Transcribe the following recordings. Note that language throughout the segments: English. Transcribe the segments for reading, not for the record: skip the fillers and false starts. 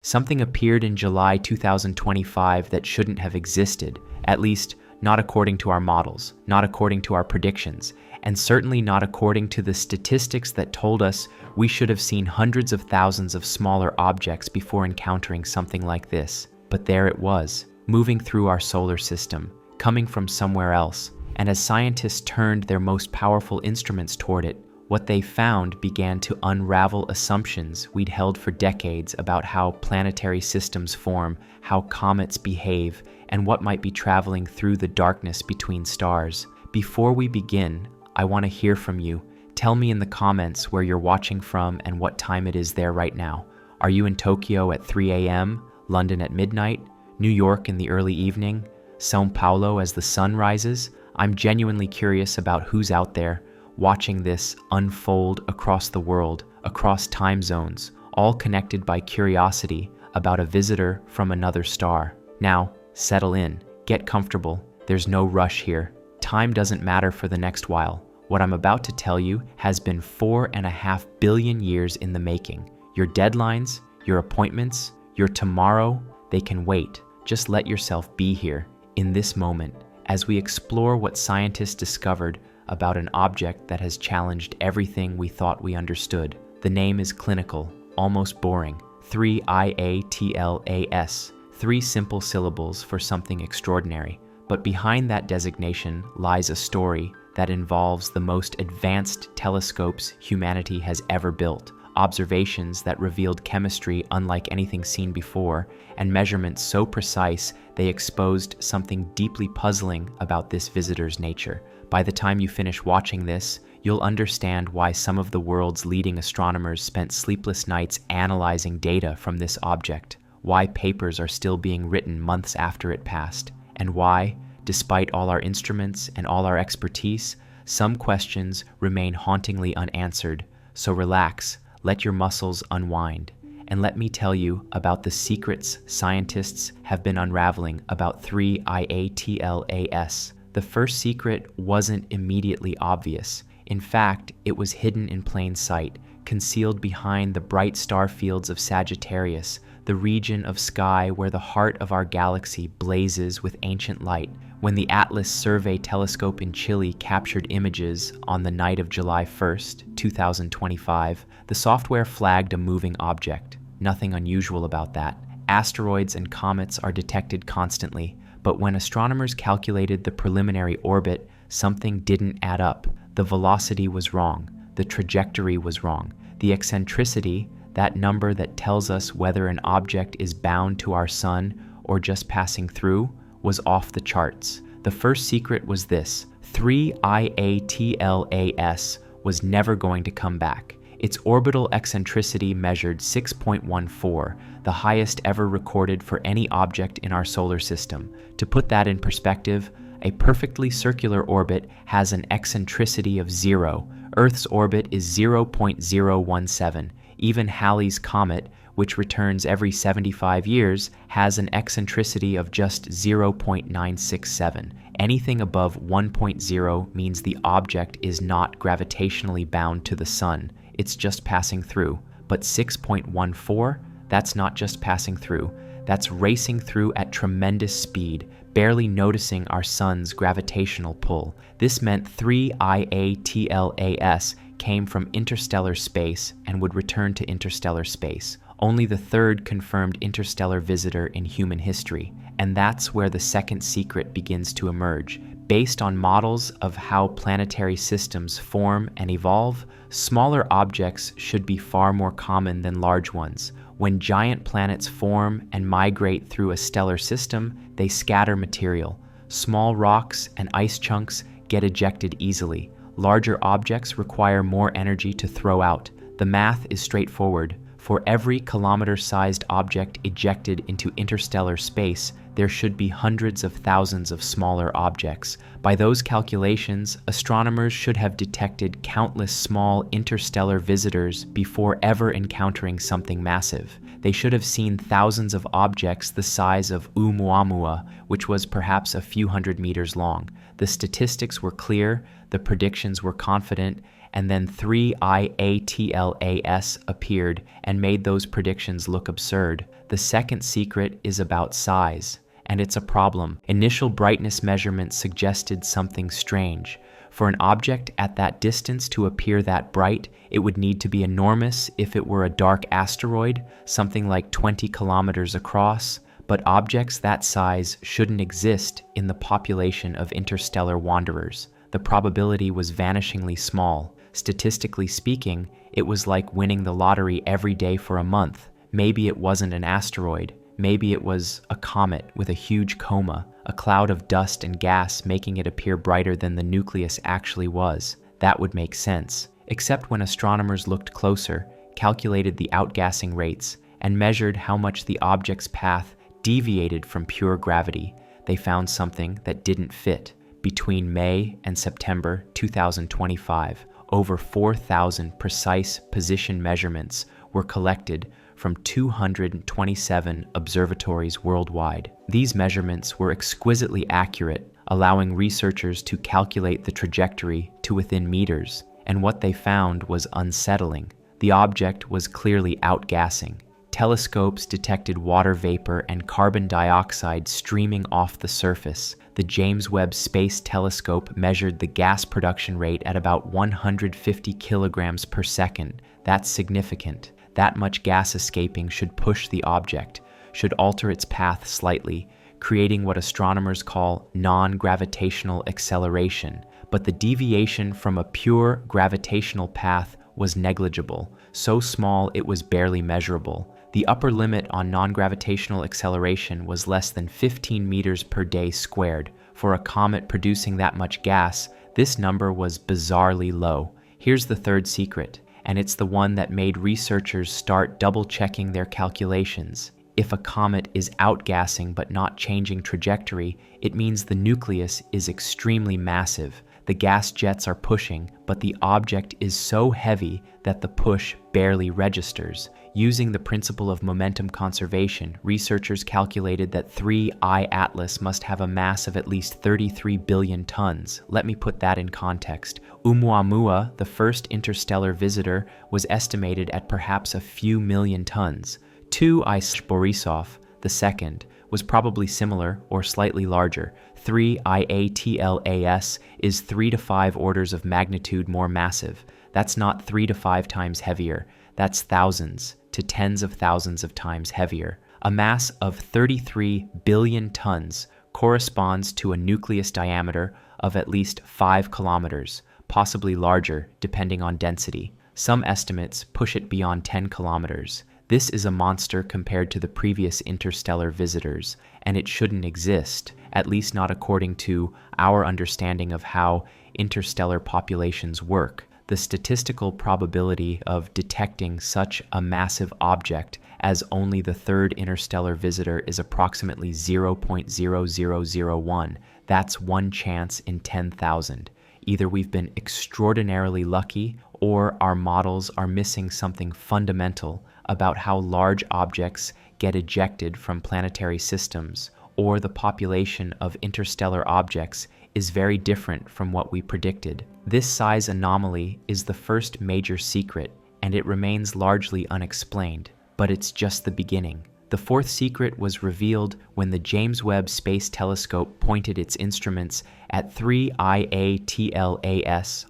Something appeared in July 2025 that shouldn't have existed, at least not according to our models, not according to our predictions, and certainly not according to the statistics that told us we should have seen hundreds of thousands of smaller objects before encountering something like this. But there it was, moving through our solar system, coming from somewhere else, and as scientists turned their most powerful instruments toward it, what they found began to unravel assumptions we'd held for decades about how planetary systems form, how comets behave, and what might be traveling through the darkness between stars. Before we begin, I want to hear from you. Tell me in the comments where you're watching from and what time it is there right now. Are you in Tokyo at 3 a.m., London at midnight, New York in the early evening, São Paulo as the sun rises? I'm genuinely curious about who's out there watching this unfold across the world, across time zones, all connected by curiosity about a visitor from another star. Now, settle in, get comfortable. There's no rush here. Time doesn't matter for the next while. What I'm about to tell you has been 4.5 billion years in the making. Your deadlines, your appointments, your tomorrow, they can wait. Just let yourself be here, in this moment, as we explore what scientists discovered about an object that has challenged everything we thought we understood. The name is clinical, almost boring. 3IATLAS. 3 simple syllables for something extraordinary. But behind that designation lies a story that involves the most advanced telescopes humanity has ever built, observations that revealed chemistry unlike anything seen before, and measurements so precise they exposed something deeply puzzling about this visitor's nature. By the time you finish watching this, you'll understand why some of the world's leading astronomers spent sleepless nights analyzing data from this object, why papers are still being written months after it passed, and why, despite all our instruments and all our expertise, some questions remain hauntingly unanswered. So relax, let your muscles unwind, and let me tell you about the secrets scientists have been unraveling about 3IATLAS. The first secret wasn't immediately obvious. In fact, it was hidden in plain sight, concealed behind the bright star fields of Sagittarius, the region of sky where the heart of our galaxy blazes with ancient light. When the Atlas Survey telescope in Chile captured images on the night of July 1st, 2025, the software flagged a moving object. Nothing unusual about that. Asteroids and comets are detected constantly, but when astronomers calculated the preliminary orbit, something didn't add up. The velocity was wrong. The trajectory was wrong. The eccentricity, that number that tells us whether an object is bound to our sun or just passing through, was off the charts. The first secret was this: 3IATLAS was never going to come back. Its orbital eccentricity measured 6.14, the highest ever recorded for any object in our solar system. To put that in perspective, a perfectly circular orbit has an eccentricity of 0. Earth's orbit is 0.017. Even Halley's Comet, which returns every 75 years, has an eccentricity of just 0.967. Anything above 1.0 means the object is not gravitationally bound to the sun. It's just passing through. But 6.14, that's not just passing through. That's racing through at tremendous speed, barely noticing our sun's gravitational pull. This meant 3IATLAS came from interstellar space and would return to interstellar space. Only the third confirmed interstellar visitor in human history. And that's where the second secret begins to emerge. Based on models of how planetary systems form and evolve, smaller objects should be far more common than large ones. When giant planets form and migrate through a stellar system, they scatter material. Small rocks and ice chunks get ejected easily. Larger objects require more energy to throw out. The math is straightforward. For every kilometer-sized object ejected into interstellar space, there should be hundreds of thousands of smaller objects. By those calculations, astronomers should have detected countless small interstellar visitors before ever encountering something massive. They should have seen thousands of objects the size of Oumuamua, which was perhaps a few hundred meters long. The statistics were clear, the predictions were confident, and then 3IATLAS appeared and made those predictions look absurd. The second secret is about size, and it's a problem. Initial brightness measurements suggested something strange. For an object at that distance to appear that bright, it would need to be enormous if it were a dark asteroid, something like 20 kilometers across, but objects that size shouldn't exist in the population of interstellar wanderers. The probability was vanishingly small. Statistically speaking, it was like winning the lottery every day for a month. Maybe it wasn't an asteroid. Maybe it was a comet with a huge coma, a cloud of dust and gas making it appear brighter than the nucleus actually was. That would make sense. Except when astronomers looked closer, calculated the outgassing rates, and measured how much the object's path deviated from pure gravity, they found something that didn't fit. Between May and September 2025, over 4,000 precise position measurements were collected from 227 observatories worldwide. These measurements were exquisitely accurate, allowing researchers to calculate the trajectory to within meters, and what they found was unsettling. The object was clearly outgassing. Telescopes detected water vapor and carbon dioxide streaming off the surface. The James Webb Space Telescope measured the gas production rate at about 150 kilograms per second. That's significant. That much gas escaping should push the object, should alter its path slightly, creating what astronomers call non-gravitational acceleration. But the deviation from a pure gravitational path was negligible, so small it was barely measurable. The upper limit on non-gravitational acceleration was less than 15 meters per day squared. For a comet producing that much gas, this number was bizarrely low. Here's the third secret, and it's the one that made researchers start double-checking their calculations. If a comet is outgassing but not changing trajectory, it means the nucleus is extremely massive. The gas jets are pushing, but the object is so heavy that the push barely registers. Using the principle of momentum conservation, researchers calculated that 3I Atlas must have a mass of at least 33 billion tons. Let me put that in context. Oumuamua, the first interstellar visitor, was estimated at perhaps a few million tons. 2I Borisov, the second, was probably similar or slightly larger. 3IATLAS is 3 to 5 orders of magnitude more massive. That's not 3 to 5 times heavier. That's thousands to tens of thousands of times heavier. A mass of 33 billion tons corresponds to a nucleus diameter of at least 5 kilometers, possibly larger depending on density. Some estimates push it beyond 10 kilometers. This is a monster compared to the previous interstellar visitors, and it shouldn't exist, at least not according to our understanding of how interstellar populations work. The statistical probability of detecting such a massive object as only the third interstellar visitor is approximately 0.0001. That's one chance in 10,000. Either we've been extraordinarily lucky, or our models are missing something fundamental about how large objects get ejected from planetary systems, or the population of interstellar objects is very different from what we predicted. This size anomaly is the first major secret, and it remains largely unexplained, but it's just the beginning. The fourth secret was revealed when the James Webb Space Telescope pointed its instruments at 3IATLAS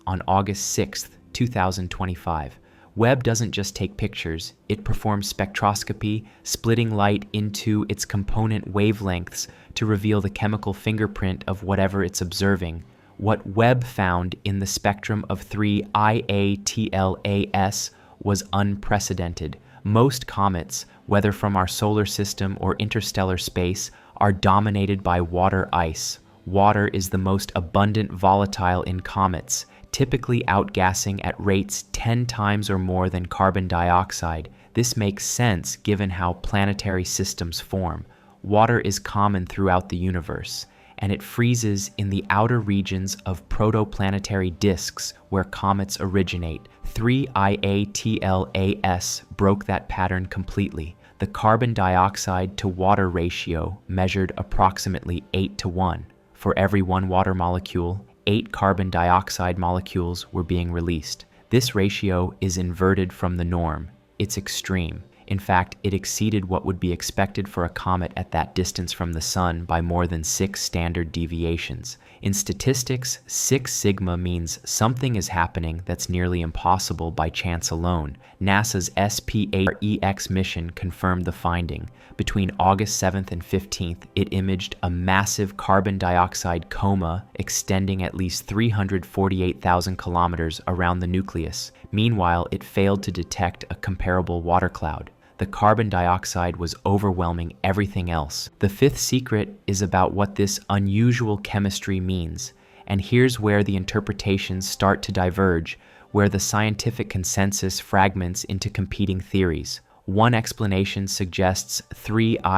on August 6, 2025. Webb doesn't just take pictures, it performs spectroscopy, splitting light into its component wavelengths to reveal the chemical fingerprint of whatever it's observing. What Webb found in the spectrum of 3IATLAS was unprecedented. Most comets, whether from our solar system or interstellar space, are dominated by water ice. Water is the most abundant volatile in comets, typically outgassing at rates 10 times or more than carbon dioxide. This makes sense given how planetary systems form. Water is common throughout the universe, and it freezes in the outer regions of protoplanetary disks where comets originate. 3IATLAS broke that pattern completely. The carbon dioxide to water ratio measured approximately 8:1. For every one water molecule, 8 carbon dioxide molecules were being released. This ratio is inverted from the norm. It's extreme. In fact, it exceeded what would be expected for a comet at that distance from the Sun by more than 6 standard deviations. In statistics, 6 sigma means something is happening that's nearly impossible by chance alone. NASA's SPAREX mission confirmed the finding. Between August 7th and 15th, it imaged a massive carbon dioxide coma extending at least 348,000 kilometers around the nucleus. Meanwhile, it failed to detect a comparable water cloud. The carbon dioxide was overwhelming everything else. The fifth secret is about what this unusual chemistry means. And here's where the interpretations start to diverge, where the scientific consensus fragments into competing theories. One explanation suggests 3IATLAS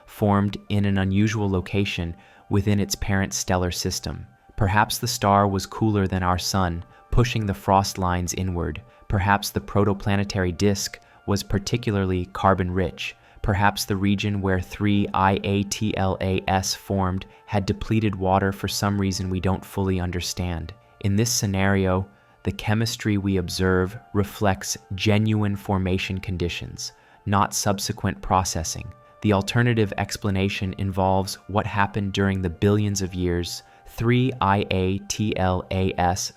formed in an unusual location within its parent stellar system. Perhaps the star was cooler than our Sun, pushing the frost lines inward. Perhaps the protoplanetary disk was particularly carbon-rich. Perhaps the region where 3IATLAS formed had depleted water for some reason we don't fully understand. In this scenario, the chemistry we observe reflects genuine formation conditions, not subsequent processing. The alternative explanation involves what happened during the billions of years 3IATLAS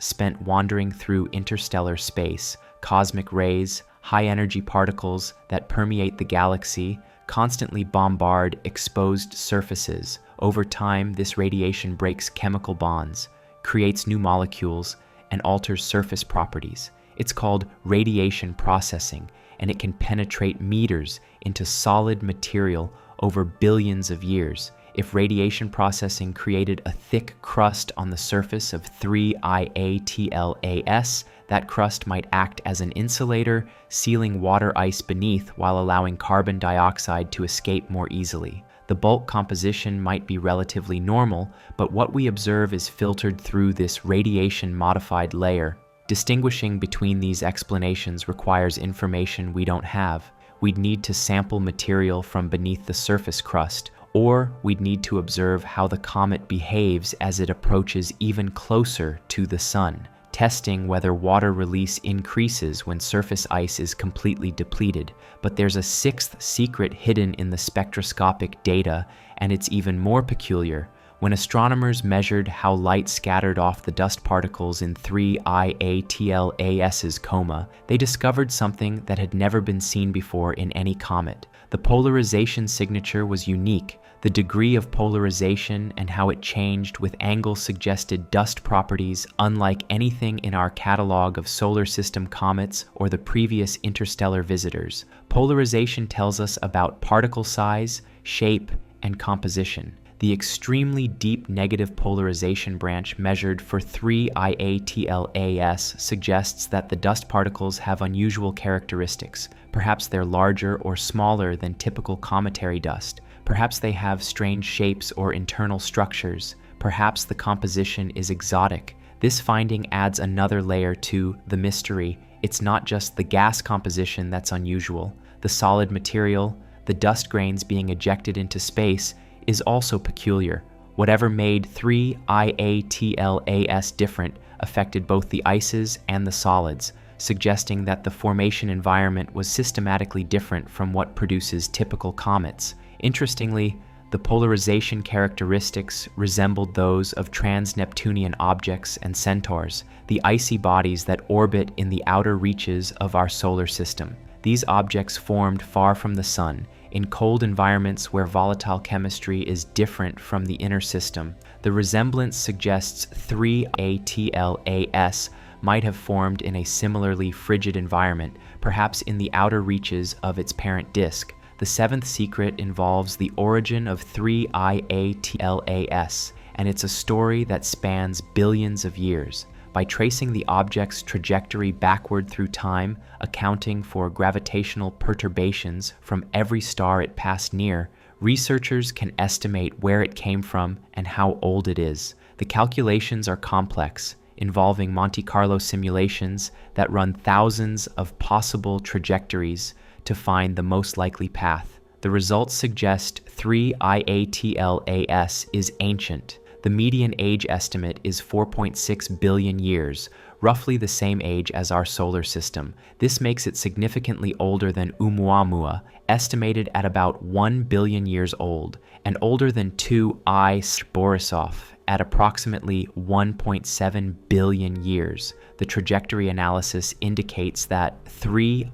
spent wandering through interstellar space, cosmic rays, high-energy particles that permeate the galaxy, constantly bombard exposed surfaces. Over time, this radiation breaks chemical bonds, creates new molecules, and alters surface properties. It's called radiation processing, and it can penetrate meters into solid material over billions of years. If radiation processing created a thick crust on the surface of 3IATLAS, that crust might act as an insulator, sealing water ice beneath while allowing carbon dioxide to escape more easily. The bulk composition might be relatively normal, but what we observe is filtered through this radiation-modified layer. Distinguishing between these explanations requires information we don't have. We'd need to sample material from beneath the surface crust, or we'd need to observe how the comet behaves as it approaches even closer to the Sun, testing whether water release increases when surface ice is completely depleted. But there's a sixth secret hidden in the spectroscopic data, and it's even more peculiar. When astronomers measured how light scattered off the dust particles in 3IATLAS's coma, they discovered something that had never been seen before in any comet. The polarization signature was unique. The degree of polarization and how it changed with angle suggested dust properties unlike anything in our catalog of solar system comets or the previous interstellar visitors. Polarization tells us about particle size, shape, and composition. The extremely deep negative polarization branch measured for 3IATLAS suggests that the dust particles have unusual characteristics. Perhaps they're larger or smaller than typical cometary dust. Perhaps they have strange shapes or internal structures. Perhaps the composition is exotic. This finding adds another layer to the mystery. It's not just the gas composition that's unusual. The solid material, the dust grains being ejected into space, is also peculiar. Whatever made 3IATLAS different affected both the ices and the solids, suggesting that the formation environment was systematically different from what produces typical comets. Interestingly, the polarization characteristics resembled those of trans-Neptunian objects and centaurs, the icy bodies that orbit in the outer reaches of our solar system. These objects formed far from the Sun, in cold environments where volatile chemistry is different from the inner system. The resemblance suggests 3IATLAS might have formed in a similarly frigid environment, perhaps in the outer reaches of its parent disk. The seventh secret involves the origin of 3IATLAS, and it's a story that spans billions of years. By tracing the object's trajectory backward through time, accounting for gravitational perturbations from every star it passed near, researchers can estimate where it came from and how old it is. The calculations are complex, involving Monte Carlo simulations that run thousands of possible trajectories to find the most likely path. The results suggest 3IATLAS is ancient. The median age estimate is 4.6 billion years, roughly the same age as our solar system. This makes it significantly older than Oumuamua, estimated at about 1 billion years old, and older than 2I Borisov at approximately 1.7 billion years. The trajectory analysis indicates that 3IATLAS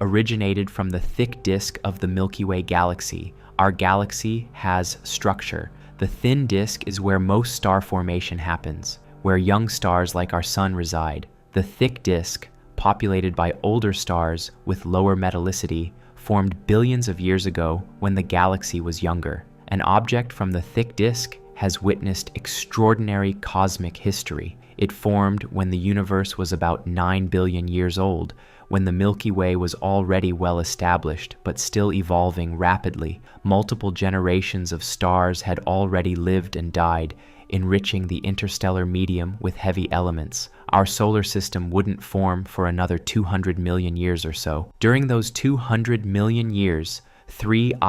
originated from the thick disk of the Milky Way galaxy. Our galaxy has structure. The thin disk is where most star formation happens, where young stars like our sun reside. The thick disk, populated by older stars with lower metallicity, formed billions of years ago when the galaxy was younger. An object from the thick disk has witnessed extraordinary cosmic history. It formed when the universe was about 9 billion years old, when the Milky Way was already well established but still evolving rapidly. Multiple generations of stars had already lived and died, enriching the interstellar medium with heavy elements. Our solar system wouldn't form for another 200 million years or so. During those 200 million years, 3IATLAS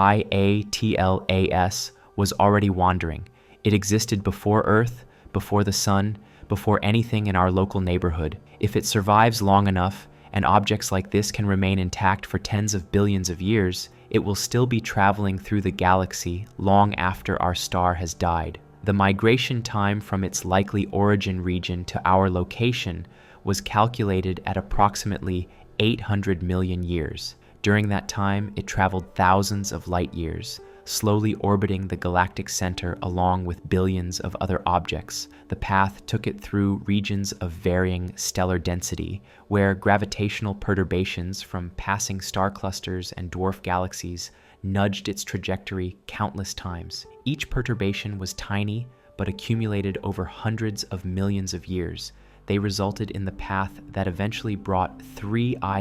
was already wandering. It existed before Earth, before the Sun, before anything in our local neighborhood. If it survives long enough, and objects like this can remain intact for tens of billions of years, it will still be traveling through the galaxy long after our star has died. The migration time from its likely origin region to our location was calculated at approximately 800 million years. During that time, it traveled thousands of light years, slowly orbiting the galactic center along with billions of other objects. The path took it through regions of varying stellar density, where gravitational perturbations from passing star clusters and dwarf galaxies nudged its trajectory countless times. Each perturbation was tiny, but accumulated over hundreds of millions of years. They resulted in the path that eventually brought 3IATLAS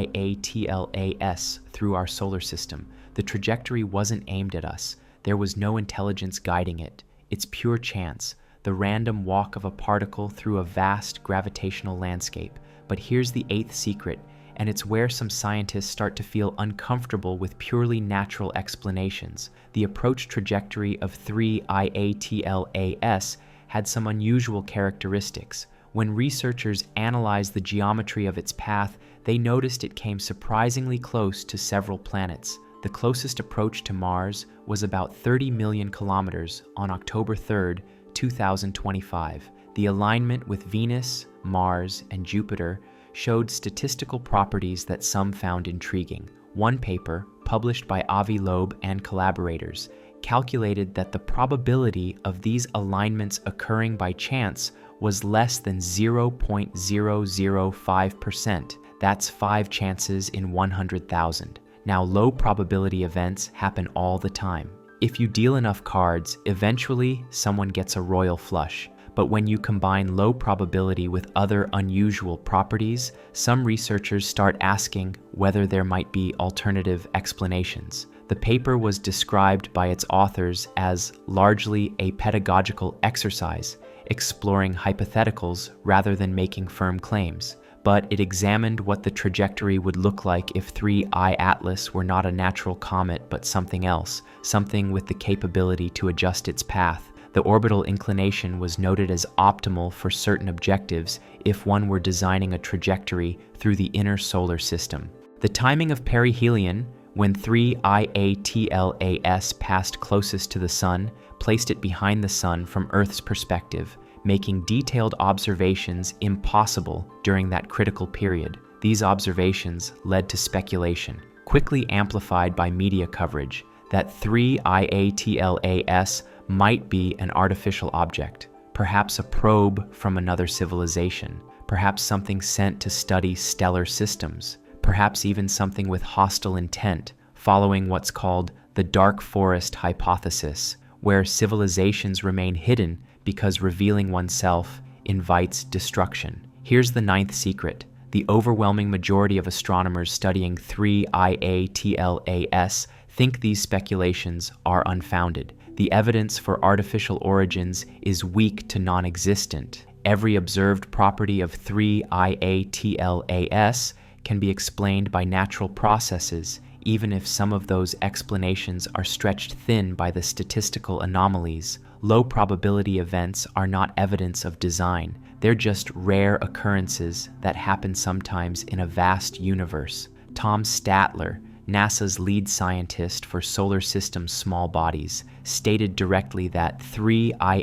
through our solar system. The trajectory wasn't aimed at us. There was no intelligence guiding it. It's pure chance, the random walk of a particle through a vast gravitational landscape. But here's the eighth secret, and it's where some scientists start to feel uncomfortable with purely natural explanations. The approach trajectory of 3IATLAS had some unusual characteristics. When researchers analyzed the geometry of its path, they noticed it came surprisingly close to several planets. The closest approach to Mars was about 30 million kilometers on October 3, 2025. The alignment with Venus, Mars, and Jupiter showed statistical properties that some found intriguing. One paper, published by Avi Loeb and collaborators, calculated that the probability of these alignments occurring by chance was less than 0.005%. That's 5 chances in 100,000. Now, low probability events happen all the time. If you deal enough cards, eventually someone gets a royal flush. But when you combine low probability with other unusual properties, some researchers start asking whether there might be alternative explanations. The paper was described by its authors as largely a pedagogical exercise, exploring hypotheticals rather than making firm claims. But it examined what the trajectory would look like if 3I Atlas were not a natural comet but something else, something with the capability to adjust its path. The orbital inclination was noted as optimal for certain objectives if one were designing a trajectory through the inner solar system. The timing of perihelion, when 3IATLAS passed closest to the Sun, placed it behind the Sun from Earth's perspective, making detailed observations impossible during that critical period. These observations led to speculation, quickly amplified by media coverage, that 3IATLAS might be an artificial object, perhaps a probe from another civilization, perhaps something sent to study stellar systems, perhaps even something with hostile intent, following what's called the dark forest hypothesis, where civilizations remain hidden because revealing oneself invites destruction. Here's the ninth secret. The overwhelming majority of astronomers studying 3IATLAS think these speculations are unfounded. The evidence for artificial origins is weak to non-existent. Every observed property of 3IATLAS can be explained by natural processes, even if some of those explanations are stretched thin by the statistical anomalies. Low probability events are not evidence of design. They're just rare occurrences that happen sometimes in a vast universe. Tom Statler, NASA's lead scientist for solar system small bodies, stated directly that 3IATLAS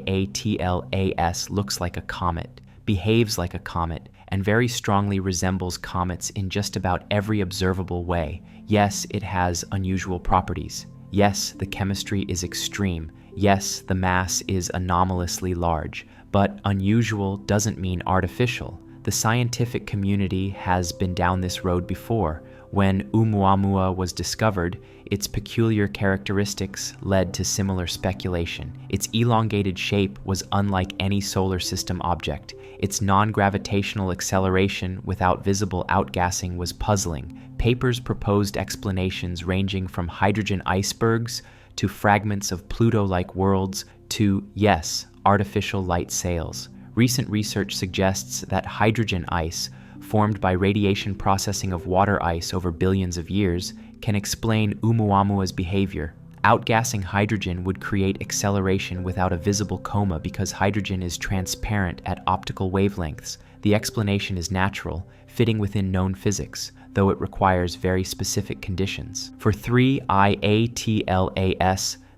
looks like a comet, behaves like a comet, and very strongly resembles comets in just about every observable way. Yes, it has unusual properties. Yes, the chemistry is extreme. Yes, the mass is anomalously large. But unusual doesn't mean artificial. The scientific community has been down this road before. When Oumuamua was discovered, its peculiar characteristics led to similar speculation. Its elongated shape was unlike any solar system object. Its non-gravitational acceleration without visible outgassing was puzzling. Papers proposed explanations ranging from hydrogen icebergs to fragments of Pluto-like worlds to, yes, artificial light sails. Recent research suggests that hydrogen ice, formed by radiation processing of water ice over billions of years, can explain Oumuamua's behavior. Outgassing hydrogen would create acceleration without a visible coma because hydrogen is transparent at optical wavelengths. The explanation is natural, fitting within known physics, though it requires very specific conditions. For 3IATLAS,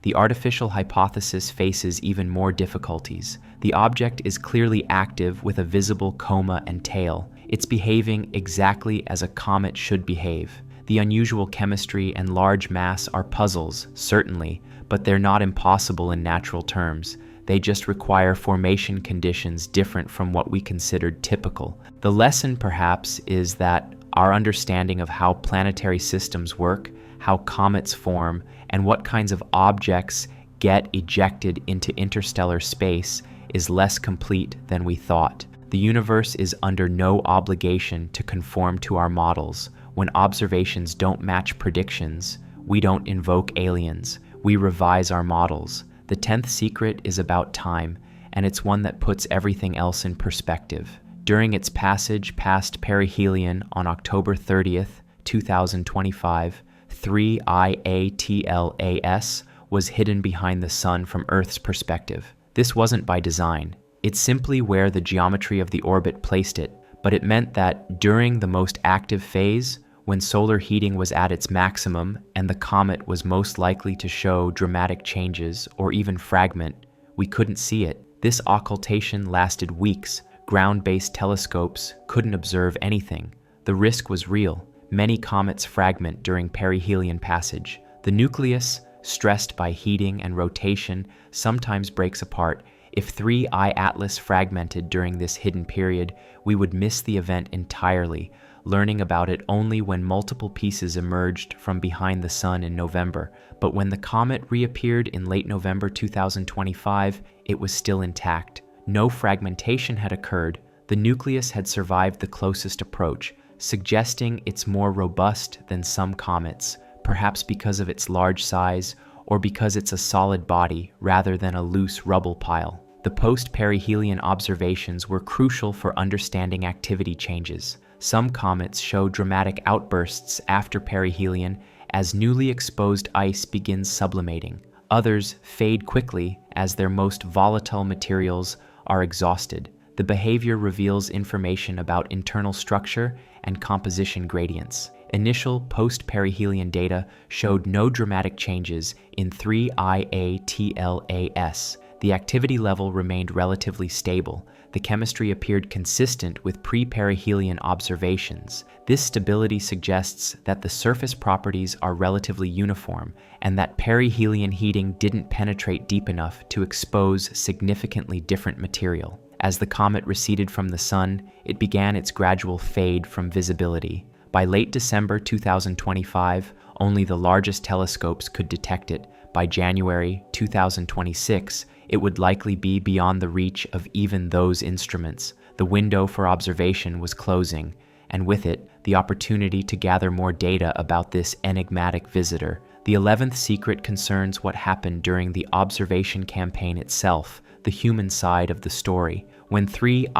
the artificial hypothesis faces even more difficulties. The object is clearly active with a visible coma and tail. It's behaving exactly as a comet should behave. The unusual chemistry and large mass are puzzles, certainly, but they're not impossible in natural terms. They just require formation conditions different from what we considered typical. The lesson, perhaps, is that our understanding of how planetary systems work, how comets form, and what kinds of objects get ejected into interstellar space is less complete than we thought. The universe is under no obligation to conform to our models. When observations don't match predictions, we don't invoke aliens. We revise our models. The 10th secret is about time, and it's one that puts everything else in perspective. During its passage past perihelion on October 30th, 2025, 3IATLAS was hidden behind the sun from Earth's perspective. This wasn't by design. It's simply where the geometry of the orbit placed it, but it meant that during the most active phase, when solar heating was at its maximum and the comet was most likely to show dramatic changes or even fragment, we couldn't see it. This occultation lasted weeks. Ground-based telescopes couldn't observe anything. The risk was real. Many comets fragment during perihelion passage. The nucleus, stressed by heating and rotation, sometimes breaks apart. If 3I Atlas fragmented during this hidden period, we would miss the event entirely, learning about it only when multiple pieces emerged from behind the sun in November. But when the comet reappeared in late November 2025, it was still intact. No fragmentation had occurred. The nucleus had survived the closest approach, suggesting it's more robust than some comets, perhaps because of its large size or because it's a solid body rather than a loose rubble pile. The post-perihelion observations were crucial for understanding activity changes. Some comets show dramatic outbursts after perihelion as newly exposed ice begins sublimating. Others fade quickly as their most volatile materials are exhausted. The behavior reveals information about internal structure and composition gradients. Initial post-perihelion data showed no dramatic changes in 3IATLAS. The activity level remained relatively stable. The chemistry appeared consistent with pre-perihelion observations. This stability suggests that the surface properties are relatively uniform and that perihelion heating didn't penetrate deep enough to expose significantly different material. As the comet receded from the sun, it began its gradual fade from visibility. By late December 2025, only the largest telescopes could detect it. By January 2026, it would likely be beyond the reach of even those instruments. The window for observation was closing, and with it, the opportunity to gather more data about this enigmatic visitor. The 11th secret concerns what happened during the observation campaign itself, the human side of the story. When 3IATLAS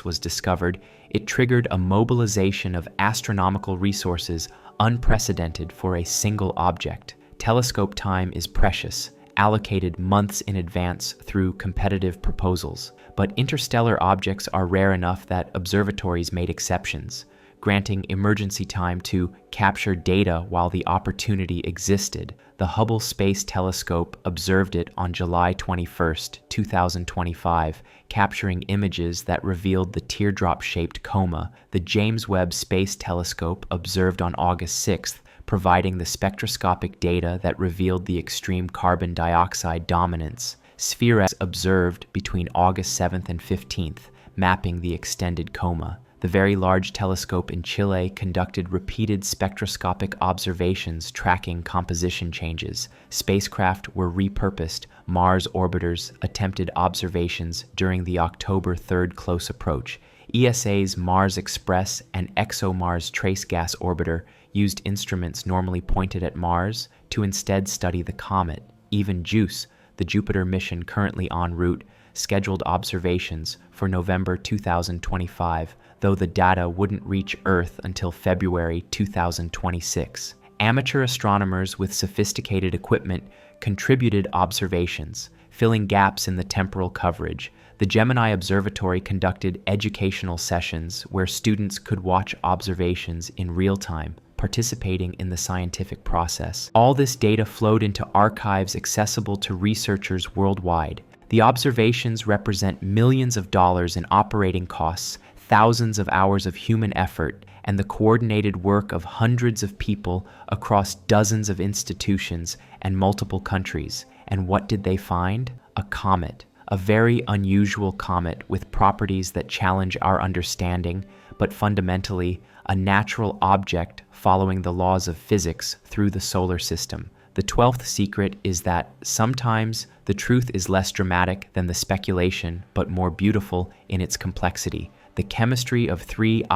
was discovered, it triggered a mobilization of astronomical resources unprecedented for a single object. Telescope time is precious, allocated months in advance through competitive proposals. But interstellar objects are rare enough that observatories made exceptions, granting emergency time to capture data while the opportunity existed. The Hubble Space Telescope observed it on July 21, 2025, capturing images that revealed the teardrop-shaped coma. The James Webb Space Telescope observed on August 6th, providing the spectroscopic data that revealed the extreme carbon dioxide dominance. SPHERES observed between August 7th and 15th, mapping the extended coma. The Very Large Telescope in Chile conducted repeated spectroscopic observations tracking composition changes. Spacecraft were repurposed. Mars orbiters attempted observations during the October 3rd close approach. ESA's Mars Express and ExoMars Trace Gas Orbiter used instruments normally pointed at Mars to instead study the comet. Even JUICE, the Jupiter mission currently en route, scheduled observations for November 2025, though the data wouldn't reach Earth until February 2026. Amateur astronomers with sophisticated equipment contributed observations, filling gaps in the temporal coverage. The Gemini Observatory conducted educational sessions where students could watch observations in real time, participating in the scientific process. All this data flowed into archives accessible to researchers worldwide. The observations represent millions of dollars in operating costs, thousands of hours of human effort, and the coordinated work of hundreds of people across dozens of institutions and multiple countries. And what did they find? A comet. A very unusual comet with properties that challenge our understanding, but fundamentally a natural object following the laws of physics through the solar system. The 12th secret is that sometimes the truth is less dramatic than the speculation, but more beautiful in its complexity. The chemistry of 3IATLAS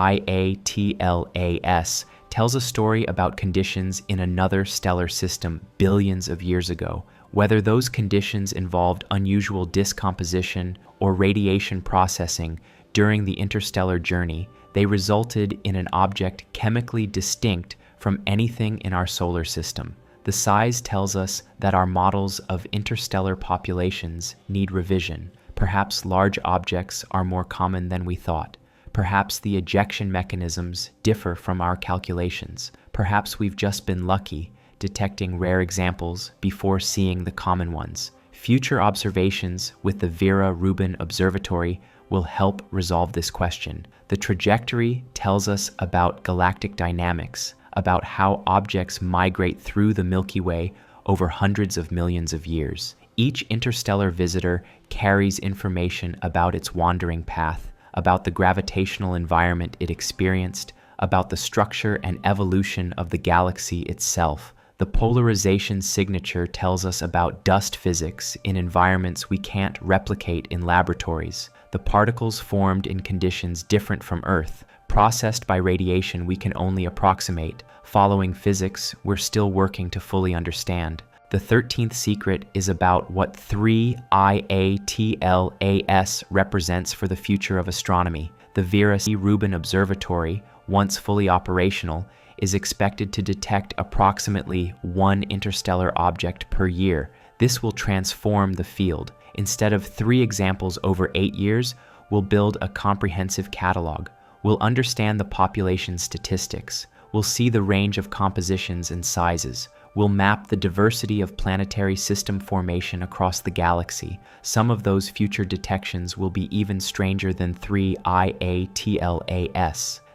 tells a story about conditions in another stellar system billions of years ago. Whether those conditions involved unusual discomposition or radiation processing during the interstellar journey, they resulted in an object chemically distinct from anything in our solar system. The size tells us that our models of interstellar populations need revision. Perhaps large objects are more common than we thought. Perhaps the ejection mechanisms differ from our calculations. Perhaps we've just been lucky, detecting rare examples before seeing the common ones. Future observations with the Vera Rubin Observatory will help resolve this question. The trajectory tells us about galactic dynamics, about how objects migrate through the Milky Way over hundreds of millions of years. Each interstellar visitor carries information about its wandering path, about the gravitational environment it experienced, about the structure and evolution of the galaxy itself. The polarization signature tells us about dust physics in environments we can't replicate in laboratories. The particles formed in conditions different from Earth, processed by radiation we can only approximate. Following physics we're still working to fully understand. The 13th secret is about what 3IATLAS represents for the future of astronomy. The Vera Rubin Observatory, once fully operational, is expected to detect approximately one interstellar object per year. This will transform the field. Instead of 3 examples over 8 years, we'll build a comprehensive catalog. We'll understand the population statistics. We'll see the range of compositions and sizes. We'll map the diversity of planetary system formation across the galaxy. Some of those future detections will be even stranger than 3IATLAS.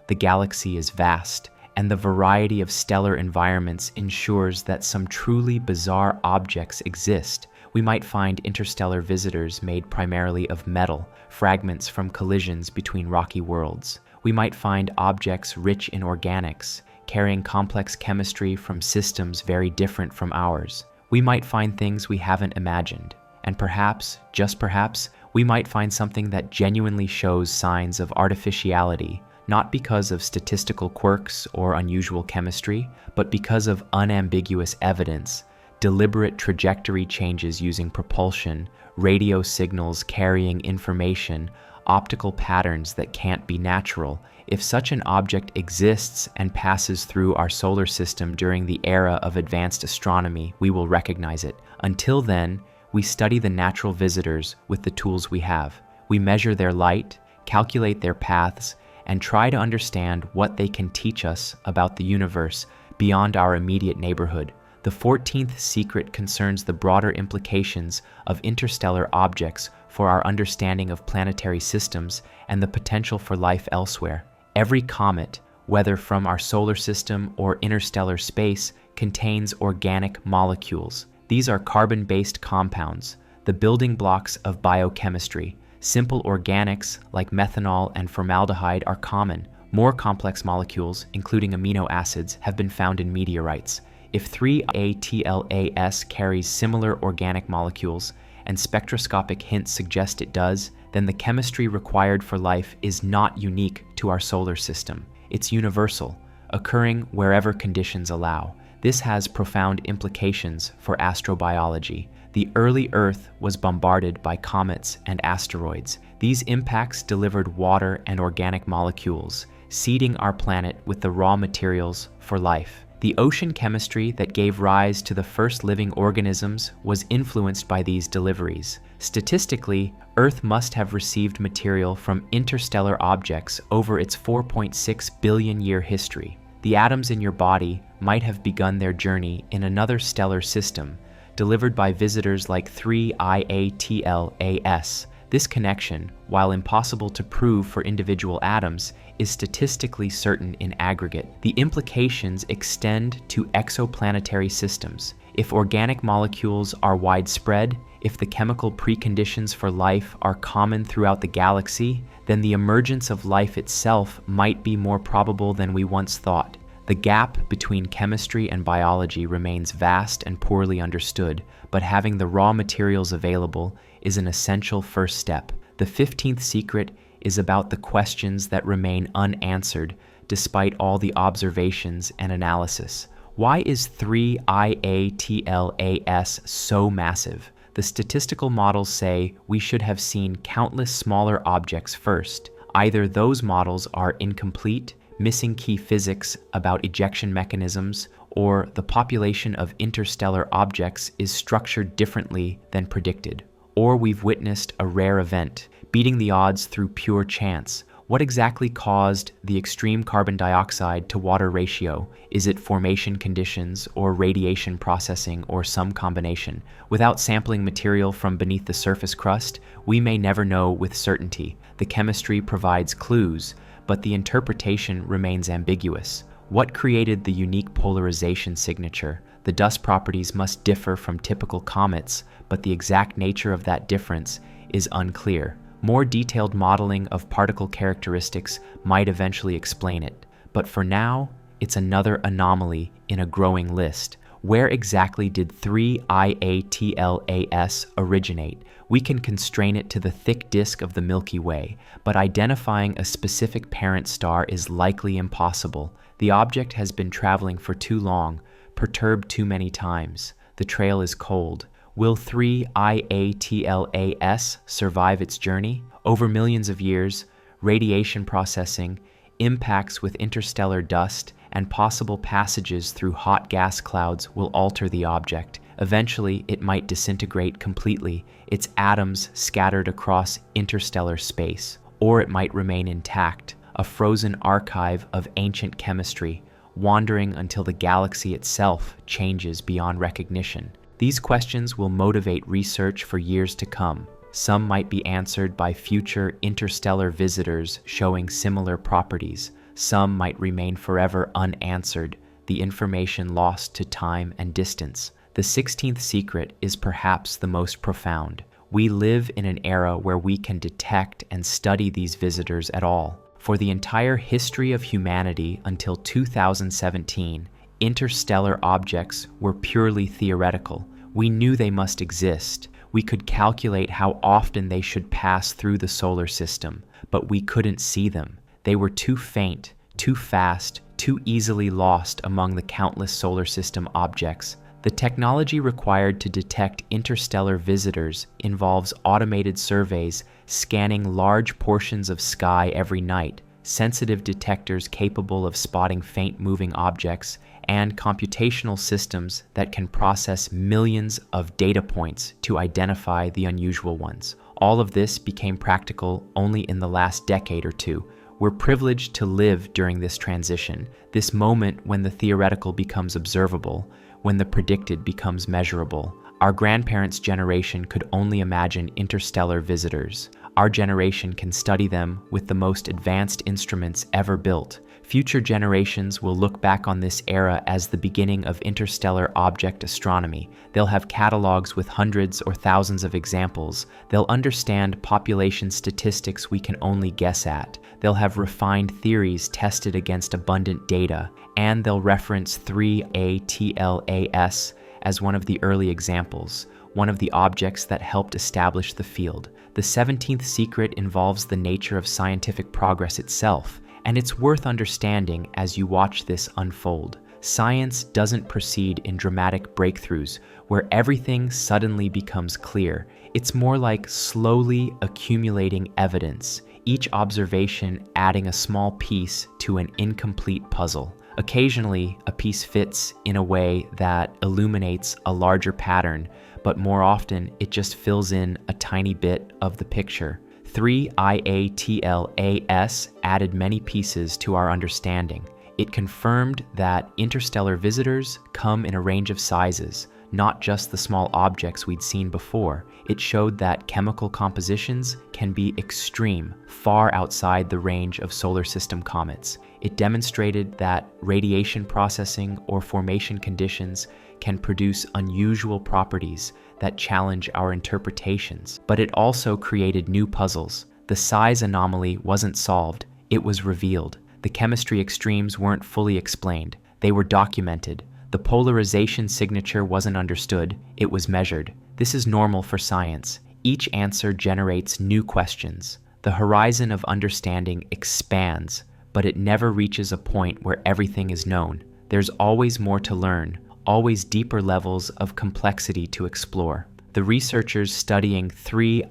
The galaxy is vast, and the variety of stellar environments ensures that some truly bizarre objects exist. We might find interstellar visitors made primarily of metal, fragments from collisions between rocky worlds. We might find objects rich in organics, carrying complex chemistry from systems very different from ours. We might find things we haven't imagined. And perhaps, just perhaps, we might find something that genuinely shows signs of artificiality, not because of statistical quirks or unusual chemistry, but because of unambiguous evidence, deliberate trajectory changes using propulsion, radio signals carrying information, optical patterns that can't be natural. If such an object exists and passes through our solar system during the era of advanced astronomy, we will recognize it. Until then, we study the natural visitors with the tools we have. We measure their light, calculate their paths, and try to understand what they can teach us about the universe beyond our immediate neighborhood. The 14th secret concerns the broader implications of interstellar objects for our understanding of planetary systems and the potential for life elsewhere. Every comet, whether from our solar system or interstellar space, contains organic molecules. These are carbon-based compounds, the building blocks of biochemistry. Simple organics like methanol and formaldehyde are common. More complex molecules, including amino acids, have been found in meteorites. If 3-ATLAS carries similar organic molecules, and spectroscopic hints suggest it does, then the chemistry required for life is not unique to our solar system. It's universal, occurring wherever conditions allow. This has profound implications for astrobiology. The early Earth was bombarded by comets and asteroids. These impacts delivered water and organic molecules, seeding our planet with the raw materials for life. The ocean chemistry that gave rise to the first living organisms was influenced by these deliveries. Statistically, Earth must have received material from interstellar objects over its 4.6 billion year history. The atoms in your body might have begun their journey in another stellar system, delivered by visitors like 3-IATLAS. This connection, while impossible to prove for individual atoms, is statistically certain in aggregate. The implications extend to exoplanetary systems. If organic molecules are widespread, if the chemical preconditions for life are common throughout the galaxy, then the emergence of life itself might be more probable than we once thought. The gap between chemistry and biology remains vast and poorly understood, but having the raw materials available is an essential first step. The 15th secret is about the questions that remain unanswered despite all the observations and analysis. Why is 3-IATLAS so massive? The statistical models say we should have seen countless smaller objects first. Either those models are incomplete, missing key physics about ejection mechanisms, or the population of interstellar objects is structured differently than predicted. Or we've witnessed a rare event, beating the odds through pure chance. What exactly caused the extreme carbon dioxide to water ratio? Is it formation conditions or radiation processing or some combination? Without sampling material from beneath the surface crust, we may never know with certainty. The chemistry provides clues, but the interpretation remains ambiguous. What created the unique polarization signature? The dust properties must differ from typical comets, but the exact nature of that difference is unclear. More detailed modeling of particle characteristics might eventually explain it, but for now, it's another anomaly in a growing list. Where exactly did 3-IATLAS originate? We can constrain it to the thick disk of the Milky Way, but identifying a specific parent star is likely impossible. The object has been traveling for too long, perturbed too many times. The trail is cold. Will 3-IATLAS survive its journey? Over millions of years, radiation processing, impacts with interstellar dust, and possible passages through hot gas clouds will alter the object. Eventually, it might disintegrate completely, its atoms scattered across interstellar space. Or it might remain intact, a frozen archive of ancient chemistry, wandering until the galaxy itself changes beyond recognition. These questions will motivate research for years to come. Some might be answered by future interstellar visitors showing similar properties. Some might remain forever unanswered, the information lost to time and distance. The 16th secret is perhaps the most profound. We live in an era where we can detect and study these visitors at all. For the entire history of humanity until 2017, interstellar objects were purely theoretical. We knew they must exist. We could calculate how often they should pass through the solar system, but we couldn't see them. They were too faint, too fast, too easily lost among the countless solar system objects. The technology required to detect interstellar visitors involves automated surveys scanning large portions of sky every night, sensitive detectors capable of spotting faint moving objects, and computational systems that can process millions of data points to identify the unusual ones. All of this became practical only in the last decade or two. We're privileged to live during this transition, this moment when the theoretical becomes observable, when the predicted becomes measurable. Our grandparents' generation could only imagine interstellar visitors. Our generation can study them with the most advanced instruments ever built. Future generations will look back on this era as the beginning of interstellar object astronomy. They'll have catalogs with hundreds or thousands of examples. They'll understand population statistics we can only guess at. They'll have refined theories tested against abundant data. And they'll reference 3ATLAS as one of the early examples, one of the objects that helped establish the field. The 17th secret involves the nature of scientific progress itself, and it's worth understanding as you watch this unfold. Science doesn't proceed in dramatic breakthroughs where everything suddenly becomes clear. It's more like slowly accumulating evidence, each observation adding a small piece to an incomplete puzzle. Occasionally, a piece fits in a way that illuminates a larger pattern, but more often it just fills in a tiny bit of the picture. 3IATLAS added many pieces to our understanding. It confirmed that interstellar visitors come in a range of sizes, not just the small objects we'd seen before. It showed that chemical compositions can be extreme, far outside the range of solar system comets. It demonstrated that radiation processing or formation conditions can produce unusual properties that challenge our interpretations. But it also created new puzzles. The size anomaly wasn't solved, it was revealed. The chemistry extremes weren't fully explained. They were documented. The polarization signature wasn't understood, it was measured. This is normal for science. Each answer generates new questions. The horizon of understanding expands, but it never reaches a point where everything is known. There's always more to learn, always deeper levels of complexity to explore. The researchers studying 3IATLAS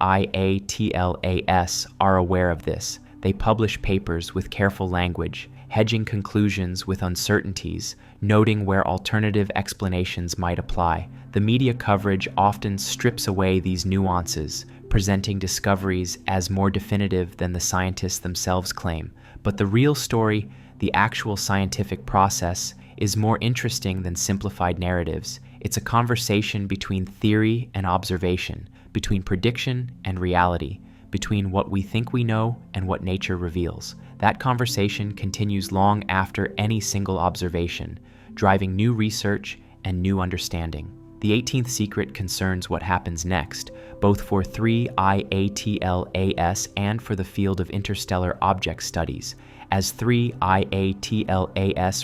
are aware of this. They publish papers with careful language, hedging conclusions with uncertainties, noting where alternative explanations might apply. The media coverage often strips away these nuances, presenting discoveries as more definitive than the scientists themselves claim. But the real story, the actual scientific process, is more interesting than simplified narratives. It's a conversation between theory and observation, between prediction and reality, between what we think we know and what nature reveals. That conversation continues long after any single observation, driving new research and new understanding. The 18th secret concerns what happens next, both for 3IATLAS and for the field of interstellar object studies. As 3IATLAS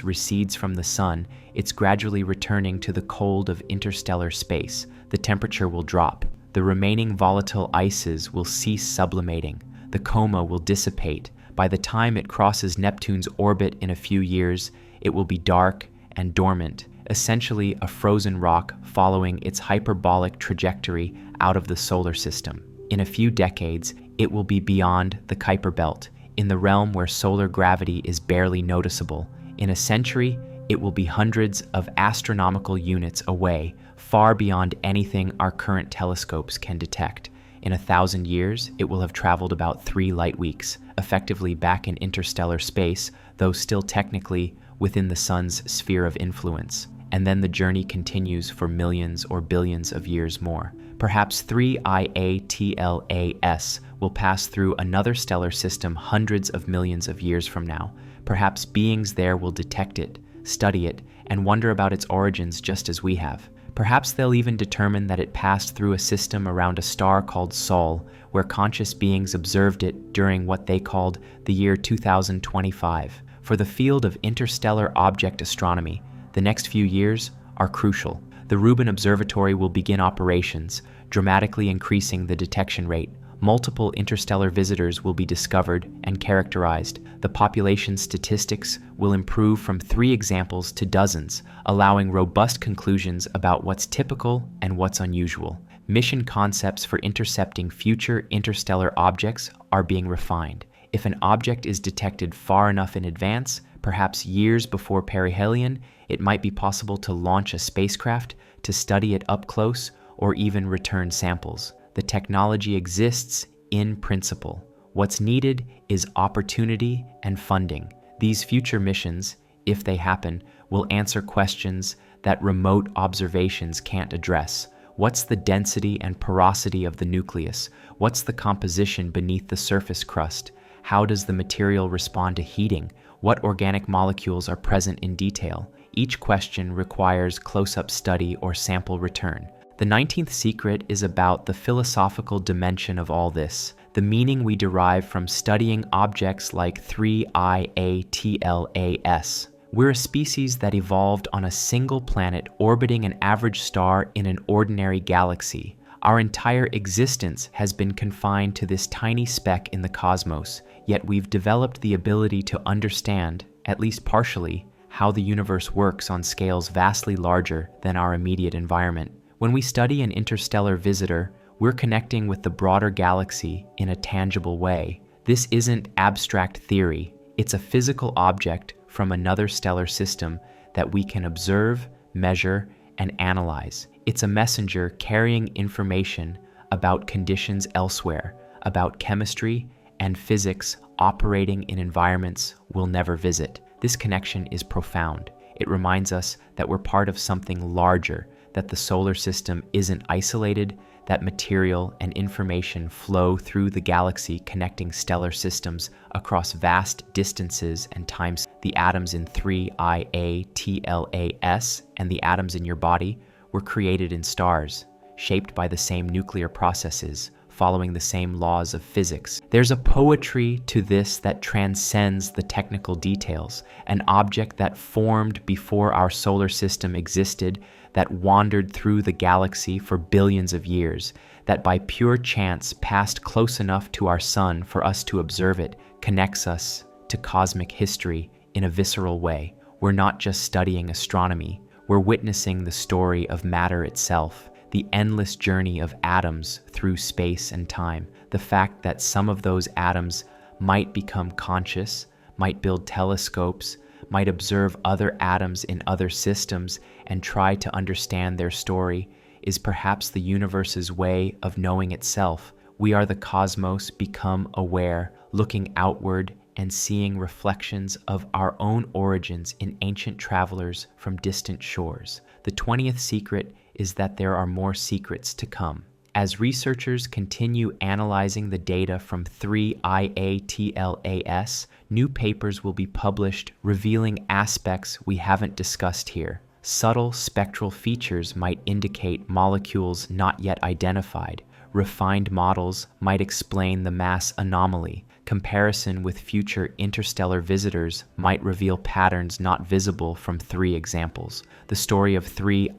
recedes from the sun, it's gradually returning to the cold of interstellar space. The temperature will drop. The remaining volatile ices will cease sublimating. The coma will dissipate. By the time it crosses Neptune's orbit in a few years, it will be dark and dormant, essentially a frozen rock following its hyperbolic trajectory out of the solar system. In a few decades, it will be beyond the Kuiper Belt, in the realm where solar gravity is barely noticeable. In a century, it will be hundreds of astronomical units away, far beyond anything our current telescopes can detect. In 1,000 years, it will have traveled about 3 light weeks, effectively back in interstellar space, though still technically within the sun's sphere of influence. And then the journey continues for millions or billions of years more. Perhaps 3IATLAS will pass through another stellar system hundreds of millions of years from now. Perhaps beings there will detect it, study it, and wonder about its origins just as we have. Perhaps they'll even determine that it passed through a system around a star called Sol, where conscious beings observed it during what they called the year 2025. For the field of interstellar object astronomy, the next few years are crucial. The Rubin Observatory will begin operations, dramatically increasing the detection rate. multiple interstellar visitors will be discovered and characterized. The population statistics will improve from 3 examples to dozens, allowing robust conclusions about what's typical and what's unusual. Mission concepts for intercepting future interstellar objects are being refined. If an object is detected far enough in advance, perhaps years before perihelion, it might be possible to launch a spacecraft to study it up close or even return samples. The technology exists in principle. What's needed is opportunity and funding. These future missions, if they happen, will answer questions that remote observations can't address. What's the density and porosity of the nucleus? What's the composition beneath the surface crust? How does the material respond to heating? What organic molecules are present in detail? Each question requires close-up study or sample return. The 19th secret is about the philosophical dimension of all this, the meaning we derive from studying objects like 3IATLAS. We're a species that evolved on a single planet orbiting an average star in an ordinary galaxy. Our entire existence has been confined to this tiny speck in the cosmos, yet we've developed the ability to understand, at least partially, how the universe works on scales vastly larger than our immediate environment. When we study an interstellar visitor, we're connecting with the broader galaxy in a tangible way. This isn't abstract theory, it's a physical object from another stellar system that we can observe, measure, and analyze. It's a messenger carrying information about conditions elsewhere, about chemistry and physics operating in environments we'll never visit. This connection is profound. It reminds us that we're part of something larger, that the solar system isn't isolated, that material and information flow through the galaxy, connecting stellar systems across vast distances and times. The atoms in 3IATLAS and the atoms in your body were created in stars, shaped by the same nuclear processes, following the same laws of physics. There's a poetry to this that transcends the technical details, an object that formed before our solar system existed, that wandered through the galaxy for billions of years, that by pure chance passed close enough to our sun for us to observe it, connects us to cosmic history in a visceral way. We're not just studying astronomy, we're witnessing the story of matter itself, the endless journey of atoms through space and time, the fact that some of those atoms might become conscious, might build telescopes, might observe other atoms in other systems and try to understand their story, is perhaps the universe's way of knowing itself. We are the cosmos become aware, looking outward and seeing reflections of our own origins in ancient travelers from distant shores. The 20th secret is that there are more secrets to come. As researchers continue analyzing the data from 3IATLAS, new papers will be published revealing aspects we haven't discussed here. Subtle spectral features might indicate molecules not yet identified. Refined models might explain the mass anomaly. Comparison with future interstellar visitors might reveal patterns not visible from 3 examples. The story of 3IATLAS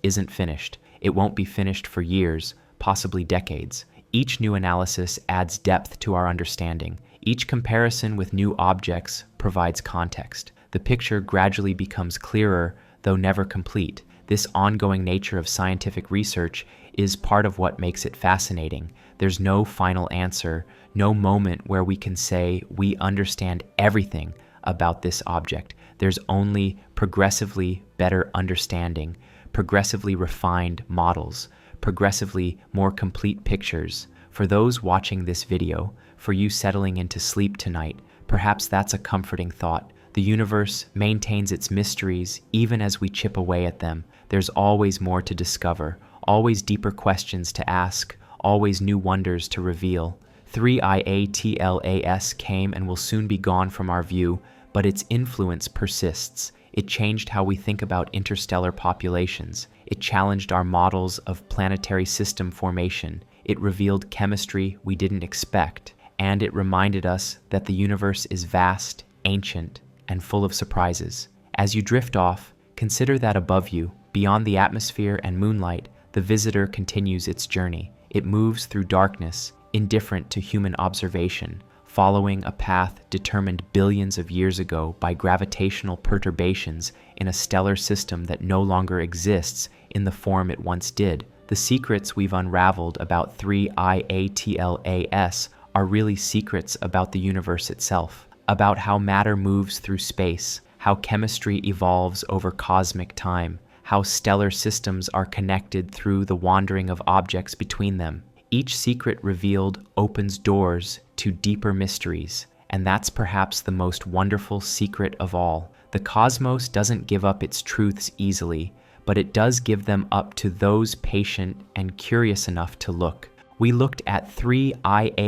isn't finished. It won't be finished for years, possibly decades. Each new analysis adds depth to our understanding. Each comparison with new objects provides context. The picture gradually becomes clearer, though never complete. This ongoing nature of scientific research is part of what makes it fascinating. There's no final answer, no moment where we can say we understand everything about this object. There's only progressively better understanding, progressively refined models, progressively more complete pictures. For those watching this video, for you settling into sleep tonight, perhaps that's a comforting thought. The universe maintains its mysteries even as we chip away at them. There's always more to discover, always deeper questions to ask, always new wonders to reveal. 3IATLAS came and will soon be gone from our view, but its influence persists. It changed how we think about interstellar populations. It challenged our models of planetary system formation. It revealed chemistry we didn't expect, and it reminded us that the universe is vast, ancient, and full of surprises. As you drift off, consider that above you, beyond the atmosphere and moonlight, the visitor continues its journey. It moves through darkness, indifferent to human observation, following a path determined billions of years ago by gravitational perturbations in a stellar system that no longer exists in the form it once did. The secrets we've unraveled about 3IATLAS are really secrets about the universe itself, about how matter moves through space, how chemistry evolves over cosmic time, how stellar systems are connected through the wandering of objects between them. Each secret revealed opens doors to deeper mysteries, and that's perhaps the most wonderful secret of all. The cosmos doesn't give up its truths easily, but it does give them up to those patient and curious enough to look. We looked at 3IATLAS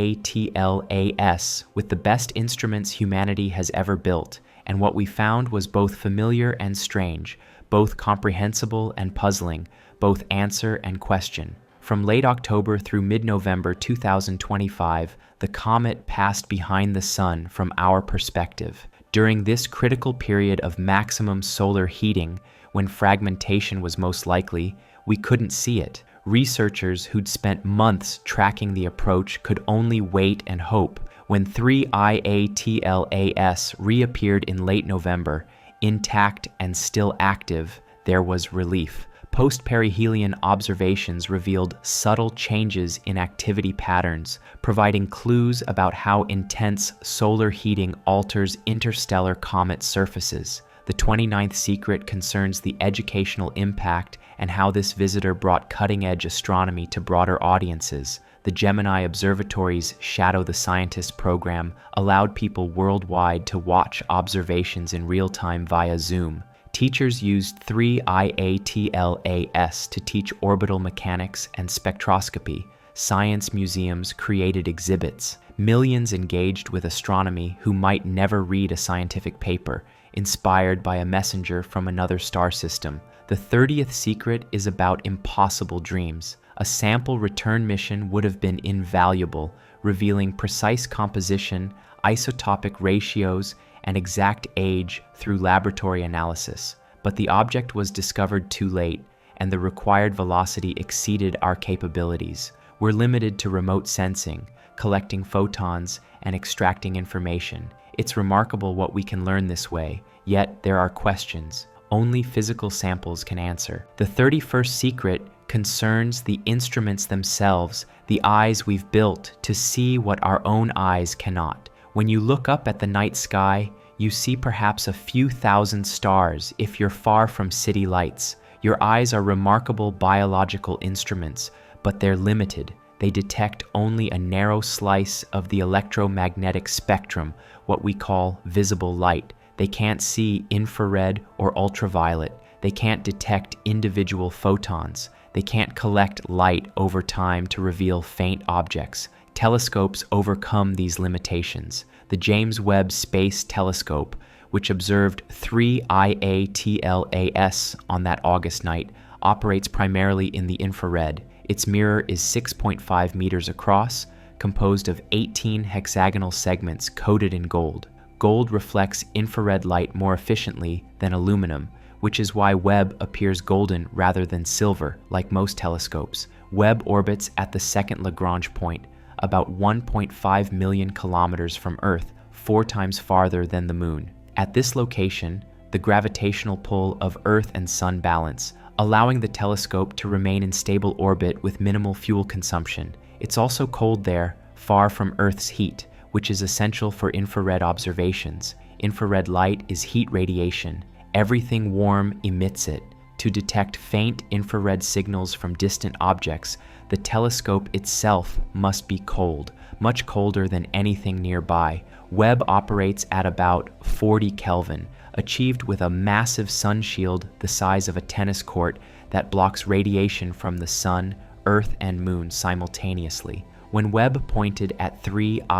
with the best instruments humanity has ever built, and what we found was both familiar and strange, both comprehensible and puzzling, both answer and question. From late October through mid-November 2025, the comet passed behind the sun from our perspective. During this critical period of maximum solar heating, when fragmentation was most likely, we couldn't see it. Researchers who'd spent months tracking the approach could only wait and hope. When 3IATLAS reappeared in late November, intact and still active, there was relief. Post-perihelion observations revealed subtle changes in activity patterns, providing clues about how intense solar heating alters interstellar comet surfaces. The 29th secret concerns the educational impact and how this visitor brought cutting-edge astronomy to broader audiences. The Gemini Observatory's Shadow the Scientist program allowed people worldwide to watch observations in real time via Zoom. Teachers used 3IATLAS to teach orbital mechanics and spectroscopy. Science museums created exhibits. Millions engaged with astronomy who might never read a scientific paper, inspired by a messenger from another star system. The 30th secret is about impossible dreams. A sample return mission would have been invaluable, revealing precise composition, isotopic ratios, and exact age through laboratory analysis. But the object was discovered too late, and the required velocity exceeded our capabilities. We're limited to remote sensing, collecting photons, and extracting information. It's remarkable what we can learn this way, yet there are questions only physical samples can answer. The 31st secret concerns the instruments themselves, the eyes we've built to see what our own eyes cannot. When you look up at the night sky, you see perhaps a few thousand stars if you're far from city lights. Your eyes are remarkable biological instruments, but they're limited. They detect only a narrow slice of the electromagnetic spectrum, what we call visible light. They can't see infrared or ultraviolet. They can't detect individual photons. They can't collect light over time to reveal faint objects. Telescopes overcome these limitations. The James Webb Space Telescope, which observed 3IATLAS on that August night, operates primarily in the infrared. Its mirror is 6.5 meters across, composed of 18 hexagonal segments coated in gold. Gold reflects infrared light more efficiently than aluminum, which is why Webb appears golden rather than silver, like most telescopes. Webb orbits at the second Lagrange point, about 1.5 million kilometers from Earth, 4 times farther than the Moon. At this location, the gravitational pull of Earth and Sun balance, allowing the telescope to remain in stable orbit with minimal fuel consumption. It's also cold there, far from Earth's heat, which is essential for infrared observations. Infrared light is heat radiation. Everything warm emits it. To detect faint infrared signals from distant objects, the telescope itself must be cold, much colder than anything nearby. Webb operates at about 40 Kelvin, achieved with a massive sun shield the size of a tennis court that blocks radiation from the sun, Earth, and Moon simultaneously. When Webb pointed at 3IATLAS,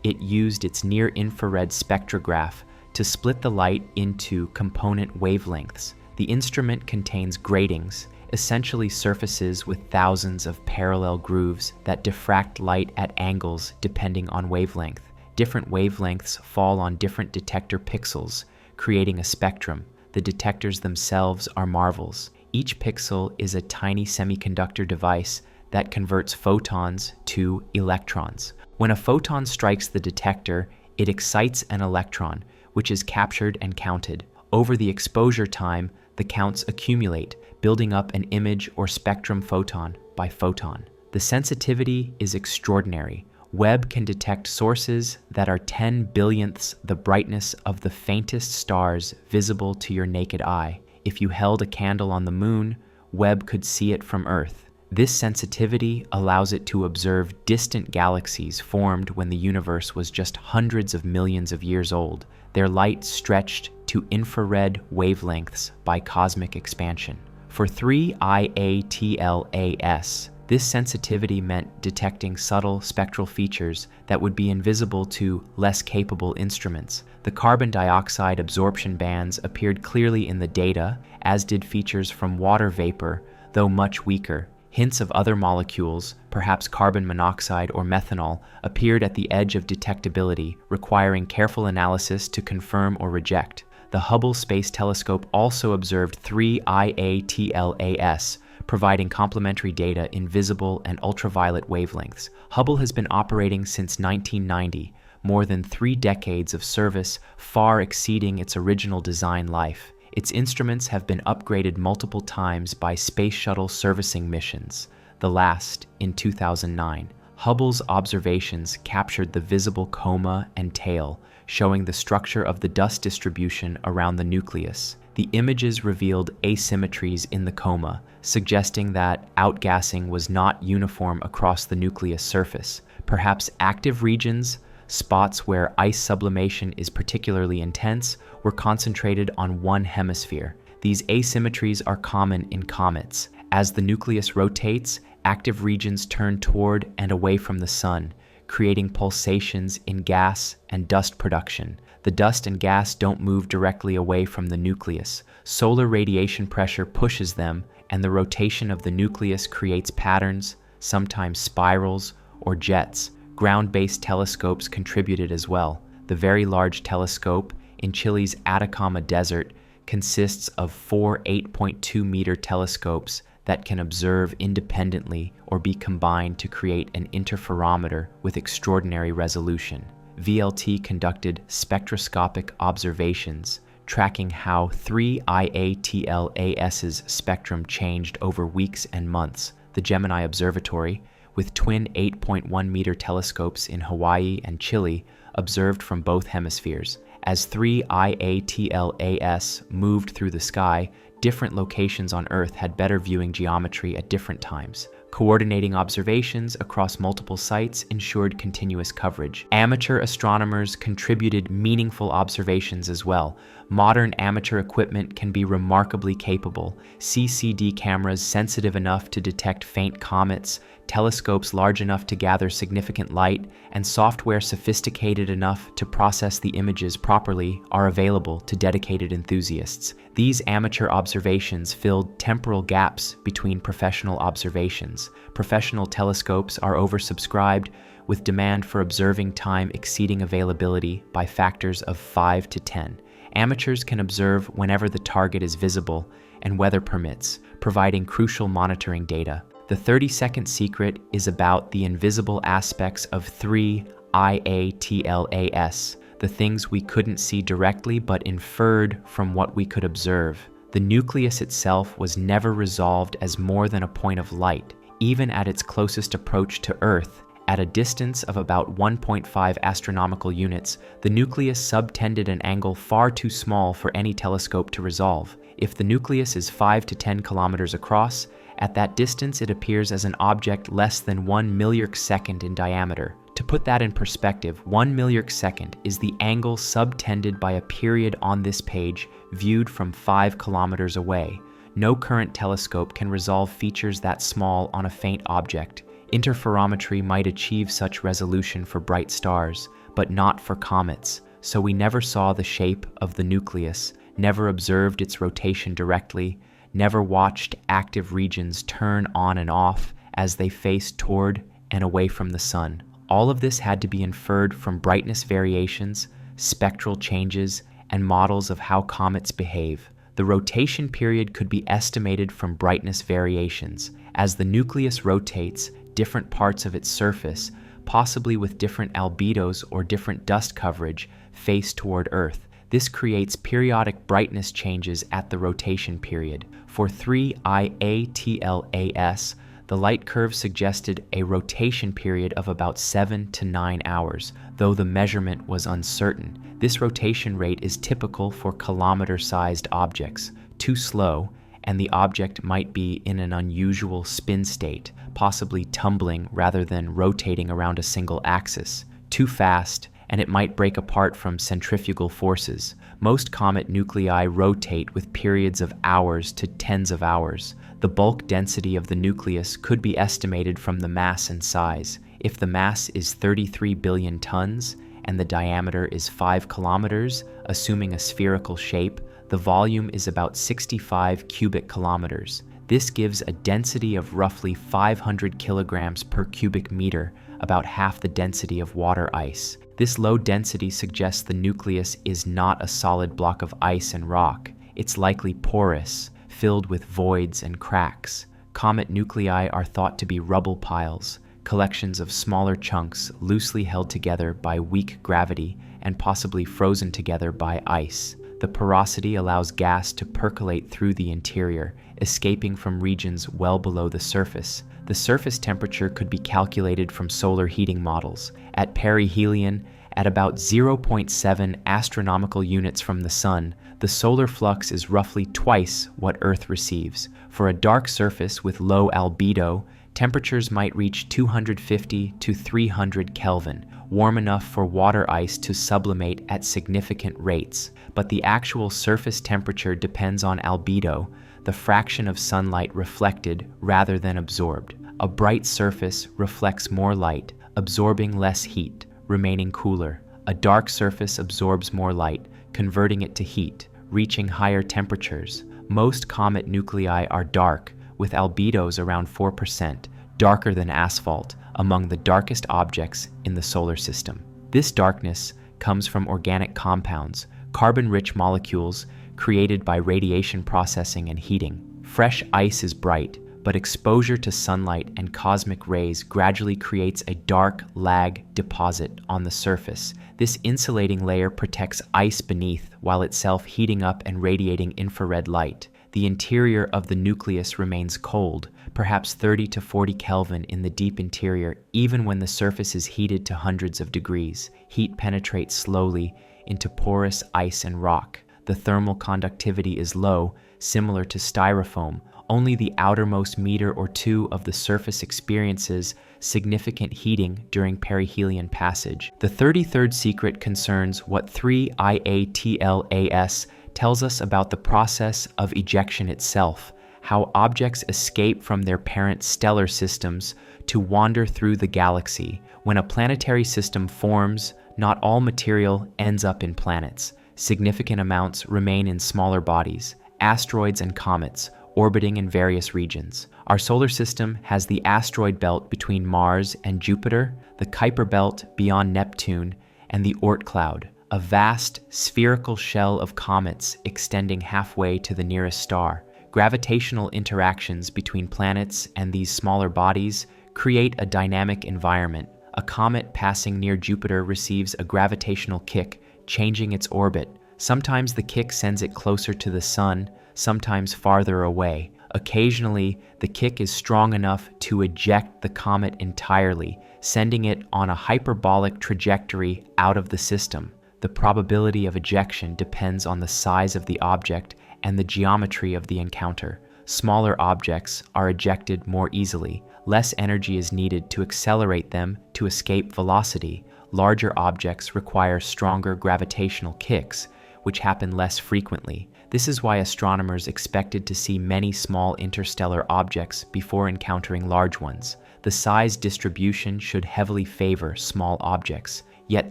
it used its near-infrared spectrograph to split the light into component wavelengths. The instrument contains gratings, essentially surfaces with thousands of parallel grooves that diffract light at angles depending on wavelength. Different wavelengths fall on different detector pixels, creating a spectrum. The detectors themselves are marvels. Each pixel is a tiny semiconductor device that converts photons to electrons. When a photon strikes the detector, it excites an electron, which is captured and counted. Over the exposure time, the counts accumulate, building up an image or spectrum photon by photon. The sensitivity is extraordinary. Webb can detect sources that are 10 billionths the brightness of the faintest stars visible to your naked eye. If you held a candle on the moon, Webb could see it from Earth. This sensitivity allows it to observe distant galaxies formed when the universe was just hundreds of millions of years old, their light stretched to infrared wavelengths by cosmic expansion. For 3 IATLAS, this sensitivity meant detecting subtle spectral features that would be invisible to less capable instruments. The carbon dioxide absorption bands appeared clearly in the data, as did features from water vapor, though much weaker. Hints of other molecules, perhaps carbon monoxide or methanol, appeared at the edge of detectability, requiring careful analysis to confirm or reject. The Hubble Space Telescope also observed 3 IATLAS, providing complementary data in visible and ultraviolet wavelengths. Hubble has been operating since 1990, more than 3 decades of service, far exceeding its original design life. Its instruments have been upgraded multiple times by Space Shuttle servicing missions, the last in 2009. Hubble's observations captured the visible coma and tail, showing the structure of the dust distribution around the nucleus. The images revealed asymmetries in the coma, suggesting that outgassing was not uniform across the nucleus surface. Perhaps active regions, spots where ice sublimation is particularly intense, were concentrated on one hemisphere. These asymmetries are common in comets. As the nucleus rotates, active regions turn toward and away from the sun, creating pulsations in gas and dust production. The dust and gas don't move directly away from the nucleus. Solar radiation pressure pushes them, and the rotation of the nucleus creates patterns, sometimes spirals or jets. Ground-based telescopes contributed as well. The Very Large Telescope in Chile's Atacama Desert consists of 4 8.2-meter telescopes that can observe independently or be combined to create an interferometer with extraordinary resolution. VLT conducted spectroscopic observations, tracking how 3 IATLAS's spectrum changed over weeks and months. The Gemini Observatory, with twin 8.1-meter telescopes in Hawaii and Chile, observed from both hemispheres. As 3 IATLAS moved through the sky, different locations on Earth had better viewing geometry at different times. Coordinating observations across multiple sites ensured continuous coverage. Amateur astronomers contributed meaningful observations as well. Modern amateur equipment can be remarkably capable. CCD cameras sensitive enough to detect faint comets, telescopes large enough to gather significant light, and software sophisticated enough to process the images properly are available to dedicated enthusiasts. These amateur observations filled temporal gaps between professional observations. Professional telescopes are oversubscribed, with demand for observing time exceeding availability by factors of 5 to 10. Amateurs can observe whenever the target is visible and weather permits, providing crucial monitoring data. The 30-second secret is about the invisible aspects of 3 IATLAS, the things we couldn't see directly but inferred from what we could observe. The nucleus itself was never resolved as more than a point of light, even at its closest approach to Earth. At a distance of about 1.5 astronomical units, the nucleus subtended an angle far too small for any telescope to resolve. If the nucleus is 5 to 10 kilometers across, at that distance it appears as an object less than 1 millierc second in diameter. To put that in perspective, 1 millierc second is the angle subtended by a period on this page viewed from 5 kilometers away. No current telescope can resolve features that small on a faint object. Interferometry might achieve such resolution for bright stars, but not for comets, so we never saw the shape of the nucleus, never observed its rotation directly, never watched active regions turn on and off as they faced toward and away from the sun. All of this had to be inferred from brightness variations, spectral changes, and models of how comets behave. The rotation period could be estimated from brightness variations. As the nucleus rotates, different parts of its surface, possibly with different albedos or different dust coverage, face toward Earth. This creates periodic brightness changes at the rotation period. For 3IATLAS, the light curve suggested a rotation period of about 7 to 9 hours, though the measurement was uncertain. This rotation rate is typical for kilometer-sized objects. Too slow, and the object might be in an unusual spin state, possibly tumbling rather than rotating around a single axis. Too fast, and it might break apart from centrifugal forces. Most comet nuclei rotate with periods of hours to tens of hours. The bulk density of the nucleus could be estimated from the mass and size. If the mass is 33 billion tons and the diameter is 5 kilometers, assuming a spherical shape, the volume is about 65 cubic kilometers. This gives a density of roughly 500 kilograms per cubic meter, about half the density of water ice. This low density suggests the nucleus is not a solid block of ice and rock. It's likely porous, filled with voids and cracks. Comet nuclei are thought to be rubble piles, collections of smaller chunks loosely held together by weak gravity and possibly frozen together by ice. The porosity allows gas to percolate through the interior, escaping from regions well below the surface. The surface temperature could be calculated from solar heating models. At perihelion, at about 0.7 astronomical units from the Sun, the solar flux is roughly twice what Earth receives. For a dark surface with low albedo, temperatures might reach 250 to 300 Kelvin, warm enough for water ice to sublimate at significant rates. But the actual surface temperature depends on albedo, the fraction of sunlight reflected rather than absorbed. A bright surface reflects more light, absorbing less heat, remaining cooler. A dark surface absorbs more light, converting it to heat, reaching higher temperatures. Most comet nuclei are dark, with albedos around 4%, darker than asphalt, among the darkest objects in the solar system. This darkness comes from organic compounds, carbon-rich molecules created by radiation processing and heating. Fresh ice is bright, but exposure to sunlight and cosmic rays gradually creates a dark lag deposit on the surface. This insulating layer protects ice beneath while itself heating up and radiating infrared light. The interior of the nucleus remains cold, perhaps 30 to 40 Kelvin in the deep interior, even when the surface is heated to hundreds of degrees. Heat penetrates slowly into porous ice and rock. The thermal conductivity is low, similar to styrofoam. Only the outermost meter or two of the surface experiences significant heating during perihelion passage. The 33rd secret concerns what 3IATLAS tells us about the process of ejection itself, how objects escape from their parent stellar systems to wander through the galaxy. When a planetary system forms, not all material ends up in planets. Significant amounts remain in smaller bodies, asteroids and comets, orbiting in various regions. Our solar system has the asteroid belt between Mars and Jupiter, the Kuiper belt beyond Neptune, and the Oort cloud, a vast spherical shell of comets extending halfway to the nearest star. Gravitational interactions between planets and these smaller bodies create a dynamic environment. A comet passing near Jupiter receives a gravitational kick, changing its orbit. Sometimes the kick sends it closer to the Sun, sometimes farther away. Occasionally, the kick is strong enough to eject the comet entirely, sending it on a hyperbolic trajectory out of the system. The probability of ejection depends on the size of the object and the geometry of the encounter. Smaller objects are ejected more easily. Less energy is needed to accelerate them to escape velocity. Larger objects require stronger gravitational kicks, which happen less frequently. This is why astronomers expected to see many small interstellar objects before encountering large ones. The size distribution should heavily favor small objects. Yet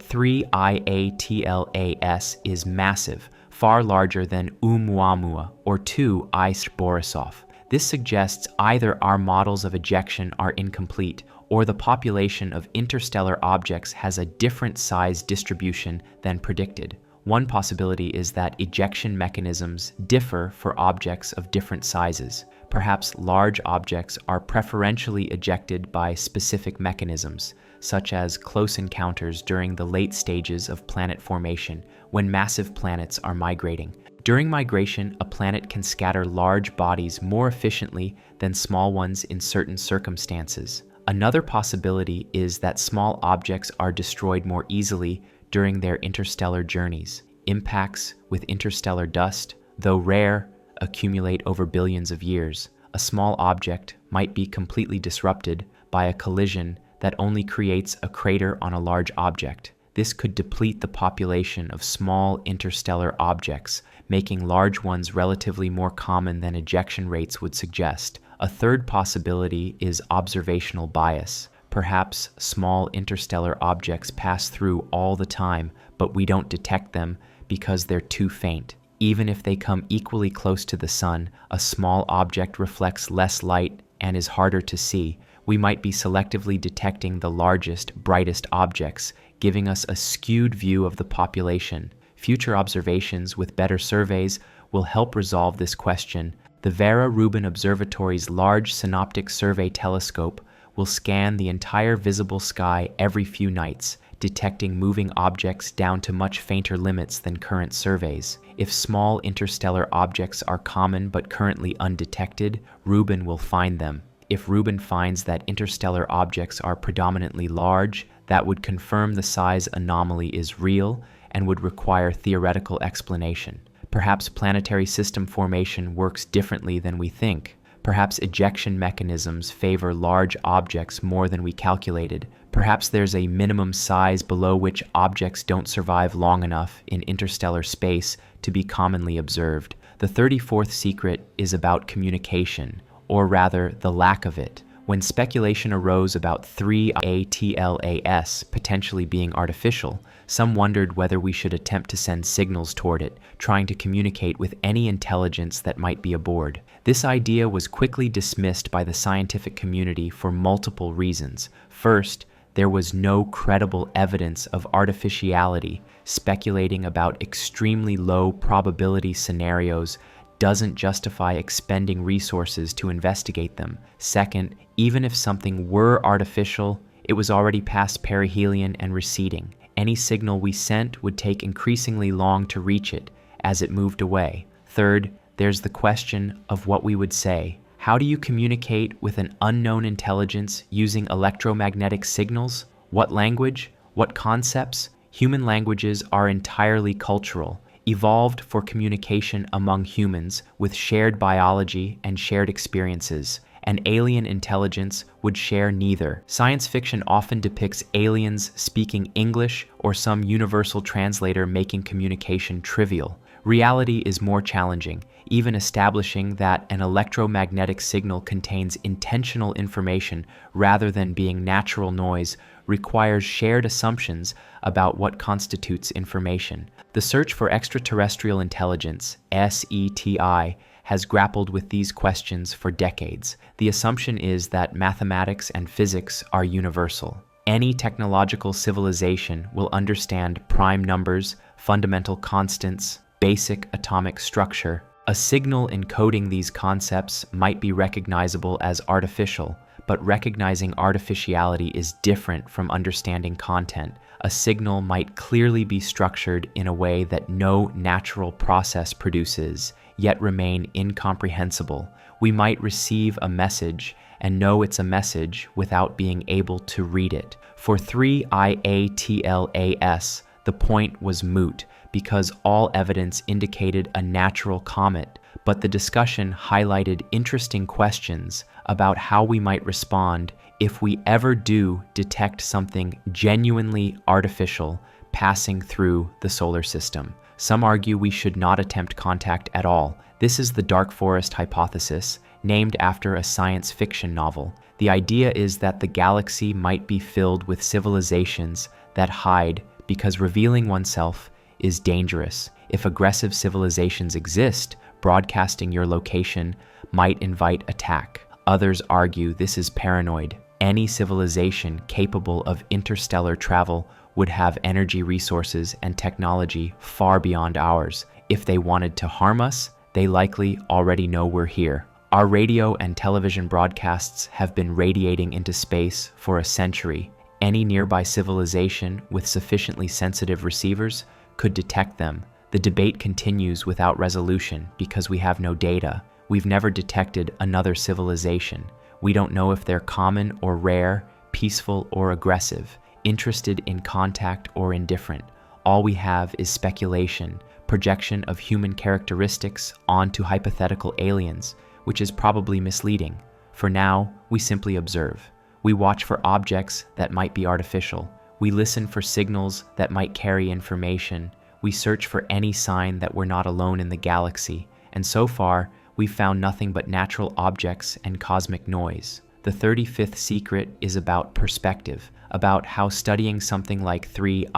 3IATLAS is massive, far larger than Oumuamua or 2I Borisov. This suggests either our models of ejection are incomplete or the population of interstellar objects has a different size distribution than predicted. One possibility is that ejection mechanisms differ for objects of different sizes. Perhaps large objects are preferentially ejected by specific mechanisms, such as close encounters during the late stages of planet formation, when massive planets are migrating. During migration, a planet can scatter large bodies more efficiently than small ones in certain circumstances. Another possibility is that small objects are destroyed more easily during their interstellar journeys. Impacts with interstellar dust, though rare, accumulate over billions of years. A small object might be completely disrupted by a collision that only creates a crater on a large object. This could deplete the population of small interstellar objects, making large ones relatively more common than ejection rates would suggest. A third possibility is observational bias. Perhaps small interstellar objects pass through all the time, but we don't detect them because they're too faint. Even if they come equally close to the sun, a small object reflects less light and is harder to see. We might be selectively detecting the largest, brightest objects, giving us a skewed view of the population. Future observations with better surveys will help resolve this question. The Vera Rubin Observatory's Large Synoptic Survey Telescope will scan the entire visible sky every few nights, detecting moving objects down to much fainter limits than current surveys. If small interstellar objects are common but currently undetected, Rubin will find them. If Rubin finds that interstellar objects are predominantly large, that would confirm the size anomaly is real and would require theoretical explanation. Perhaps planetary system formation works differently than we think. Perhaps ejection mechanisms favor large objects more than we calculated. Perhaps there's a minimum size below which objects don't survive long enough in interstellar space to be commonly observed. The 34th secret is about communication, or rather, the lack of it. When speculation arose about 3ATLAS potentially being artificial, some wondered whether we should attempt to send signals toward it, trying to communicate with any intelligence that might be aboard. This idea was quickly dismissed by the scientific community for multiple reasons. First, there was no credible evidence of artificiality. Speculating about extremely low probability scenarios doesn't justify expending resources to investigate them. Second, even if something were artificial, it was already past perihelion and receding. Any signal we sent would take increasingly long to reach it as it moved away. Third, there's the question of what we would say. How do you communicate with an unknown intelligence using electromagnetic signals? What language? What concepts? Human languages are entirely cultural, evolved for communication among humans with shared biology and shared experiences. An alien intelligence would share neither. Science fiction often depicts aliens speaking English or some universal translator making communication trivial. Reality is more challenging. Even establishing that an electromagnetic signal contains intentional information rather than being natural noise requires shared assumptions about what constitutes information. The search for extraterrestrial intelligence, SETI, has grappled with these questions for decades. The assumption is that mathematics and physics are universal. Any technological civilization will understand prime numbers, fundamental constants, basic atomic structure. A signal encoding these concepts might be recognizable as artificial, but recognizing artificiality is different from understanding content. A signal might clearly be structured in a way that no natural process produces, yet remain incomprehensible. We might receive a message and know it's a message without being able to read it. For 3IATLAS, the point was moot because all evidence indicated a natural comet, but the discussion highlighted interesting questions about how we might respond if we ever do detect something genuinely artificial passing through the solar system. Some argue we should not attempt contact at all. This is the Dark Forest hypothesis, named after a science fiction novel. The idea is that the galaxy might be filled with civilizations that hide because revealing oneself is dangerous. If aggressive civilizations exist, broadcasting your location might invite attack. Others argue this is paranoid. Any civilization capable of interstellar travel would have energy resources and technology far beyond ours. If they wanted to harm us, they likely already know we're here. Our radio and television broadcasts have been radiating into space for a century. Any nearby civilization with sufficiently sensitive receivers could detect them. The debate continues without resolution because we have no data. We've never detected another civilization. We don't know if they're common or rare, peaceful or aggressive, interested in contact or indifferent. All we have is speculation, projection of human characteristics onto hypothetical aliens, which is probably misleading. For now, we simply observe. We watch for objects that might be artificial. We listen for signals that might carry information. We search for any sign that we're not alone in the galaxy. And so far, we've found nothing but natural objects and cosmic noise. The 35th secret is about perspective, about how studying something like 3IATLAS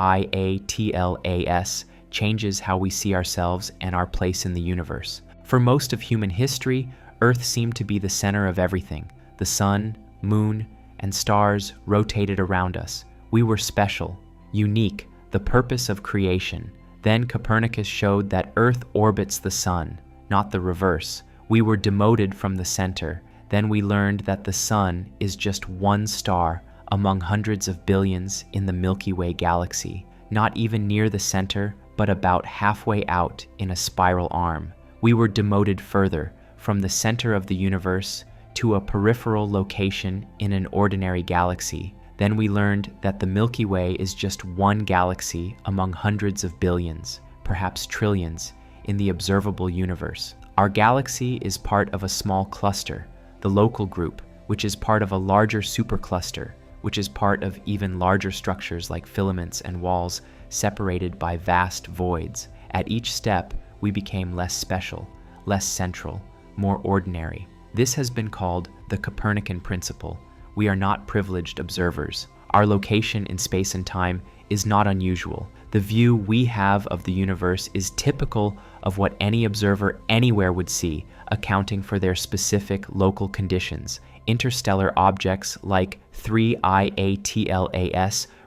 changes how we see ourselves and our place in the universe. For most of human history, Earth seemed to be the center of everything. The sun, moon, and stars rotated around us. We were special, unique, the purpose of creation. Then Copernicus showed that Earth orbits the sun, not the reverse. We were demoted from the center. Then we learned that the sun is just one star among hundreds of billions in the Milky Way galaxy, not even near the center, but about halfway out in a spiral arm. We were demoted further, from the center of the universe to a peripheral location in an ordinary galaxy. Then we learned that the Milky Way is just one galaxy among hundreds of billions, perhaps trillions, in the observable universe. Our galaxy is part of a small cluster, the local group, which is part of a larger supercluster, which is part of even larger structures like filaments and walls separated by vast voids. At each step, we became less special, less central, more ordinary. This has been called the Copernican principle. We are not privileged observers. Our location in space and time is not unusual. The view we have of the universe is typical of what any observer anywhere would see, accounting for their specific local conditions. Interstellar objects like 3IATLAS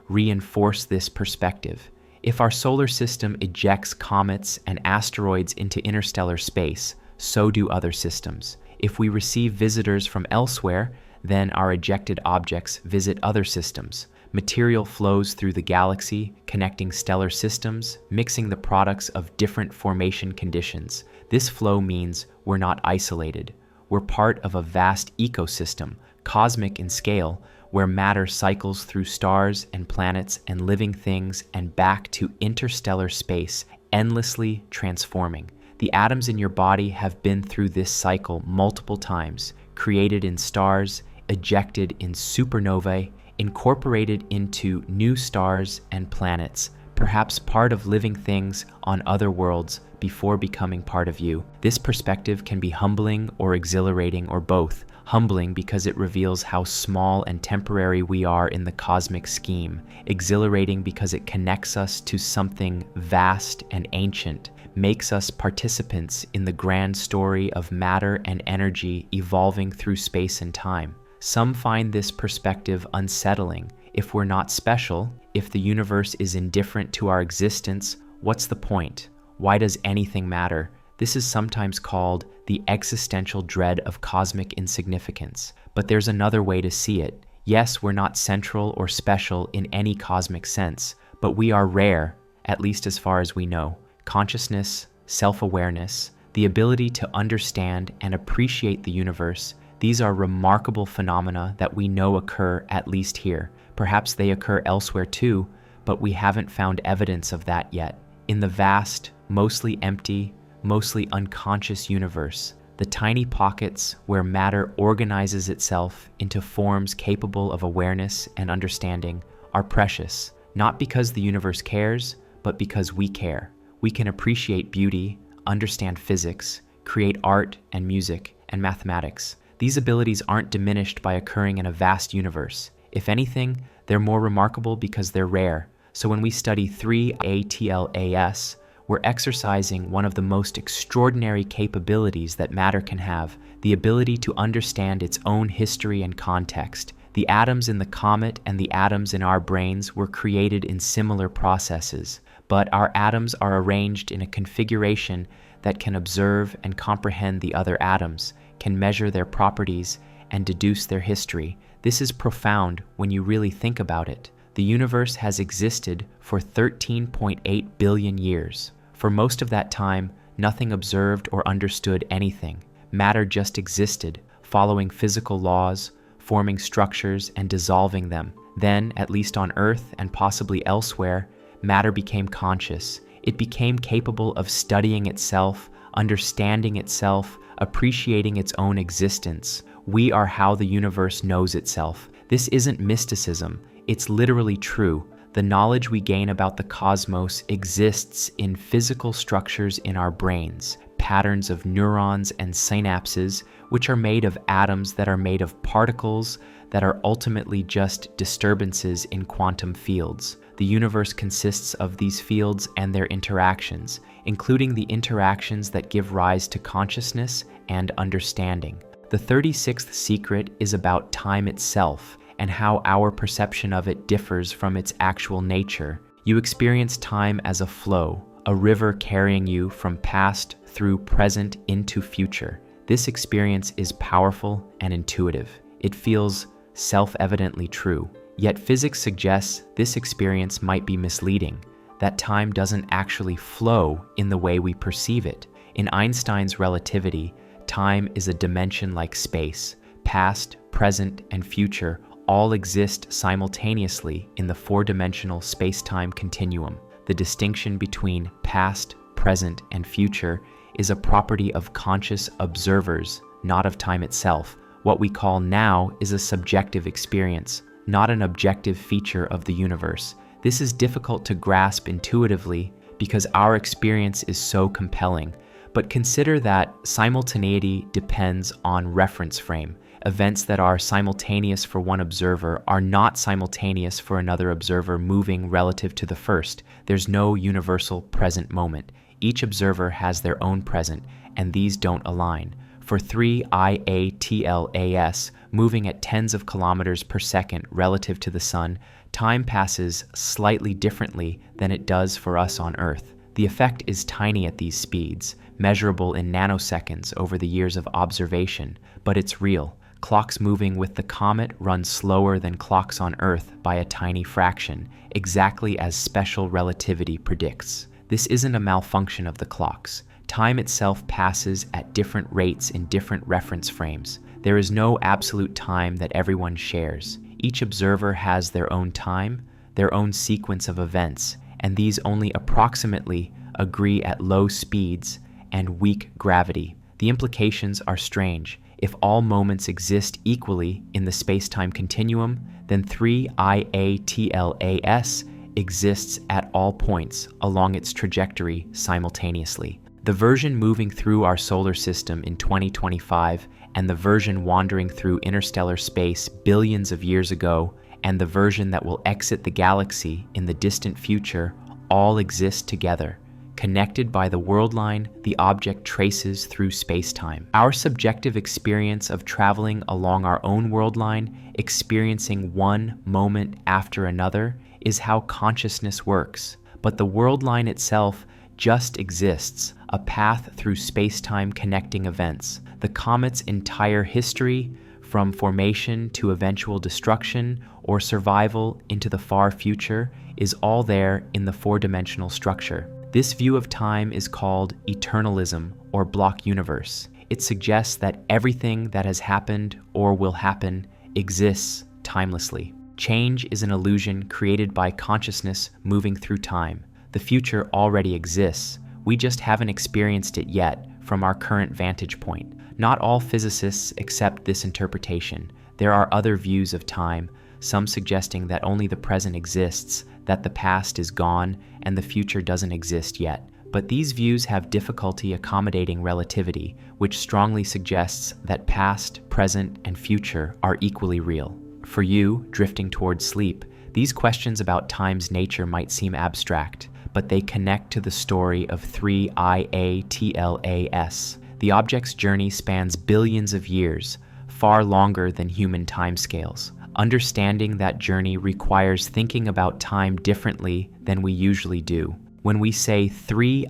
reinforce this perspective. If our solar system ejects comets and asteroids into interstellar space, so do other systems. If we receive visitors from elsewhere, then our ejected objects visit other systems. Material flows through the galaxy, connecting stellar systems, mixing the products of different formation conditions. This flow means we're not isolated. We're part of a vast ecosystem, cosmic in scale, where matter cycles through stars and planets and living things and back to interstellar space, endlessly transforming. The atoms in your body have been through this cycle multiple times, created in stars, ejected in supernovae, incorporated into new stars and planets, perhaps part of living things on other worlds before becoming part of you. This perspective can be humbling or exhilarating or both. Humbling because it reveals how small and temporary we are in the cosmic scheme. Exhilarating because it connects us to something vast and ancient, makes us participants in the grand story of matter and energy evolving through space and time. Some find this perspective unsettling. If we're not special, if the universe is indifferent to our existence, what's the point? Why does anything matter? This is sometimes called the existential dread of cosmic insignificance. But there's another way to see it. Yes, we're not central or special in any cosmic sense, but we are rare, at least as far as we know. Consciousness, self-awareness, the ability to understand and appreciate the universe, these are remarkable phenomena that we know occur at least here. Perhaps they occur elsewhere too, but we haven't found evidence of that yet. In the vast, mostly empty, mostly unconscious universe, the tiny pockets where matter organizes itself into forms capable of awareness and understanding are precious, not because the universe cares, but because we care. We can appreciate beauty, understand physics, create art and music and mathematics. These abilities aren't diminished by occurring in a vast universe. If anything, they're more remarkable because they're rare. So when we study 3ATLAS, we're exercising one of the most extraordinary capabilities that matter can have, the ability to understand its own history and context, The atoms in the comet and the atoms in our brains were created in similar processes, but our atoms are arranged in a configuration that can observe and comprehend the other atoms, can measure their properties, and deduce their history. This is profound when you really think about it. The universe has existed for 13.8 billion years. For most of that time, nothing observed or understood anything. Matter just existed, following physical laws, forming structures and dissolving them. Then, at least on Earth and possibly elsewhere, matter became conscious. It became capable of studying itself, understanding itself, appreciating its own existence. We are how the universe knows itself. This isn't mysticism. It's literally true. The knowledge we gain about the cosmos exists in physical structures in our brains, patterns of neurons and synapses, which are made of atoms that are made of particles that are ultimately just disturbances in quantum fields. The universe consists of these fields and their interactions, including the interactions that give rise to consciousness and understanding. The 36th secret is about time itself and how our perception of it differs from its actual nature. You experience time as a flow, a river carrying you from past through present into future. This experience is powerful and intuitive. It feels self-evidently true. Yet physics suggests this experience might be misleading, that time doesn't actually flow in the way we perceive it. In Einstein's relativity, time is a dimension like space. Past, present, and future all exist simultaneously in the four-dimensional space-time continuum. The distinction between past, present, and future is a property of conscious observers, not of time itself. What we call now is a subjective experience, not an objective feature of the universe. This is difficult to grasp intuitively because our experience is so compelling. But consider that simultaneity depends on reference frame. Events that are simultaneous for one observer are not simultaneous for another observer moving relative to the first. There's no universal present moment. Each observer has their own present, and these don't align. For three IATLAS moving at tens of kilometers per second relative to the sun, time passes slightly differently than it does for us on Earth. The effect is tiny at these speeds, measurable in nanoseconds over the years of observation, but it's real. Clocks moving with the comet run slower than clocks on Earth by a tiny fraction, exactly as special relativity predicts. This isn't a malfunction of the clocks. Time itself passes at different rates in different reference frames. There is no absolute time that everyone shares. Each observer has their own time, their own sequence of events, and these only approximately agree at low speeds and weak gravity. The implications are strange. If all moments exist equally in the space-time continuum, then 3 IATLAS exists at all points along its trajectory simultaneously. The version moving through our solar system in 2025 and the version wandering through interstellar space billions of years ago and the version that will exit the galaxy in the distant future all exist together. Connected by the world line, the object traces through space-time. Our subjective experience of traveling along our own world line, experiencing one moment after another, is how consciousness works. But the world line itself just exists, a path through space-time connecting events. The comet's entire history, from formation to eventual destruction or survival into the far future, is all there in the four-dimensional structure. This view of time is called eternalism or block universe. It suggests that everything that has happened or will happen exists timelessly. Change is an illusion created by consciousness moving through time. The future already exists. We just haven't experienced it yet from our current vantage point. Not all physicists accept this interpretation. There are other views of time, some suggesting that only the present exists, that the past is gone, and the future doesn't exist yet. But these views have difficulty accommodating relativity, which strongly suggests that past, present, and future are equally real. For you, drifting towards sleep, these questions about time's nature might seem abstract, but they connect to the story of 3 IATLAS. The object's journey spans billions of years, far longer than human timescales. Understanding that journey requires thinking about time differently than we usually do. When we say 3IATLAS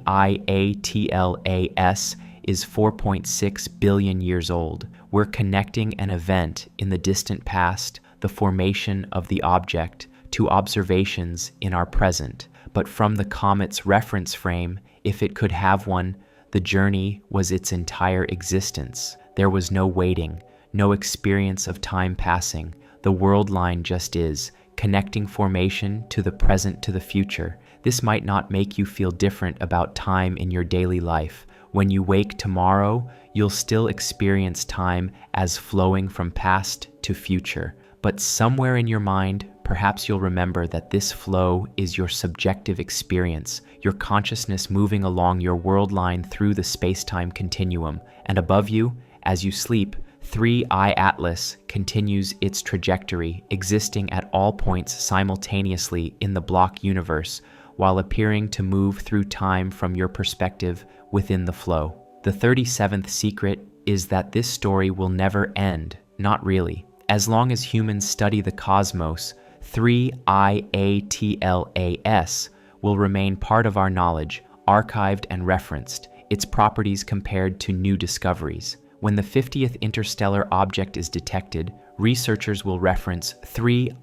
is 4.6 billion years old, we're connecting an event in the distant past, the formation of the object, to observations in our present. But from the comet's reference frame, if it could have one, the journey was its entire existence. There was no waiting, no experience of time passing. The world line just is, connecting formation to the present to the future. This might not make you feel different about time in your daily life. When you wake tomorrow, you'll still experience time as flowing from past to future. But somewhere in your mind, perhaps you'll remember that this flow is your subjective experience, your consciousness moving along your world line through the space-time continuum. And above you, as you sleep, 3I Atlas continues its trajectory, existing at all points simultaneously in the block universe, while appearing to move through time from your perspective within the flow. The 37th secret is that this story will never end, not really. As long as humans study the cosmos, 3IATLAS will remain part of our knowledge, archived and referenced, its properties compared to new discoveries. When the 50th interstellar object is detected, researchers will reference 3IATLAS.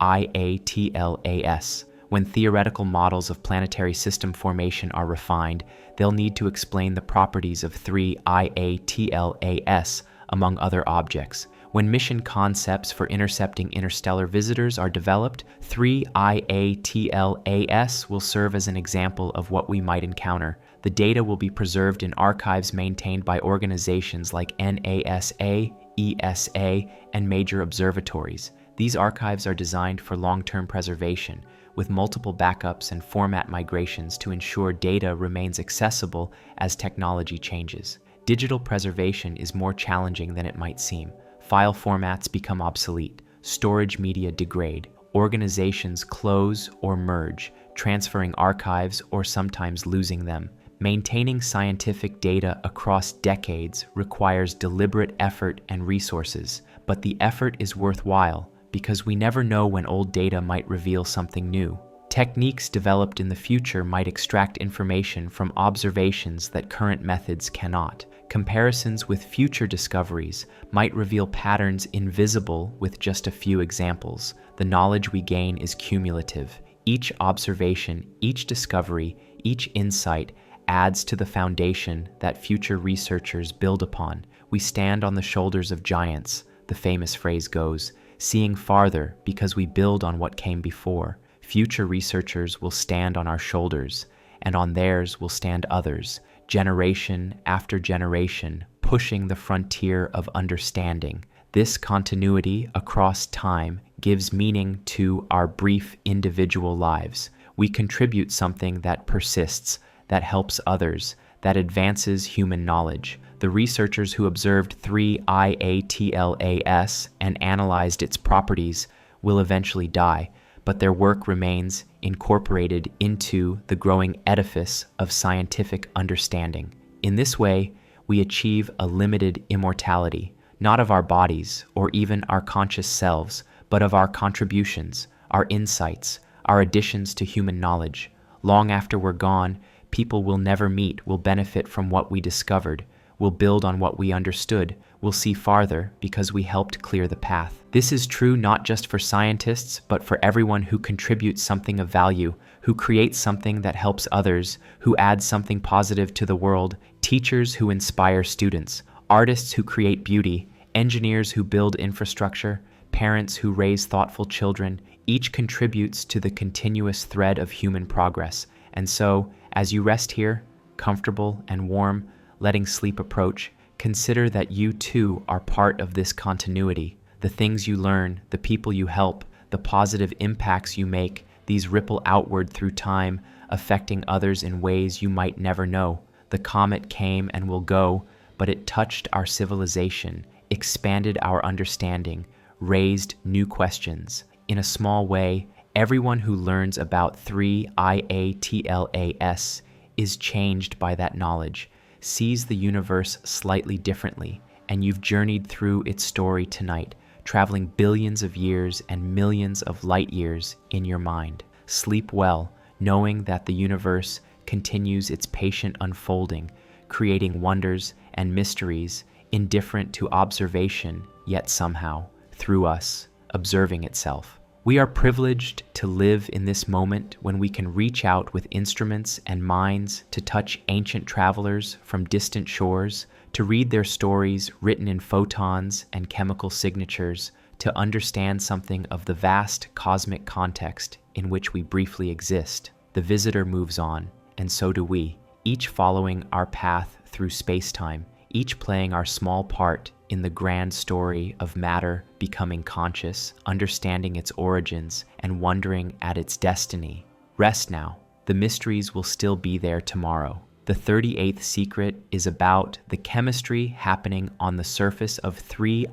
When theoretical models of planetary system formation are refined, they'll need to explain the properties of 3IATLAS, among other objects. When mission concepts for intercepting interstellar visitors are developed, 3IATLAS will serve as an example of what we might encounter. The data will be preserved in archives maintained by organizations like NASA, ESA, and major observatories. These archives are designed for long-term preservation, with multiple backups and format migrations to ensure data remains accessible as technology changes. Digital preservation is more challenging than it might seem. File formats become obsolete, storage media degrade, organizations close or merge, transferring archives or sometimes losing them. Maintaining scientific data across decades requires deliberate effort and resources, but the effort is worthwhile because we never know when old data might reveal something new. Techniques developed in the future might extract information from observations that current methods cannot. Comparisons with future discoveries might reveal patterns invisible with just a few examples. The knowledge we gain is cumulative. Each observation, each discovery, each insight adds to the foundation that future researchers build upon. We stand on the shoulders of giants, the famous phrase goes, seeing farther because we build on what came before. Future researchers will stand on our shoulders, and on theirs will stand others, generation after generation, pushing the frontier of understanding. This continuity across time gives meaning to our brief individual lives. We contribute something that persists, that helps others, that advances human knowledge. The researchers who observed 3IATLAS and analyzed its properties will eventually die, but their work remains incorporated into the growing edifice of scientific understanding. In this way, we achieve a limited immortality, not of our bodies or even our conscious selves, but of our contributions, our insights, our additions to human knowledge. Long after we're gone, people we'll never meet will benefit from what we discovered, will build on what we understood, will see farther because we helped clear the path. This is true not just for scientists, but for everyone who contributes something of value, who creates something that helps others, who adds something positive to the world, teachers who inspire students, artists who create beauty, engineers who build infrastructure, parents who raise thoughtful children. Each contributes to the continuous thread of human progress. And so, as you rest here, comfortable and warm, letting sleep approach, consider that you too are part of this continuity. The things you learn, the people you help, the positive impacts you make, these ripple outward through time, affecting others in ways you might never know. The comet came and will go, but it touched our civilization, expanded our understanding, raised new questions. In a small way, everyone who learns about 3IATLAS is changed by that knowledge, sees the universe slightly differently, and you've journeyed through its story tonight, traveling billions of years and millions of light years in your mind. Sleep well, knowing that the universe continues its patient unfolding, creating wonders and mysteries indifferent to observation, yet somehow, through us, observing itself. We are privileged to live in this moment when we can reach out with instruments and minds to touch ancient travelers from distant shores, to read their stories written in photons and chemical signatures, to understand something of the vast cosmic context in which we briefly exist. The visitor moves on, and so do we, each following our path through space-time, each playing our small part in the grand story of matter becoming conscious, understanding its origins, and wondering at its destiny. Rest now. The mysteries will still be there tomorrow. The 38th secret is about the chemistry happening on the surface of 3IATLAS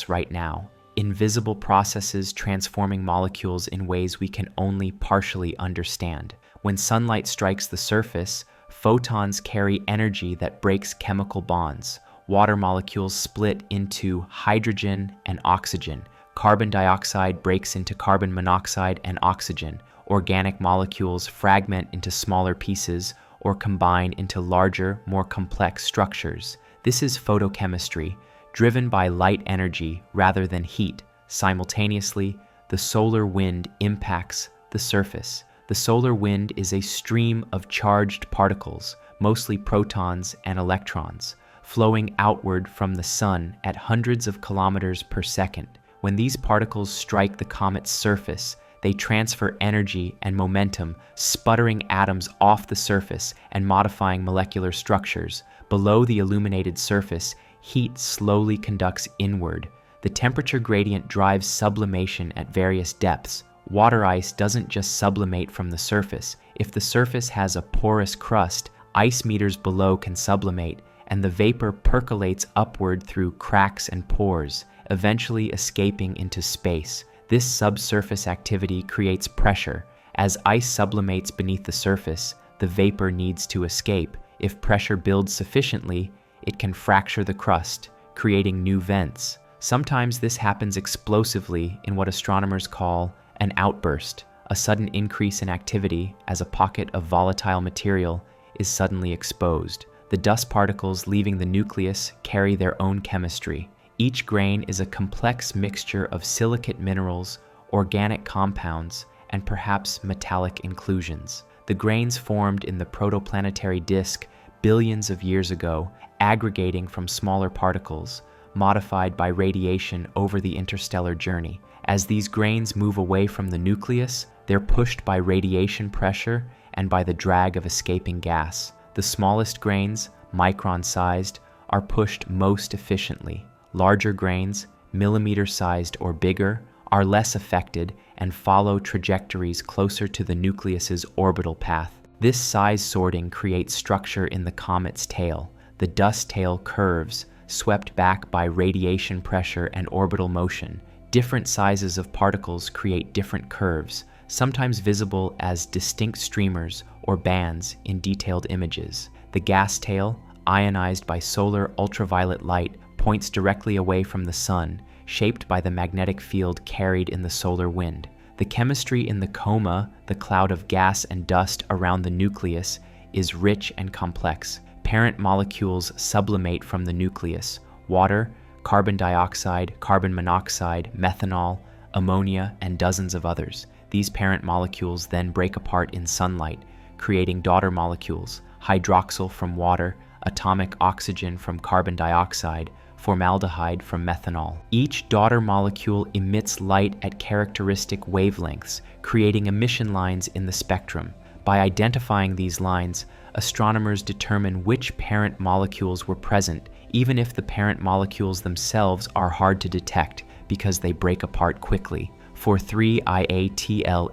right now. Invisible processes transforming molecules in ways we can only partially understand. When sunlight strikes the surface, photons carry energy that breaks chemical bonds. Water molecules split into hydrogen and oxygen. Carbon dioxide breaks into carbon monoxide and oxygen. Organic molecules fragment into smaller pieces or combine into larger, more complex structures. This is photochemistry, driven by light energy rather than heat. Simultaneously, the solar wind impacts the surface. The solar wind is a stream of charged particles, mostly protons and electrons, flowing outward from the sun at hundreds of kilometers per second. When these particles strike the comet's surface, they transfer energy and momentum, sputtering atoms off the surface and modifying molecular structures. Below the illuminated surface, heat slowly conducts inward. The temperature gradient drives sublimation at various depths. Water ice doesn't just sublimate from the surface. If the surface has a porous crust, ice meters below can sublimate, and the vapor percolates upward through cracks and pores, eventually escaping into space. This subsurface activity creates pressure. As ice sublimates beneath the surface, the vapor needs to escape. If pressure builds sufficiently, it can fracture the crust, creating new vents. Sometimes this happens explosively in what astronomers call an outburst, a sudden increase in activity as a pocket of volatile material is suddenly exposed. The dust particles leaving the nucleus carry their own chemistry. Each grain is a complex mixture of silicate minerals, organic compounds, and perhaps metallic inclusions. The grains formed in the protoplanetary disk billions of years ago, aggregating from smaller particles, modified by radiation over the interstellar journey. As these grains move away from the nucleus, they're pushed by radiation pressure and by the drag of escaping gas. The smallest grains, micron-sized, are pushed most efficiently. Larger grains, millimeter-sized or bigger, are less affected and follow trajectories closer to the nucleus's orbital path. This size sorting creates structure in the comet's tail. The dust tail curves, swept back by radiation pressure and orbital motion. Different sizes of particles create different curves, sometimes visible as distinct streamers or bands in detailed images. The gas tail, ionized by solar ultraviolet light, points directly away from the sun, shaped by the magnetic field carried in the solar wind. The chemistry in the coma, the cloud of gas and dust around the nucleus, is rich and complex. Parent molecules sublimate from the nucleus: water, carbon dioxide, carbon monoxide, methanol, ammonia, and dozens of others. These parent molecules then break apart in sunlight, creating daughter molecules: hydroxyl from water, atomic oxygen from carbon dioxide, formaldehyde from methanol. Each daughter molecule emits light at characteristic wavelengths, creating emission lines in the spectrum. By identifying these lines, astronomers determine which parent molecules were present, even if the parent molecules themselves are hard to detect because they break apart quickly. For 3IATLAS,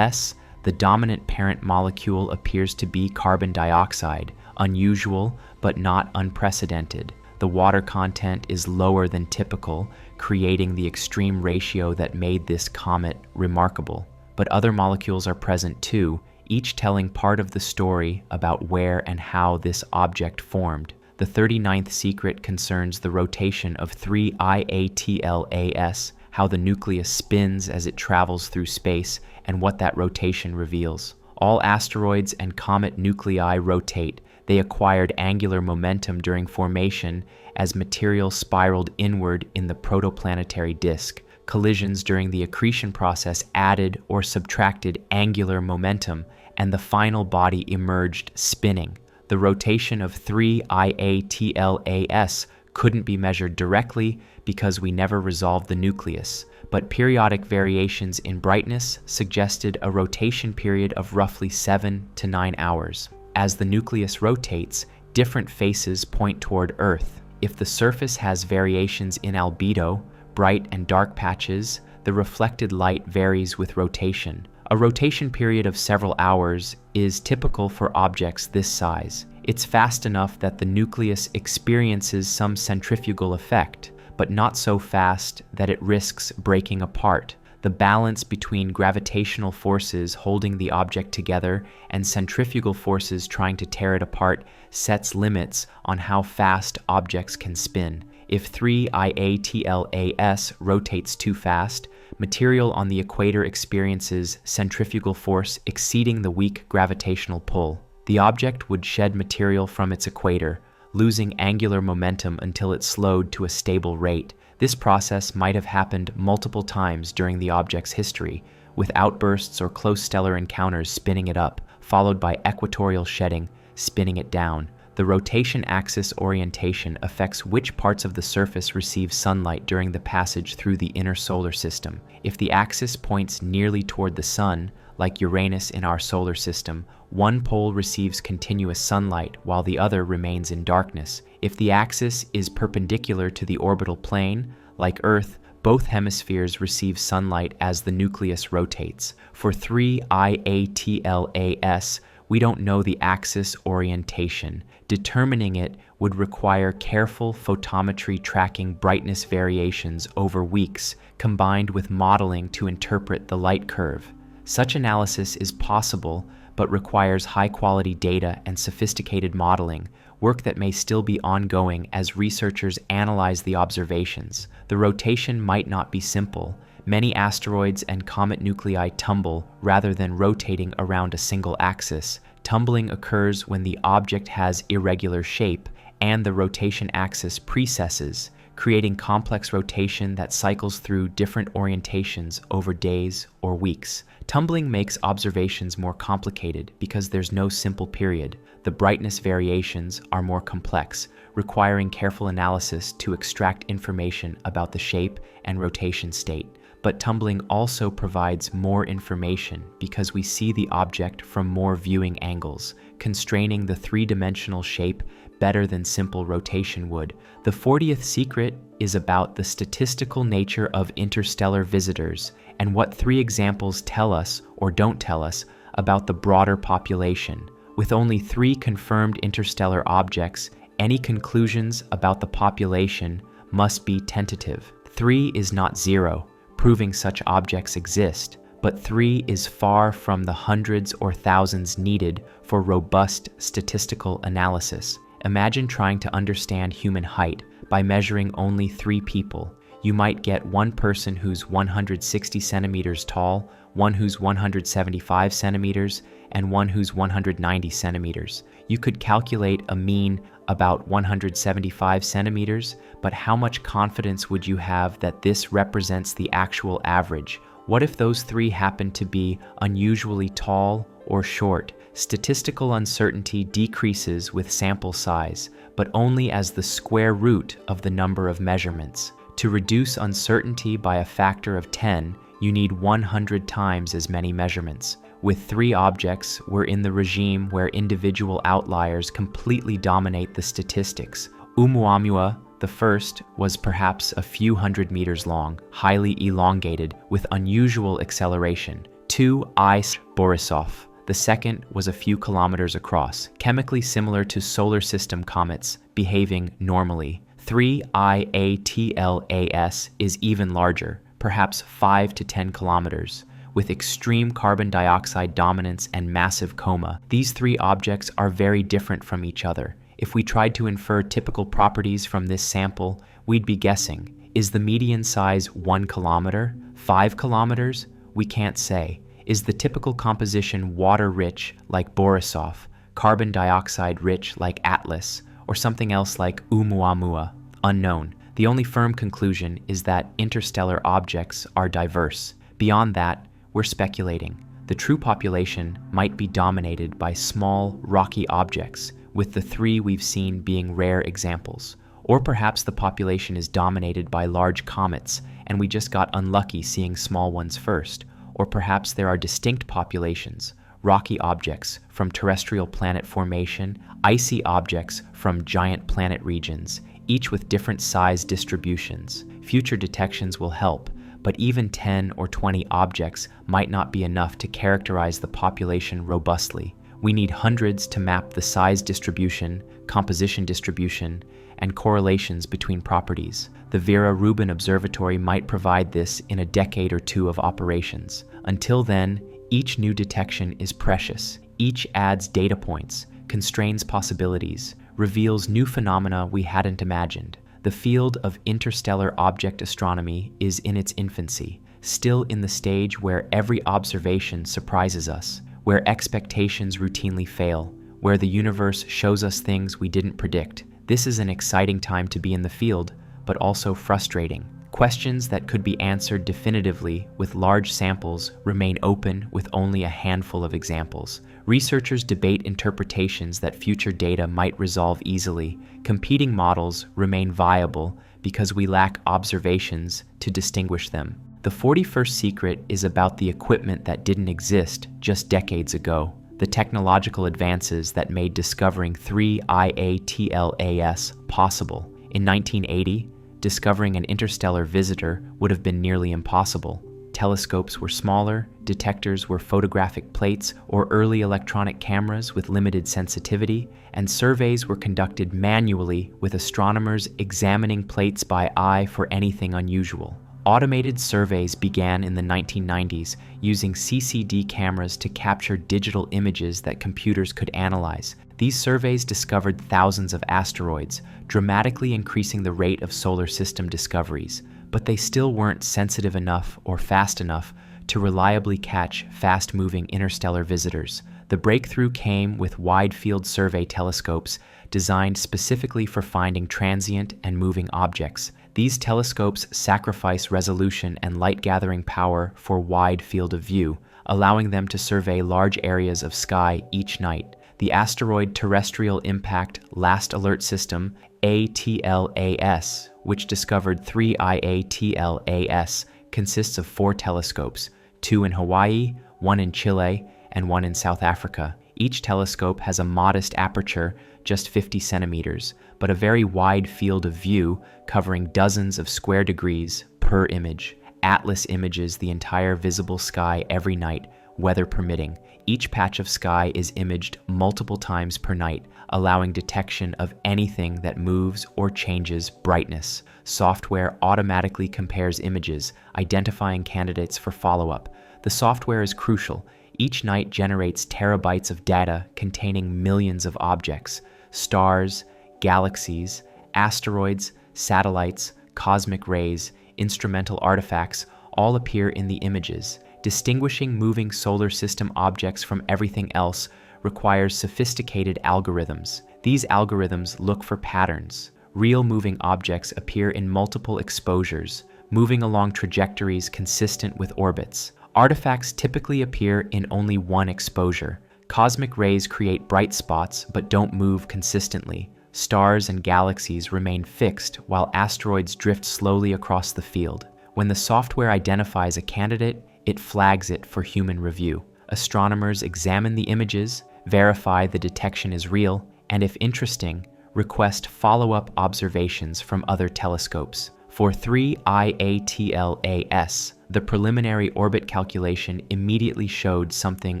the dominant parent molecule appears to be carbon dioxide, unusual but not unprecedented. The water content is lower than typical, creating the extreme ratio that made this comet remarkable. But other molecules are present too, each telling part of the story about where and how this object formed. The 39th secret concerns the rotation of 3 IATLAS, how the nucleus spins as it travels through space, and what that rotation reveals. All asteroids and comet nuclei rotate. They acquired angular momentum during formation as material spiraled inward in the protoplanetary disk. Collisions during the accretion process added or subtracted angular momentum, and the final body emerged spinning. The rotation of 3 IATLAS couldn't be measured directly because we never resolved the nucleus, but periodic variations in brightness suggested a rotation period of roughly 7 to 9 hours. As the nucleus rotates, different faces point toward Earth. If the surface has variations in albedo, bright and dark patches, the reflected light varies with rotation. A rotation period of several hours is typical for objects this size. It's fast enough that the nucleus experiences some centrifugal effect, but not so fast that it risks breaking apart. The balance between gravitational forces holding the object together and centrifugal forces trying to tear it apart sets limits on how fast objects can spin. If 3 IATLAS rotates too fast, material on the equator experiences centrifugal force exceeding the weak gravitational pull. The object would shed material from its equator, losing angular momentum until it slowed to a stable rate. This process might have happened multiple times during the object's history, with outbursts or close stellar encounters spinning it up, followed by equatorial shedding, spinning it down. The rotation axis orientation affects which parts of the surface receive sunlight during the passage through the inner solar system. If the axis points nearly toward the sun, like Uranus in our solar system, one pole receives continuous sunlight while the other remains in darkness. If the axis is perpendicular to the orbital plane, like Earth, both hemispheres receive sunlight as the nucleus rotates. For 3 IATLAS, we don't know the axis orientation. Determining it would require careful photometry tracking brightness variations over weeks, combined with modeling to interpret the light curve. Such analysis is possible, but requires high-quality data and sophisticated modeling, work that may still be ongoing as researchers analyze the observations. The rotation might not be simple. Many asteroids and comet nuclei tumble rather than rotating around a single axis. Tumbling occurs when the object has irregular shape and the rotation axis precesses, creating complex rotation that cycles through different orientations over days or weeks. Tumbling makes observations more complicated because there's no simple period. The brightness variations are more complex, requiring careful analysis to extract information about the shape and rotation state. But tumbling also provides more information because we see the object from more viewing angles, constraining the three-dimensional shape better than simple rotation would. The 40th secret is about the statistical nature of interstellar visitors and what 3 examples tell us or don't tell us about the broader population. With only 3 confirmed interstellar objects, any conclusions about the population must be tentative. 3 is not 0, proving such objects exist, but 3 is far from the hundreds or thousands needed for robust statistical analysis. Imagine trying to understand human height by measuring only 3 people. You might get one person who's 160 centimeters tall, one who's 175 centimeters, and one who's 190 centimeters. You could calculate a mean about 175 centimeters, but how much confidence would you have that this represents the actual average? What if those 3 happen to be unusually tall or short? Statistical uncertainty decreases with sample size, but only as the square root of the number of measurements. To reduce uncertainty by a factor of 10, you need 100 times as many measurements. With 3 objects, we're in the regime where individual outliers completely dominate the statistics. Oumuamua, the first, was perhaps a few hundred meters long, highly elongated, with unusual acceleration. 2 Borisov. The second was a few kilometers across, chemically similar to solar system comets, behaving normally. 3 IATLAS is even larger, perhaps 5 to 10 kilometers. With extreme carbon dioxide dominance and massive coma, these 3 objects are very different from each other. If we tried to infer typical properties from this sample, we'd be guessing. Is the median size 1 kilometer? 5 kilometers? We can't say. Is the typical composition water-rich like Borisov, carbon dioxide-rich like Atlas, or something else like Oumuamua? Unknown. The only firm conclusion is that interstellar objects are diverse. Beyond that, we're speculating. The true population might be dominated by small, rocky objects, with the 3 we've seen being rare examples. Or perhaps the population is dominated by large comets, and we just got unlucky seeing small ones first. Or perhaps there are distinct populations, rocky objects from terrestrial planet formation, icy objects from giant planet regions, each with different size distributions. Future detections will help, but even 10 or 20 objects might not be enough to characterize the population robustly. We need hundreds to map the size distribution, composition distribution, and correlations between properties. The Vera Rubin Observatory might provide this in a decade or 2 of operations. Until then, each new detection is precious. Each adds data points, constrains possibilities, reveals new phenomena we hadn't imagined. The field of interstellar object astronomy is in its infancy, still in the stage where every observation surprises us, where expectations routinely fail, where the universe shows us things we didn't predict. This is an exciting time to be in the field, but also frustrating. Questions that could be answered definitively with large samples remain open with only a handful of examples. Researchers debate interpretations that future data might resolve easily. Competing models remain viable because we lack observations to distinguish them. The 41st secret is about the equipment that didn't exist just decades ago. The technological advances that made discovering 3 IATLAS possible. In 1980, discovering an interstellar visitor would have been nearly impossible. Telescopes were smaller, detectors were photographic plates or early electronic cameras with limited sensitivity, and surveys were conducted manually with astronomers examining plates by eye for anything unusual. Automated surveys began in the 1990s using CCD cameras to capture digital images that computers could analyze. These surveys discovered thousands of asteroids, dramatically increasing the rate of solar system discoveries, but they still weren't sensitive enough or fast enough to reliably catch fast-moving interstellar visitors. The breakthrough came with wide-field survey telescopes designed specifically for finding transient and moving objects. These telescopes sacrifice resolution and light-gathering power for wide field of view, allowing them to survey large areas of sky each night. The Asteroid Terrestrial Impact Last Alert System, ATLAS, which discovered 3 IATLAS, consists of 4 telescopes, 2 in Hawaii, 1 in Chile, and 1 in South Africa. Each telescope has a modest aperture, just 50 centimeters, but a very wide field of view covering dozens of square degrees per image. Atlas images the entire visible sky every night, weather permitting. Each patch of sky is imaged multiple times per night, allowing detection of anything that moves or changes brightness. Software automatically compares images, identifying candidates for follow-up. The software is crucial. Each night generates terabytes of data containing millions of objects, stars, galaxies, asteroids, satellites, cosmic rays, instrumental artifacts, all appear in the images. Distinguishing moving solar system objects from everything else requires sophisticated algorithms. These algorithms look for patterns. Real moving objects appear in multiple exposures, moving along trajectories consistent with orbits. Artifacts typically appear in only one exposure. Cosmic rays create bright spots but don't move consistently. Stars and galaxies remain fixed while asteroids drift slowly across the field. When the software identifies a candidate, it flags it for human review. Astronomers examine the images, verify the detection is real, and if interesting, request follow-up observations from other telescopes. For 3 IATLAS, the preliminary orbit calculation immediately showed something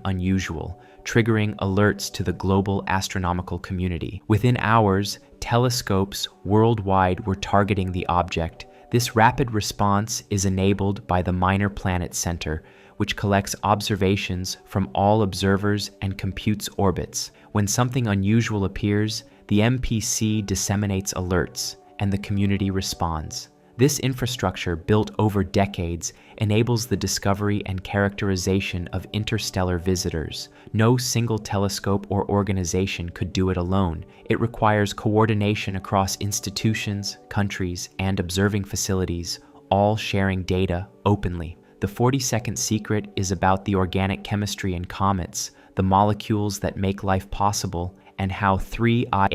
unusual, triggering alerts to the global astronomical community. Within hours, telescopes worldwide were targeting the object. This rapid response is enabled by the Minor Planet Center, which collects observations from all observers and computes orbits. When something unusual appears, The MPC disseminates alerts, and the community responds. This infrastructure, built over decades, enables the discovery and characterization of interstellar visitors. No single telescope or organization could do it alone. It requires coordination across institutions, countries, and observing facilities, all sharing data openly. The 40-second secret is about the organic chemistry in comets, the molecules that make life possible, and how 3IATLAS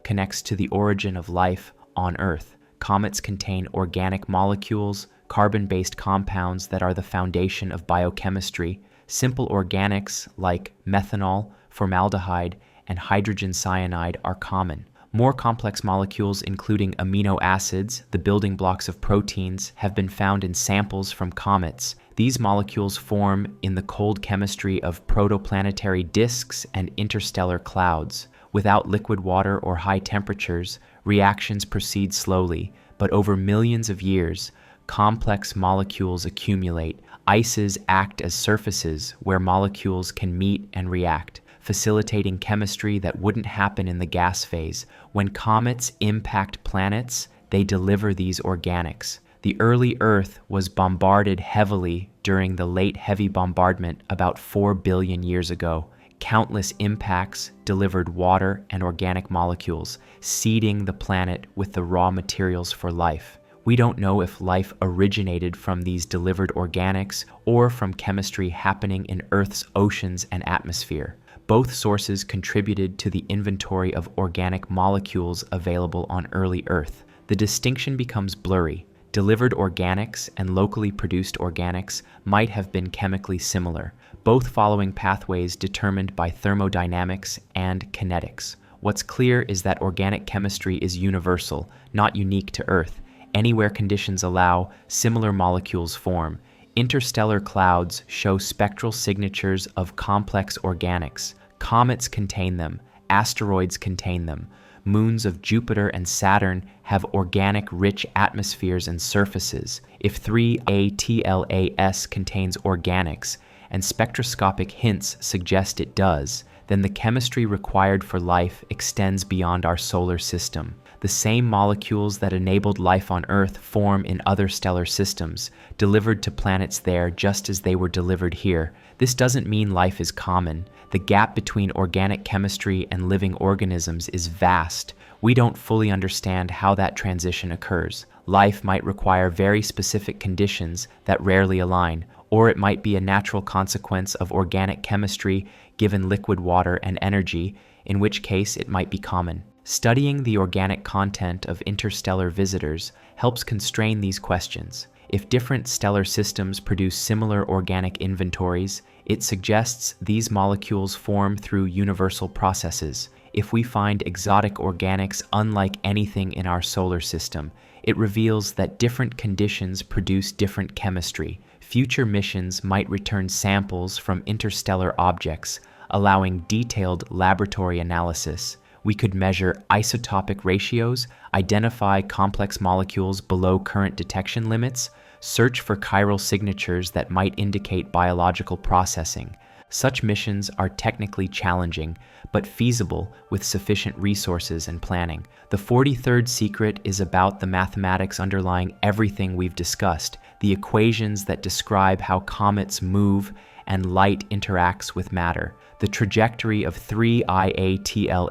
connects to the origin of life on Earth. Comets contain organic molecules, carbon-based compounds that are the foundation of biochemistry. Simple organics like methanol, formaldehyde, and hydrogen cyanide are common. More complex molecules, including amino acids, the building blocks of proteins, have been found in samples from comets. These molecules form in the cold chemistry of protoplanetary disks and interstellar clouds. Without liquid water or high temperatures, reactions proceed slowly, but over millions of years, complex molecules accumulate. Ices act as surfaces where molecules can meet and react, facilitating chemistry that wouldn't happen in the gas phase. When comets impact planets, they deliver these organics. The early Earth was bombarded heavily during the late heavy bombardment about 4 billion years ago. Countless impacts delivered water and organic molecules, seeding the planet with the raw materials for life. We don't know if life originated from these delivered organics or from chemistry happening in Earth's oceans and atmosphere. Both sources contributed to the inventory of organic molecules available on early Earth. The distinction becomes blurry. Delivered organics and locally produced organics might have been chemically similar, both following pathways determined by thermodynamics and kinetics. What's clear is that organic chemistry is universal, not unique to Earth. Anywhere conditions allow, similar molecules form. Interstellar clouds show spectral signatures of complex organics. Comets contain them. Asteroids contain them. Moons of Jupiter and Saturn have organic-rich atmospheres and surfaces. If 3ATLAS contains organics, and spectroscopic hints suggest it does, then the chemistry required for life extends beyond our solar system. The same molecules that enabled life on Earth form in other stellar systems, delivered to planets there just as they were delivered here. This doesn't mean life is common. The gap between organic chemistry and living organisms is vast. We don't fully understand how that transition occurs. Life might require very specific conditions that rarely align, or it might be a natural consequence of organic chemistry given liquid water and energy, in which case it might be common. Studying the organic content of interstellar visitors helps constrain these questions. If different stellar systems produce similar organic inventories, it suggests these molecules form through universal processes. If we find exotic organics unlike anything in our solar system, it reveals that different conditions produce different chemistry. Future missions might return samples from interstellar objects, allowing detailed laboratory analysis. We could measure isotopic ratios, identify complex molecules below current detection limits, search for chiral signatures that might indicate biological processing. Such missions are technically challenging, but feasible with sufficient resources and planning. The 43rd secret is about the mathematics underlying everything we've discussed, the equations that describe how comets move and light interacts with matter. The trajectory of 3IATLAS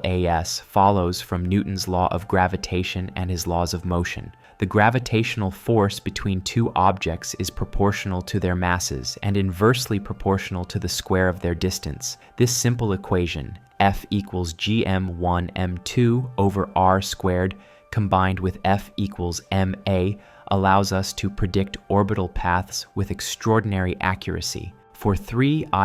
follows from Newton's law of gravitation and his laws of motion. The gravitational force between two objects is proportional to their masses and inversely proportional to the square of their distance. This simple equation, F equals gm1m2 over r squared, combined with F equals ma, allows us to predict orbital paths with extraordinary accuracy. For 3IATLAS,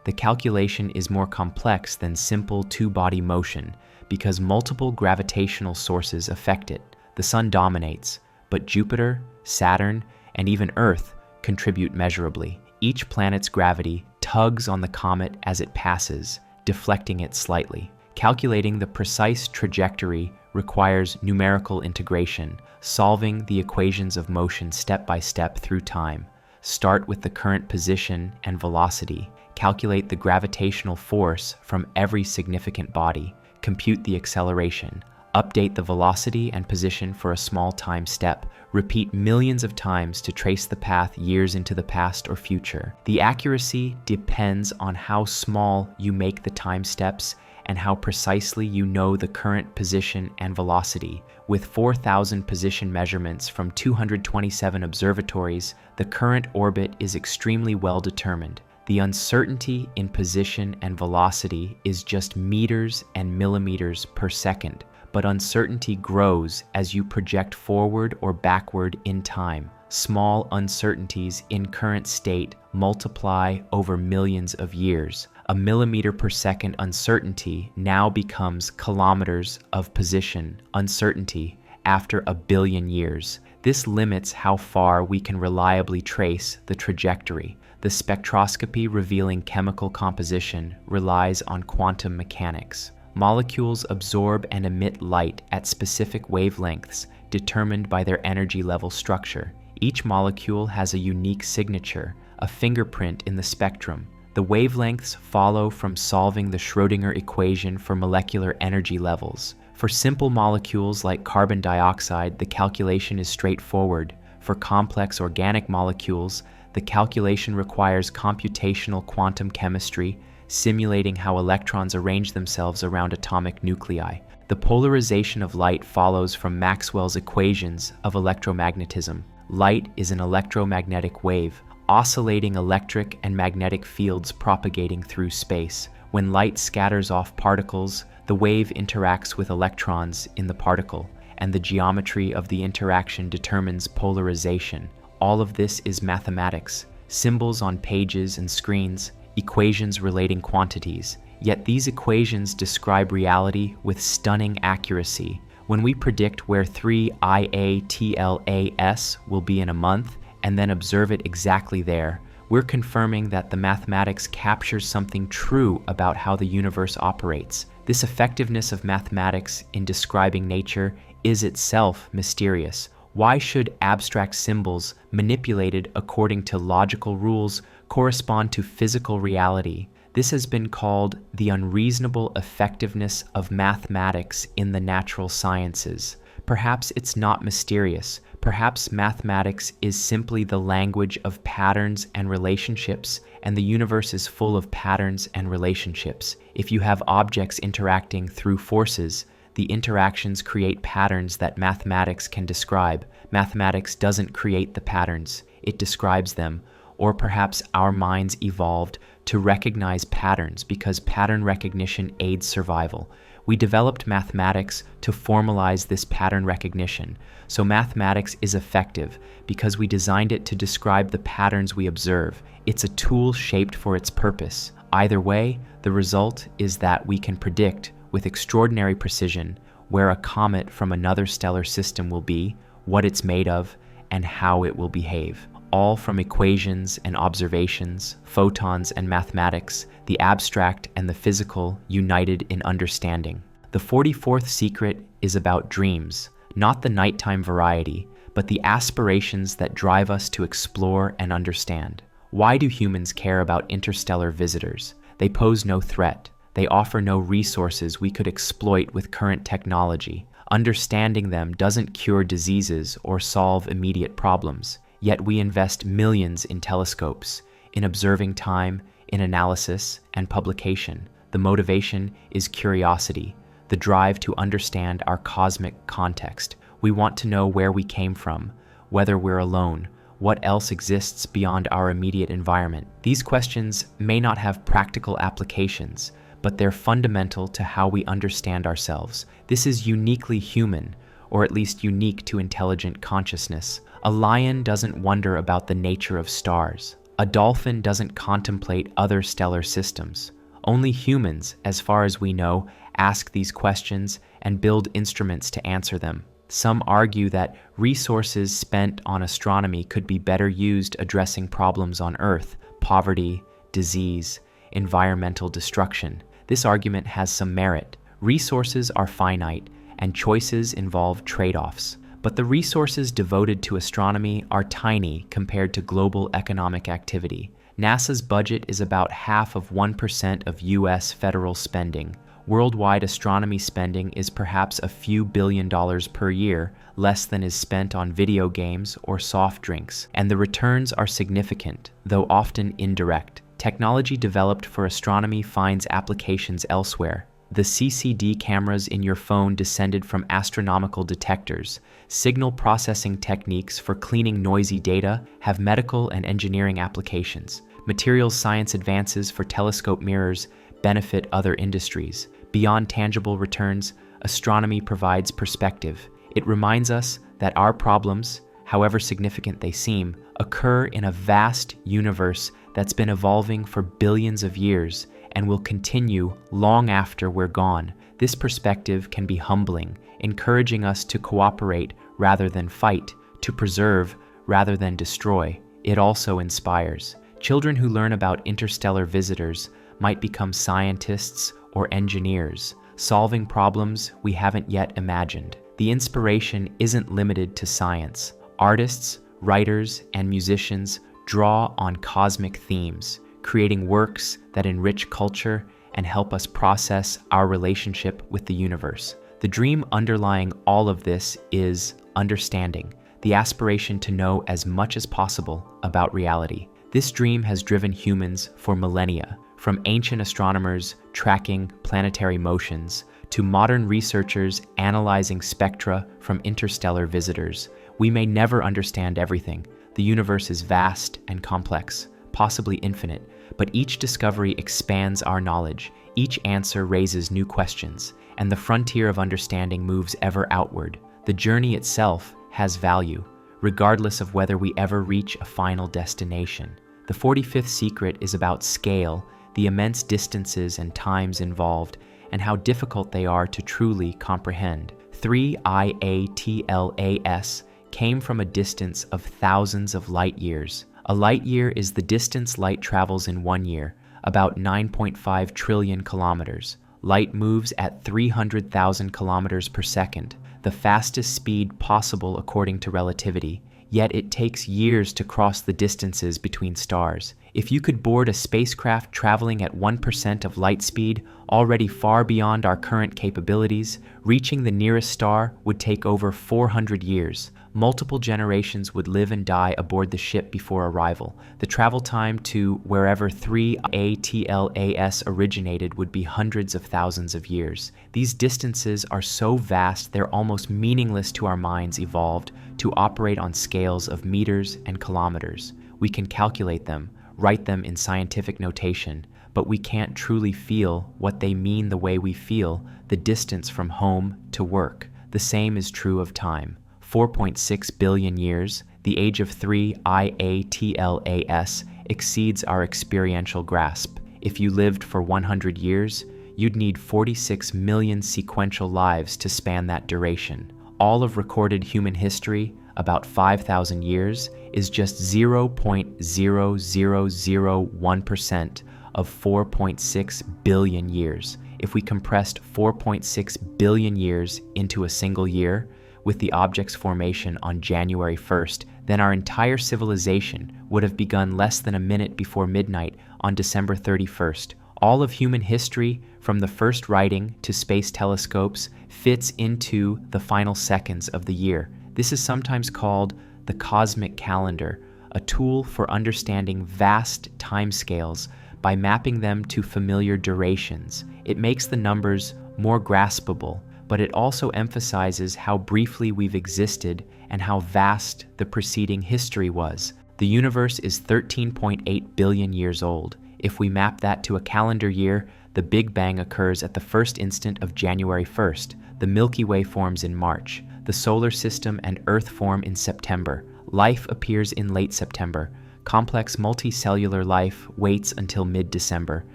the calculation is more complex than simple two-body motion because multiple gravitational sources affect it. The Sun dominates, but Jupiter, Saturn, and even Earth contribute measurably. Each planet's gravity tugs on the comet as it passes, deflecting it slightly. Calculating the precise trajectory requires numerical integration, solving the equations of motion step by step through time. Start with the current position and velocity. calculate the gravitational force from every significant body, compute the acceleration, update the velocity and position for a small time step, repeat millions of times to trace the path years into the past or future. The accuracy depends on how small you make the time steps and how precisely you know the current position and velocity. With 4,000 position measurements from 227 observatories, the current orbit is extremely well determined. The uncertainty in position and velocity is just meters and millimeters per second, but uncertainty grows as you project forward or backward in time. Small uncertainties in current state multiply over millions of years. A millimeter per second uncertainty now becomes kilometers of position uncertainty after a billion years. This limits how far we can reliably trace the trajectory. The spectroscopy revealing chemical composition relies on quantum mechanics. Molecules absorb and emit light at specific wavelengths determined by their energy level structure. Each molecule has a unique signature, a fingerprint in the spectrum. The wavelengths follow from solving the Schrödinger equation for molecular energy levels. For simple molecules like carbon dioxide, the calculation is straightforward. For complex organic molecules, the calculation requires computational quantum chemistry, simulating how electrons arrange themselves around atomic nuclei. The polarization of light follows from Maxwell's equations of electromagnetism. Light is an electromagnetic wave, oscillating electric and magnetic fields propagating through space. When light scatters off particles, the wave interacts with electrons in the particle, and the geometry of the interaction determines polarization. All of this is mathematics, symbols on pages and screens, equations relating quantities. Yet these equations describe reality with stunning accuracy. When we predict where 3 IATLAS will be in a month, and then observe it exactly there, we're confirming that the mathematics captures something true about how the universe operates. This effectiveness of mathematics in describing nature is itself mysterious. Why should abstract symbols manipulated according to logical rules correspond to physical reality? This has been called the unreasonable effectiveness of mathematics in the natural sciences. Perhaps it's not mysterious. Perhaps mathematics is simply the language of patterns and relationships, and the universe is full of patterns and relationships. If you have objects interacting through forces, the interactions create patterns that mathematics can describe. Mathematics doesn't create the patterns, it describes them. Or perhaps our minds evolved to recognize patterns because pattern recognition aids survival. We developed mathematics to formalize this pattern recognition. So mathematics is effective because we designed it to describe the patterns we observe. It's a tool shaped for its purpose. Either way, the result is that we can predict with extraordinary precision where a comet from another stellar system will be, what it's made of, and how it will behave. All from equations and observations, photons and mathematics, the abstract and the physical united in understanding. The 44th secret is about dreams, not the nighttime variety, but the aspirations that drive us to explore and understand. Why do humans care about interstellar visitors? They pose no threat. They offer no resources we could exploit with current technology. Understanding them doesn't cure diseases or solve immediate problems. Yet we invest millions in telescopes, in observing time, in analysis, and publication. The motivation is curiosity, the drive to understand our cosmic context. We want to know where we came from, whether we're alone, what else exists beyond our immediate environment. These questions may not have practical applications, but they're fundamental to how we understand ourselves. This is uniquely human, or at least unique to intelligent consciousness. A lion doesn't wonder about the nature of stars. A dolphin doesn't contemplate other stellar systems. Only humans, as far as we know, ask these questions and build instruments to answer them. Some argue that resources spent on astronomy could be better used addressing problems on Earth: poverty, disease, environmental destruction. This argument has some merit. Resources are finite, and choices involve trade-offs. But the resources devoted to astronomy are tiny compared to global economic activity. NASA's budget is about half of 1% of US federal spending. Worldwide astronomy spending is perhaps a few $billions per year, less than is spent on video games or soft drinks, and the returns are significant, though often indirect. Technology developed for astronomy finds applications elsewhere. The CCD cameras in your phone descended from astronomical detectors. Signal processing techniques for cleaning noisy data have medical and engineering applications. Materials science advances for telescope mirrors benefit other industries. Beyond tangible returns, astronomy provides perspective. It reminds us that our problems, however significant they seem, occur in a vast universe that's been evolving for billions of years and will continue long after we're gone. This perspective can be humbling, encouraging us to cooperate rather than fight, to preserve rather than destroy. It also inspires. Children who learn about interstellar visitors might become scientists or engineers, solving problems we haven't yet imagined. The inspiration isn't limited to science. Artists, writers, and musicians draw on cosmic themes, creating works that enrich culture and help us process our relationship with the universe. The dream underlying all of this is understanding, the aspiration to know as much as possible about reality. This dream has driven humans for millennia, from ancient astronomers tracking planetary motions to modern researchers analyzing spectra from interstellar visitors. We may never understand everything. The universe is vast and complex, possibly infinite, but each discovery expands our knowledge. Each answer raises new questions, and the frontier of understanding moves ever outward. The journey itself has value, regardless of whether we ever reach a final destination. The 45th secret is about scale, the immense distances and times involved, and how difficult they are to truly comprehend. 3 IATLAS came from a distance of thousands of light years. A light year is the distance light travels in 1 year, about 9.5 trillion kilometers. Light moves at 300,000 kilometers per second, the fastest speed possible according to relativity. Yet it takes years to cross the distances between stars. If you could board a spacecraft traveling at 1% of light speed, already far beyond our current capabilities, reaching the nearest star would take over 400 years. Multiple generations would live and die aboard the ship before arrival. The travel time to wherever 3 ATLAS originated would be hundreds of thousands of years. These distances are so vast they're almost meaningless to our minds evolved to operate on scales of meters and kilometers. We can calculate them, write them in scientific notation, but we can't truly feel what they mean the way we feel the distance from home to work. The same is true of time. 4.6 billion years, the age of 3 IATLAS, exceeds our experiential grasp. If you lived for 100 years, you'd need 46 million sequential lives to span that duration. All of recorded human history, about 5,000 years, is just 0.0001% of 4.6 billion years. If we compressed 4.6 billion years into a single year, with the object's formation on January 1st, then our entire civilization would have begun less than a minute before midnight on December 31st. All of human history, from the first writing to space telescopes, fits into the final seconds of the year. This is sometimes called the cosmic calendar, a tool for understanding vast timescales by mapping them to familiar durations. It makes the numbers more graspable, but it also emphasizes how briefly we've existed and how vast the preceding history was. The universe is 13.8 billion years old. If we map that to a calendar year, the Big Bang occurs at the first instant of January 1st. The Milky Way forms in March. The solar system and Earth form in September. Life appears in late September. Complex multicellular life waits until mid-December.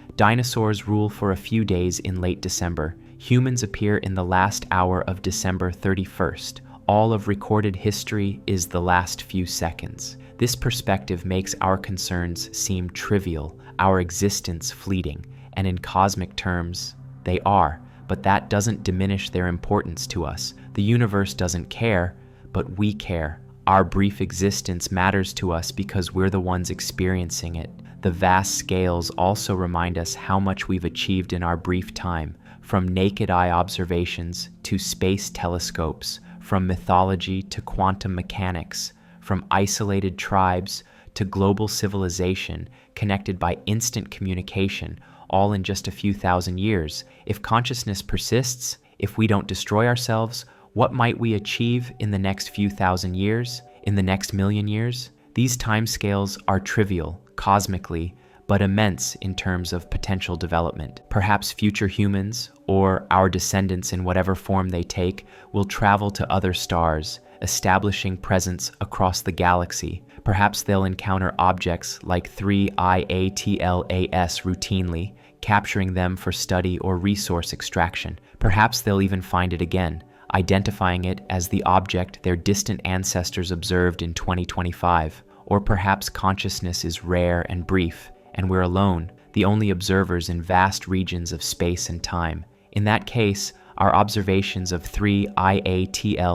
Dinosaurs rule for a few days in late December. Humans appear in the last hour of December 31st. All of recorded history is the last few seconds. This perspective makes our concerns seem trivial, our existence fleeting, and in cosmic terms, they are, but that doesn't diminish their importance to us. The universe doesn't care, but we care. Our brief existence matters to us because we're the ones experiencing it. The vast scales also remind us how much we've achieved in our brief time, from naked eye observations to space telescopes, from mythology to quantum mechanics, from isolated tribes to global civilization connected by instant communication, all in just a few thousand years. If consciousness persists, if we don't destroy ourselves, what might we achieve in the next few thousand years, in the next million years? These timescales are trivial, cosmically, but immense in terms of potential development. Perhaps future humans, or our descendants in whatever form they take, will travel to other stars, establishing presence across the galaxy. Perhaps they'll encounter objects like 3IATLAS routinely, capturing them for study or resource extraction. Perhaps they'll even find it again, identifying it as the object their distant ancestors observed in 2025. Or perhaps consciousness is rare and brief, and we're alone, the only observers in vast regions of space and time. In that case, our observations of 3IATLAS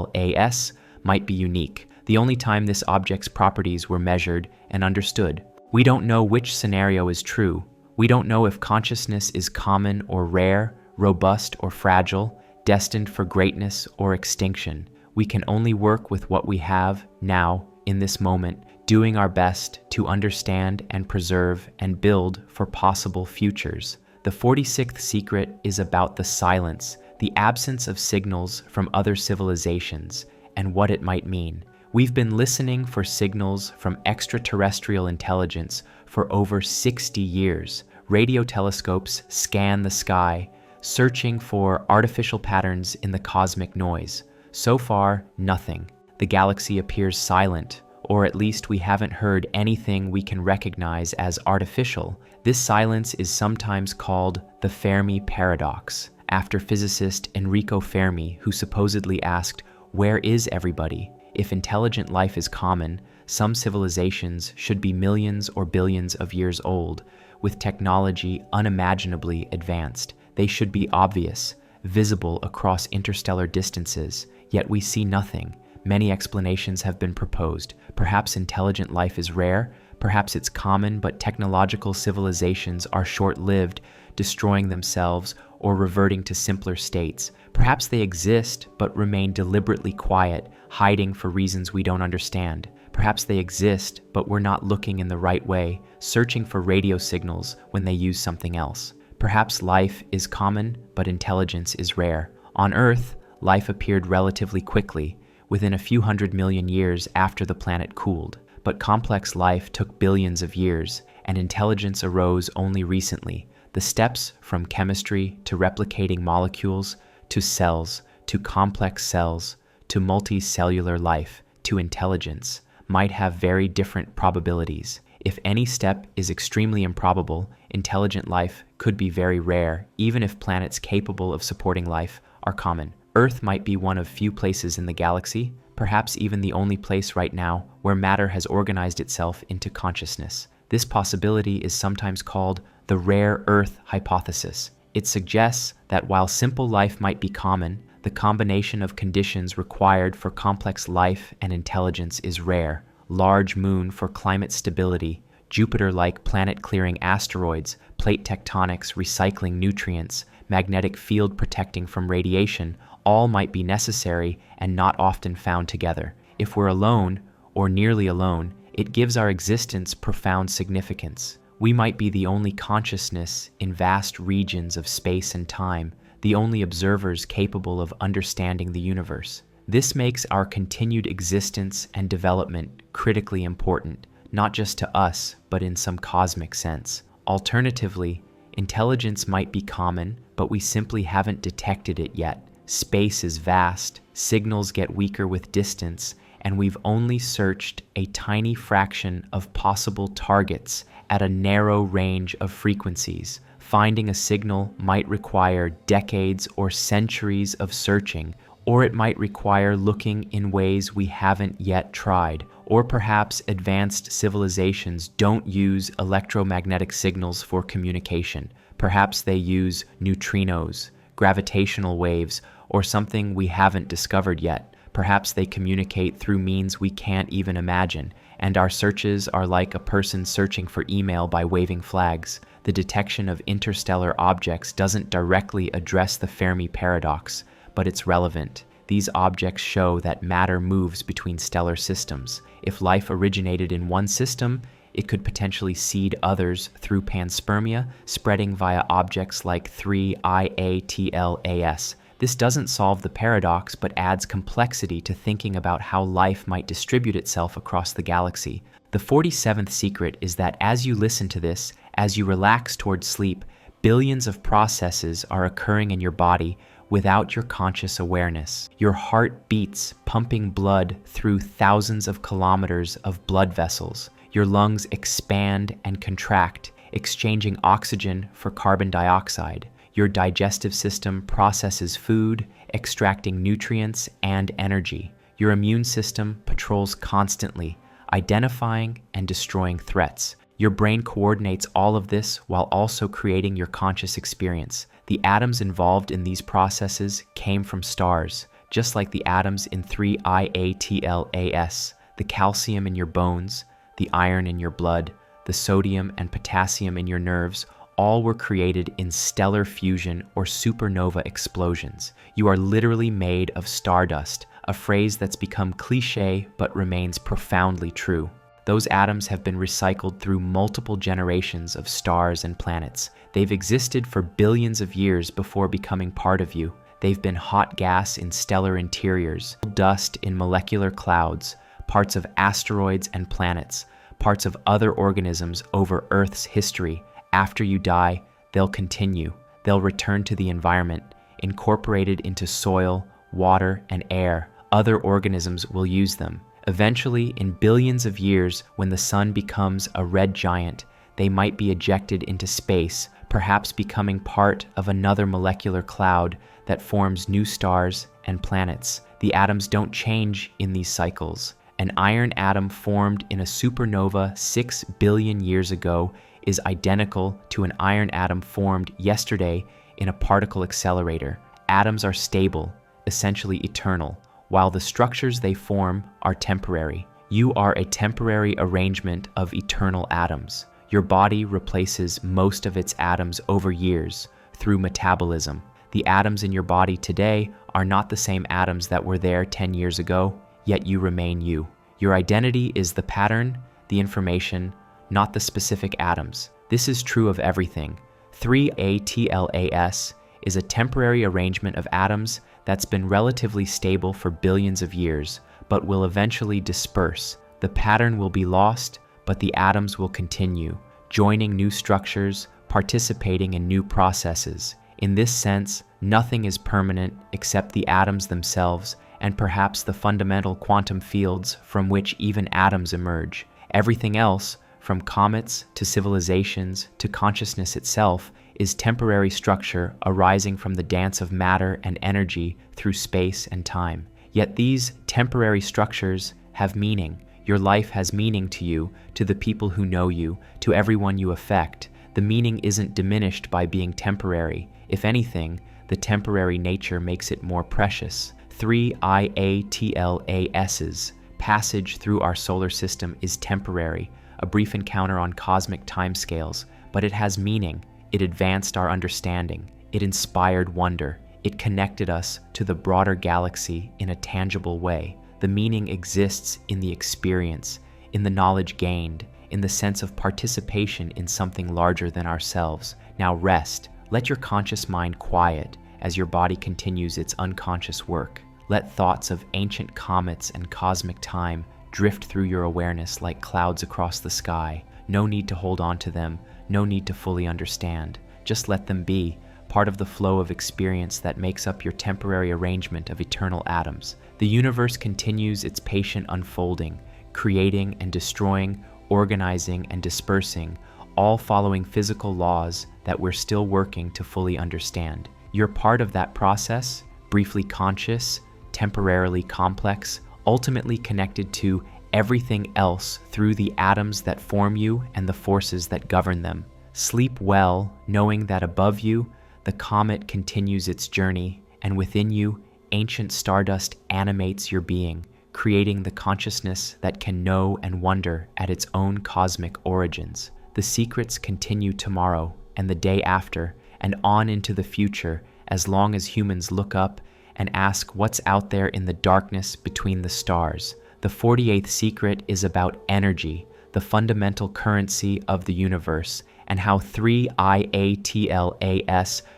might be unique, the only time this object's properties were measured and understood. We don't know which scenario is true. We don't know if consciousness is common or rare, robust or fragile, destined for greatness or extinction. We can only work with what we have now, in this moment, doing our best to understand and preserve and build for possible futures. The 46th secret is about the silence, the absence of signals from other civilizations, and what it might mean. We've been listening for signals from extraterrestrial intelligence for over 60 years. Radio telescopes scan the sky, searching for artificial patterns in the cosmic noise. So far, nothing. The galaxy appears silent, or at least we haven't heard anything we can recognize as artificial. This silence is sometimes called the Fermi Paradox, after physicist Enrico Fermi, who supposedly asked, "Where is everybody?" If intelligent life is common, some civilizations should be millions or billions of years old, with technology unimaginably advanced. They should be obvious, visible across interstellar distances, yet we see nothing. Many explanations have been proposed. Perhaps intelligent life is rare, perhaps it's common, but technological civilizations are short-lived, destroying themselves or reverting to simpler states. Perhaps they exist, but remain deliberately quiet, hiding for reasons we don't understand. Perhaps they exist, but we're not looking in the right way, searching for radio signals when they use something else. Perhaps life is common, but intelligence is rare. On Earth, life appeared relatively quickly, within a few 100 million years after the planet cooled. But complex life took billions of years, and intelligence arose only recently. The steps from chemistry to replicating molecules, to cells, to complex cells, to multicellular life, to intelligence, might have very different probabilities. If any step is extremely improbable, intelligent life could be very rare, even if planets capable of supporting life are common. Earth might be one of few places in the galaxy, perhaps even the only place right now where matter has organized itself into consciousness. This possibility is sometimes called the rare Earth hypothesis. It suggests that while simple life might be common, the combination of conditions required for complex life and intelligence is rare. Large moon for climate stability, Jupiter-like planet-clearing asteroids, plate tectonics recycling nutrients, magnetic field protecting from radiation, all might be necessary and not often found together. If we're alone, or nearly alone, it gives our existence profound significance. We might be the only consciousness in vast regions of space and time, the only observers capable of understanding the universe. This makes our continued existence and development critically important, not just to us, but in some cosmic sense. Alternatively, intelligence might be common, but we simply haven't detected it yet. Space is vast, signals get weaker with distance, and we've only searched a tiny fraction of possible targets at a narrow range of frequencies. Finding a signal might require decades or centuries of searching, or it might require looking in ways we haven't yet tried. Or perhaps advanced civilizations don't use electromagnetic signals for communication. Perhaps they use neutrinos, gravitational waves, or something we haven't discovered yet. Perhaps they communicate through means we can't even imagine. and our searches are like a person searching for email by waving flags. The detection of interstellar objects doesn't directly address the Fermi paradox, but it's relevant. These objects show that matter moves between stellar systems. If life originated in one system, it could potentially seed others through panspermia, spreading via objects like 3IATLAS. This doesn't solve the paradox, but adds complexity to thinking about how life might distribute itself across the galaxy. The 47th secret is that as you listen to this, as you relax toward sleep, billions of processes are occurring in your body without your conscious awareness. Your heart beats, pumping blood through thousands of kilometers of blood vessels. Your lungs expand and contract, exchanging oxygen for carbon dioxide. Your digestive system processes food, extracting nutrients and energy. Your immune system patrols constantly, identifying and destroying threats. Your brain coordinates all of this while also creating your conscious experience. The atoms involved in these processes came from stars, just like the atoms in 3IATLAS, the calcium in your bones, the iron in your blood, the sodium and potassium in your nerves, all were created in stellar fusion or supernova explosions. You are literally made of stardust, a phrase that's become cliché but remains profoundly true. Those atoms have been recycled through multiple generations of stars and planets. They've existed for billions of years before becoming part of you. They've been hot gas in stellar interiors, dust in molecular clouds, parts of asteroids and planets, parts of other organisms over Earth's history. After you die, they'll continue. They'll return to the environment, incorporated into soil, water, and air. Other organisms will use them. Eventually, in billions of years, when the sun becomes a red giant, they might be ejected into space, perhaps becoming part of another molecular cloud that forms new stars and planets. The atoms don't change in these cycles. An iron atom formed in a supernova 6 billion years ago is identical to an iron atom formed yesterday in a particle accelerator. Atoms are stable, essentially eternal, while the structures they form are temporary. You are a temporary arrangement of eternal atoms. Your body replaces most of its atoms over years through metabolism. The atoms in your body today are not the same atoms that were there 10 years ago, yet you remain you. Your identity is the pattern, the information, not the specific atoms. This is true of everything. 3ATLAS is a temporary arrangement of atoms that's been relatively stable for billions of years, but will eventually disperse. The pattern will be lost, but the atoms will continue, joining new structures, participating in new processes. In this sense, nothing is permanent except the atoms themselves and perhaps the fundamental quantum fields from which even atoms emerge. Everything else, from comets to civilizations to consciousness itself, is temporary structure arising from the dance of matter and energy through space and time. Yet these temporary structures have meaning. Your life has meaning to you, to the people who know you, to everyone you affect. The meaning isn't diminished by being temporary. If anything, the temporary nature makes it more precious. 3IATLAS's passage through our solar system is temporary, a brief encounter on cosmic timescales, but it has meaning. It advanced our understanding. It inspired wonder. It connected us to the broader galaxy in a tangible way. The meaning exists in the experience, in the knowledge gained, in the sense of participation in something larger than ourselves. Now rest. Let your conscious mind quiet as your body continues its unconscious work. Let thoughts of ancient comets and cosmic time drift through your awareness like clouds across the sky. No need to hold on to them. No need to fully understand. Just let them be, part of the flow of experience that makes up your temporary arrangement of eternal atoms. The universe continues its patient unfolding, creating and destroying, organizing and dispersing, all following physical laws that we're still working to fully understand. You're part of that process, briefly conscious, temporarily complex, ultimately connected to everything else through the atoms that form you and the forces that govern them. Sleep well, knowing that above you, the comet continues its journey, and within you, ancient stardust animates your being, creating the consciousness that can know and wonder at its own cosmic origins. The secrets continue tomorrow and the day after and on into the future as long as humans look up and ask what's out there in the darkness between the stars. The 48th secret is about energy, the fundamental currency of the universe, and how 3IATLAS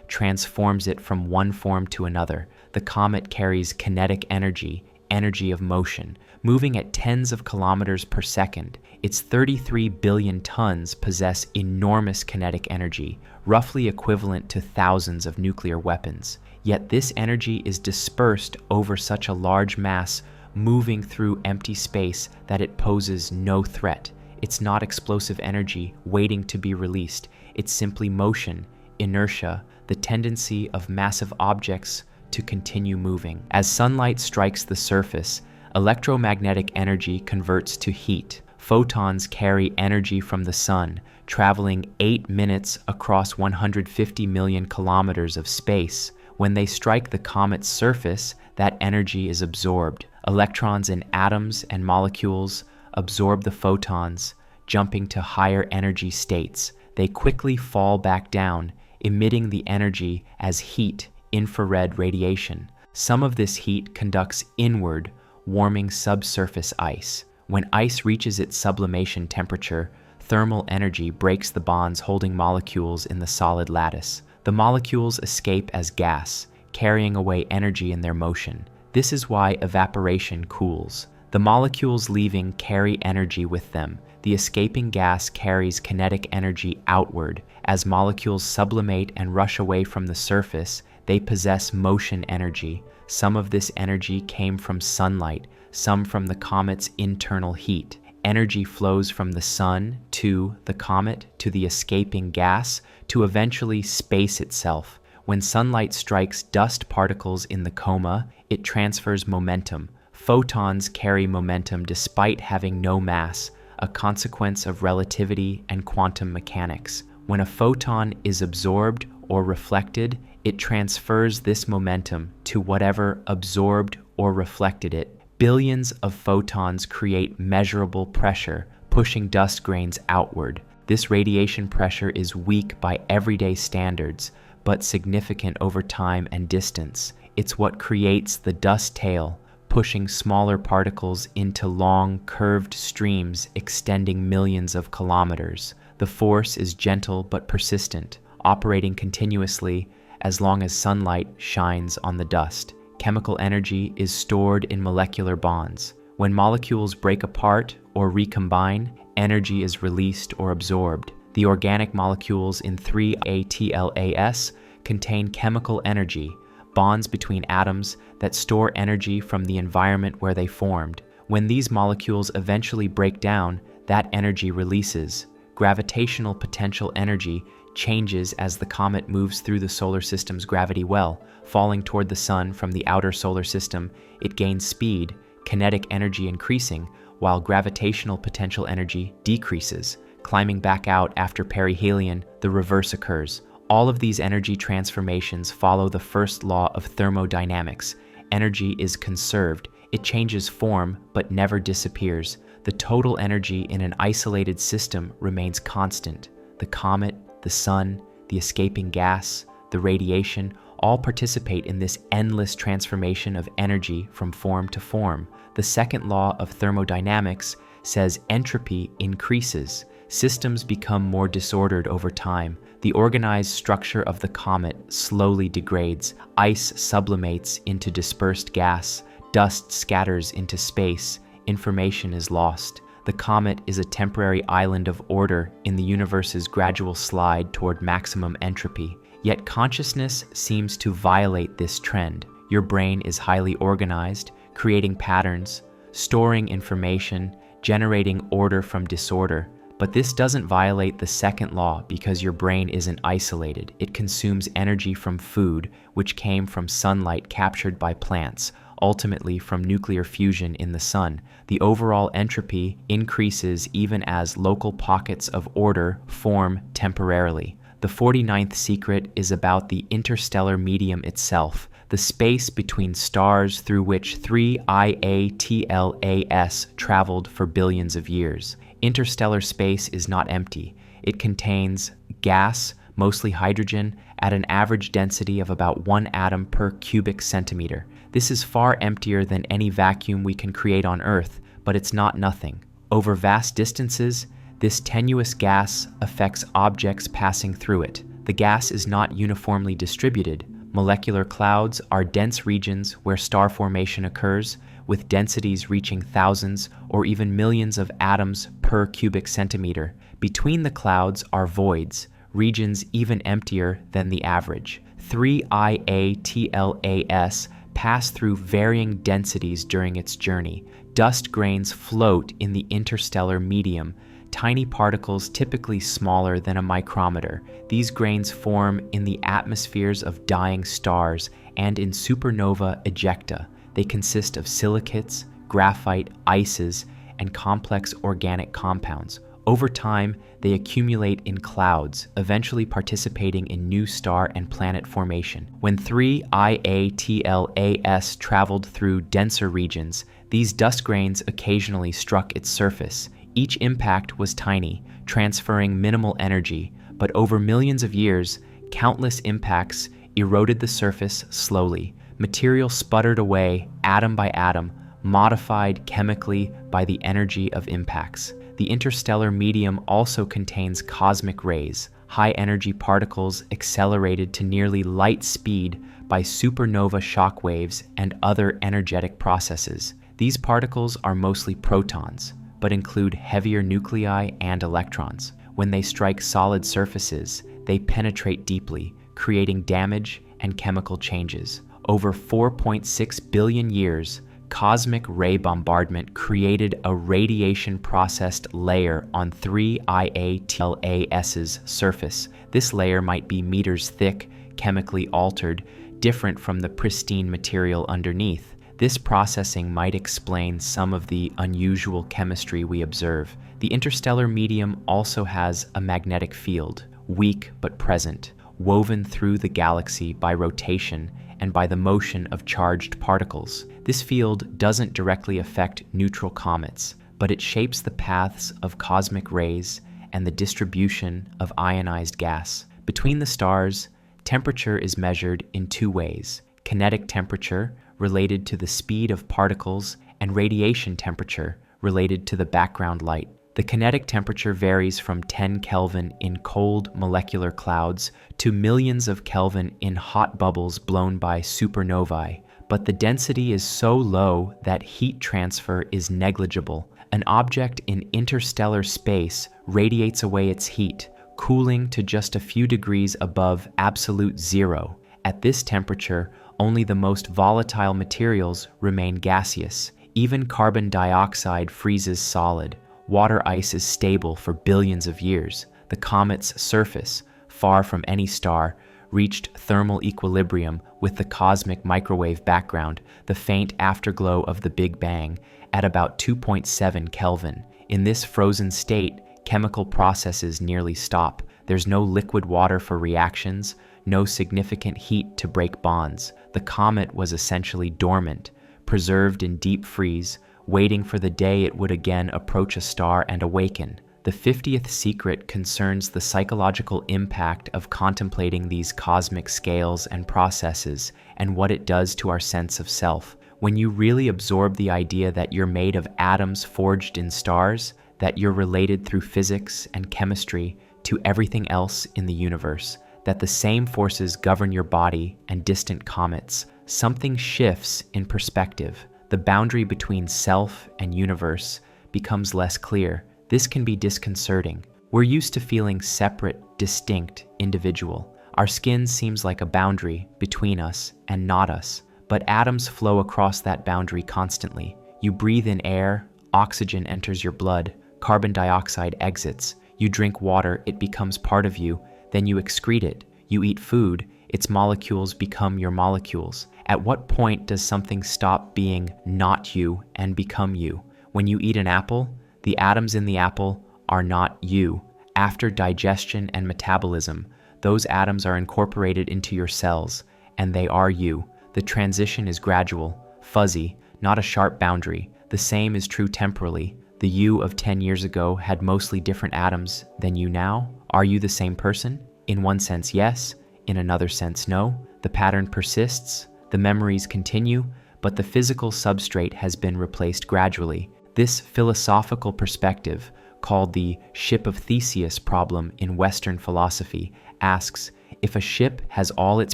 transforms it from one form to another. The comet carries kinetic energy, energy of motion, moving at tens of kilometers per second. Its 33 billion tons possess enormous kinetic energy, roughly equivalent to thousands of nuclear weapons. Yet this energy is dispersed over such a large mass, moving through empty space, that it poses no threat. It's not explosive energy waiting to be released. It's simply motion, inertia, the tendency of massive objects to continue moving. As sunlight strikes the surface, electromagnetic energy converts to heat. Photons carry energy from the sun, traveling 8 minutes across 150 million kilometers of space. When they strike the comet's surface, that energy is absorbed. Electrons in atoms and molecules absorb the photons, jumping to higher energy states. They quickly fall back down, emitting the energy as heat, infrared radiation. Some of this heat conducts inward, warming subsurface ice. When ice reaches its sublimation temperature, thermal energy breaks the bonds holding molecules in the solid lattice. The molecules escape as gas, carrying away energy in their motion. This is why evaporation cools. The molecules leaving carry energy with them. The escaping gas carries kinetic energy outward. As molecules sublimate and rush away from the surface, they possess motion energy. Some of this energy came from sunlight, some from the comet's internal heat. Energy flows from the sun to the comet to the escaping gas to eventually space itself. When sunlight strikes dust particles in the coma, it transfers momentum. Photons carry momentum despite having no mass, a consequence of relativity and quantum mechanics. When a photon is absorbed or reflected, it transfers this momentum to whatever absorbed or reflected it. Billions of photons create measurable pressure, pushing dust grains outward. This radiation pressure is weak by everyday standards, but significant over time and distance. It's what creates the dust tail, pushing smaller particles into long, curved streams extending millions of kilometers. The force is gentle but persistent, operating continuously as long as sunlight shines on the dust. Chemical energy is stored in molecular bonds. When molecules break apart or recombine, energy is released or absorbed. The organic molecules in 3ATLAS contain chemical energy, bonds between atoms that store energy from the environment where they formed. When these molecules eventually break down, that energy releases. Gravitational potential energy changes as the comet moves through the solar system's gravity well. Falling toward the sun from the outer solar system, it gains speed, kinetic energy increasing, while gravitational potential energy decreases. Climbing back out after perihelion, the reverse occurs. All of these energy transformations follow the first law of thermodynamics. Energy is conserved. It changes form, but never disappears. The total energy in an isolated system remains constant. The comet, the sun, the escaping gas, the radiation, all participate in this endless transformation of energy from form to form. The second law of thermodynamics says entropy increases. Systems become more disordered over time. The organized structure of the comet slowly degrades. Ice sublimates into dispersed gas. Dust scatters into space. Information is lost. The comet is a temporary island of order in the universe's gradual slide toward maximum entropy. Yet consciousness seems to violate this trend. Your brain is highly organized, creating patterns, storing information, generating order from disorder. But this doesn't violate the second law because your brain isn't isolated. It consumes energy from food, which came from sunlight captured by plants, ultimately from nuclear fusion in the sun. The overall entropy increases even as local pockets of order form temporarily. The 49th secret is about the interstellar medium itself, the space between stars through which 3 IATLAS traveled for billions of years. Interstellar space is not empty. It contains gas, mostly hydrogen, at an average density of about 1 atom per cubic centimeter. This is far emptier than any vacuum we can create on Earth, but it's not nothing. Over vast distances, this tenuous gas affects objects passing through it. The gas is not uniformly distributed. Molecular clouds are dense regions where star formation occurs, with densities reaching thousands or even millions of atoms per cubic centimeter. Between the clouds are voids, regions even emptier than the average. 3 IATLAS pass through varying densities during its journey. Dust grains float in the interstellar medium, tiny particles typically smaller than a micrometer. These grains form in the atmospheres of dying stars and in supernova ejecta. They consist of silicates, graphite, ices, and complex organic compounds. Over time, they accumulate in clouds, eventually participating in new star and planet formation. When 3 IATLAS traveled through denser regions, these dust grains occasionally struck its surface. Each impact was tiny, transferring minimal energy, but over millions of years, countless impacts eroded the surface slowly. Material sputtered away, atom by atom, modified chemically by the energy of impacts. The interstellar medium also contains cosmic rays, high-energy particles accelerated to nearly light speed by supernova shock waves and other energetic processes. These particles are mostly protons, but include heavier nuclei and electrons. When they strike solid surfaces, they penetrate deeply, creating damage and chemical changes. Over 4.6 billion years, cosmic ray bombardment created a radiation-processed layer on 3 IATLAS's surface. This layer might be meters thick, chemically altered, different from the pristine material underneath. This processing might explain some of the unusual chemistry we observe. The interstellar medium also has a magnetic field, weak but present, woven through the galaxy by rotation and by the motion of charged particles. This field doesn't directly affect neutral comets, but it shapes the paths of cosmic rays and the distribution of ionized gas. Between the stars, temperature is measured in two ways: kinetic temperature, related to the speed of particles, and radiation temperature, related to the background light. The kinetic temperature varies from 10 Kelvin in cold molecular clouds to millions of Kelvin in hot bubbles blown by supernovae, but the density is so low that heat transfer is negligible. An object in interstellar space radiates away its heat, cooling to just a few degrees above absolute zero. At this temperature, only the most volatile materials remain gaseous. Even carbon dioxide freezes solid. Water ice is stable for billions of years. The comet's surface, far from any star, reached thermal equilibrium with the cosmic microwave background, the faint afterglow of the Big Bang, at about 2.7 Kelvin. In this frozen state, chemical processes nearly stop. There's no liquid water for reactions, no significant heat to break bonds. The comet was essentially dormant, preserved in deep freeze, waiting for the day it would again approach a star and awaken. The 50th secret concerns the psychological impact of contemplating these cosmic scales and processes and what it does to our sense of self. When you really absorb the idea that you're made of atoms forged in stars, that you're related through physics and chemistry to everything else in the universe, that the same forces govern your body and distant comets, something shifts in perspective. The boundary between self and universe becomes less clear. This can be disconcerting. We're used to feeling separate, distinct, individual. Our skin seems like a boundary between us and not us, but atoms flow across that boundary constantly. You breathe in air, oxygen enters your blood, carbon dioxide exits. You drink water, it becomes part of you, then you excrete it. You eat food, its molecules become your molecules. At what point does something stop being not you and become you? When you eat an apple, the atoms in the apple are not you. After digestion and metabolism, those atoms are incorporated into your cells, and they are you. The transition is gradual, fuzzy, not a sharp boundary. The same is true temporally. The you of 10 years ago had mostly different atoms than you now. Are you the same person? In one sense, yes. In another sense, no. The pattern persists. The memories continue, but the physical substrate has been replaced gradually. This philosophical perspective, called the ship of Theseus problem in Western philosophy, asks, if a ship has all its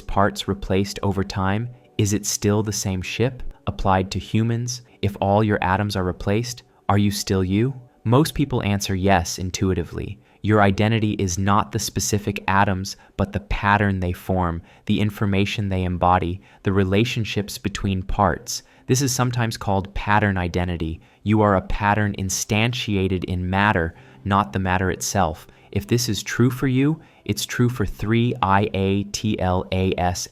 parts replaced over time, is it still the same ship? Applied to humans, if all your atoms are replaced, are you still you? Most people answer yes intuitively. Your identity is not the specific atoms, but the pattern they form, the information they embody, the relationships between parts. This is sometimes called pattern identity. You are a pattern instantiated in matter, not the matter itself. If this is true for you, it's true for 3IATLAS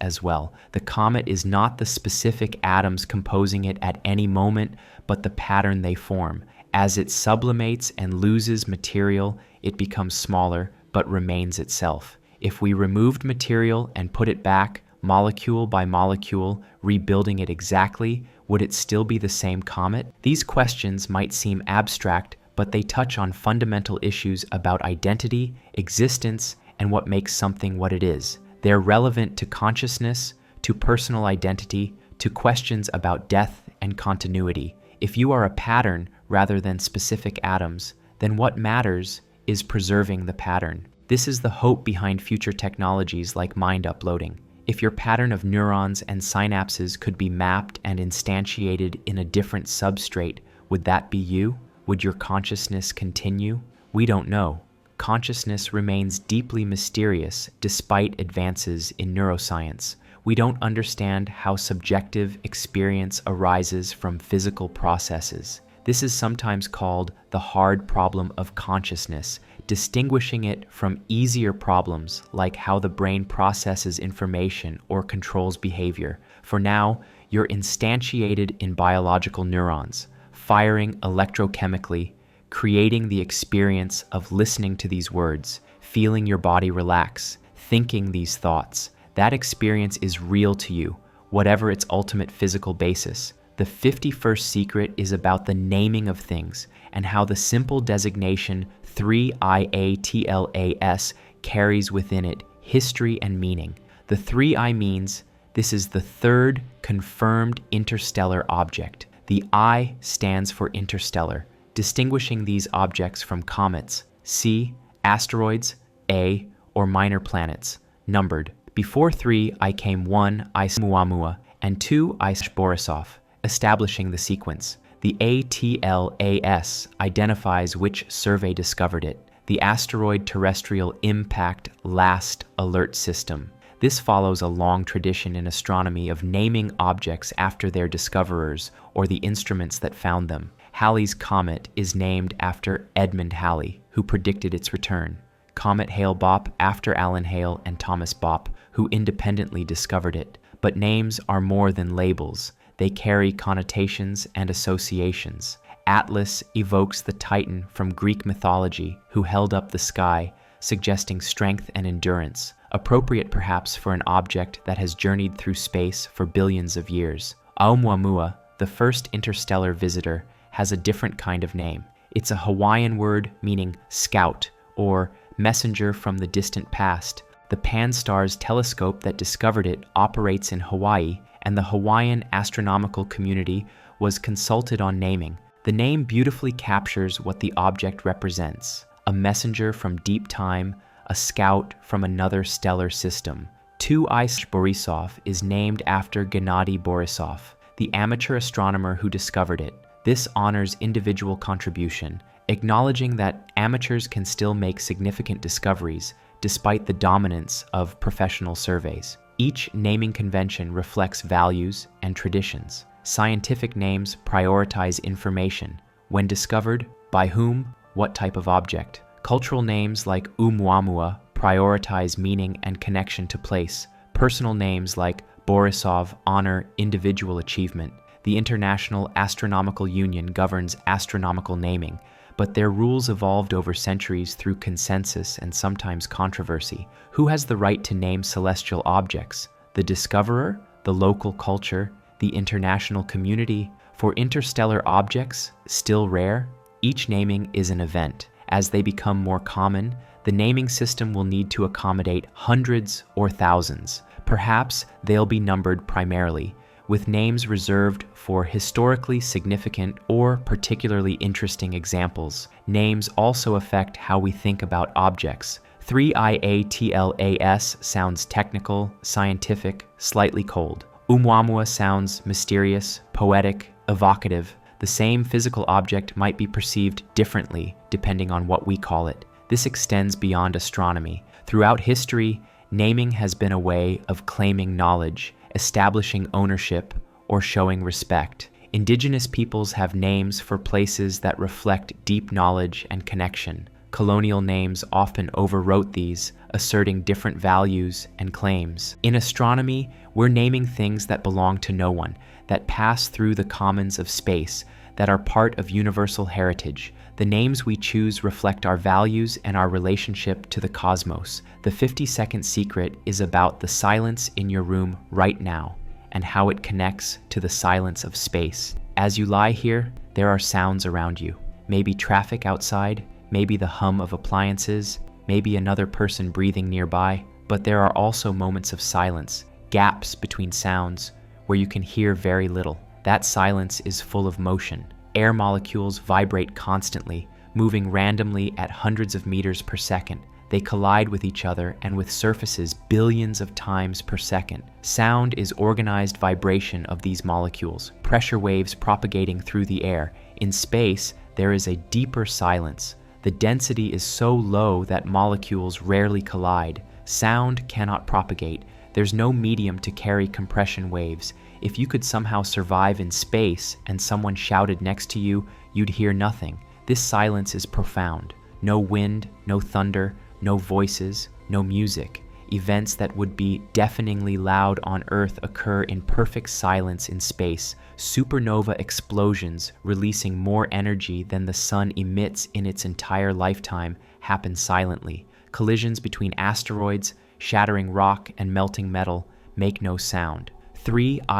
as well. The comet is not the specific atoms composing it at any moment, but the pattern they form. As it sublimates and loses material, it becomes smaller, but remains itself. If we removed material and put it back, molecule by molecule, rebuilding it exactly, would it still be the same comet? These questions might seem abstract, but they touch on fundamental issues about identity, existence, and what makes something what it is. They're relevant to consciousness, to personal identity, to questions about death and continuity. If you are a pattern rather than specific atoms, then what matters is preserving the pattern. This is the hope behind future technologies like mind uploading. If your pattern of neurons and synapses could be mapped and instantiated in a different substrate, would that be you? Would your consciousness continue? We don't know. Consciousness remains deeply mysterious despite advances in neuroscience. We don't understand how subjective experience arises from physical processes. This is sometimes called the hard problem of consciousness, distinguishing it from easier problems like how the brain processes information or controls behavior. For now, you're instantiated in biological neurons, firing electrochemically, creating the experience of listening to these words, feeling your body relax, thinking these thoughts. That experience is real to you, whatever its ultimate physical basis. The 51st secret is about the naming of things and how the simple designation 3IATLAS carries within it history and meaning. The 3I means this is the third confirmed interstellar object. The I stands for interstellar, distinguishing these objects from comets, C, asteroids, A, or minor planets, numbered. Before 3, I came 1, I Muamua, and 2, I Borisov, establishing the sequence. The ATLAS identifies which survey discovered it, the Asteroid Terrestrial Impact Last Alert System. This follows a long tradition in astronomy of naming objects after their discoverers or the instruments that found them. Halley's Comet is named after Edmund Halley, who predicted its return. Comet Hale-Bopp after Alan Hale and Thomas Bopp, who independently discovered it. But names are more than labels. They carry connotations and associations. Atlas evokes the Titan from Greek mythology who held up the sky, suggesting strength and endurance, appropriate perhaps for an object that has journeyed through space for billions of years. Oumuamua, the first interstellar visitor, has a different kind of name. It's a Hawaiian word meaning scout or messenger from the distant past. The Pan-STARRS telescope that discovered it operates in Hawaii, and the Hawaiian astronomical community was consulted on naming. The name beautifully captures what the object represents: a messenger from deep time, a scout from another stellar system. 2I Borisov is named after Gennady Borisov, the amateur astronomer who discovered it. This honors individual contribution, acknowledging that amateurs can still make significant discoveries despite the dominance of professional surveys. Each naming convention reflects values and traditions. Scientific names prioritize information. When discovered, by whom, what type of object. Cultural names like Oumuamua prioritize meaning and connection to place. Personal names like Borisov honor individual achievement. The International Astronomical Union governs astronomical naming, but their rules evolved over centuries through consensus and sometimes controversy. Who has the right to name celestial objects? The discoverer, the local culture, the international community. For interstellar objects, still rare, each naming is an event. As they become more common, the naming system will need to accommodate hundreds or thousands. Perhaps they'll be numbered primarily, with names reserved for historically significant or particularly interesting examples. Names also affect how we think about objects. 3IATLAS sounds technical, scientific, slightly cold. Oumuamua sounds mysterious, poetic, evocative. The same physical object might be perceived differently depending on what we call it. This extends beyond astronomy. Throughout history, naming has been a way of claiming knowledge, establishing ownership, or showing respect. Indigenous peoples have names for places that reflect deep knowledge and connection. Colonial names often overwrote these, asserting different values and claims. In astronomy, we're naming things that belong to no one, that pass through the commons of space, that are part of universal heritage. The names we choose reflect our values and our relationship to the cosmos. The 50-second secret is about the silence in your room right now and how it connects to the silence of space. As you lie here, there are sounds around you. Maybe traffic outside, maybe the hum of appliances, maybe another person breathing nearby, but there are also moments of silence, gaps between sounds, where you can hear very little. That silence is full of motion. Air molecules vibrate constantly, moving randomly at hundreds of meters per second. They collide with each other and with surfaces billions of times per second. Sound is organized vibration of these molecules, pressure waves propagating through the air. In space, there is a deeper silence. The density is so low that molecules rarely collide. Sound cannot propagate. There's no medium to carry compression waves. If you could somehow survive in space and someone shouted next to you, you'd hear nothing. This silence is profound. No wind, no thunder, no voices, no music. Events that would be deafeningly loud on Earth occur in perfect silence in space. Supernova explosions, releasing more energy than the sun emits in its entire lifetime, happen silently. Collisions between asteroids, shattering rock and melting metal, make no sound. 3IATLAS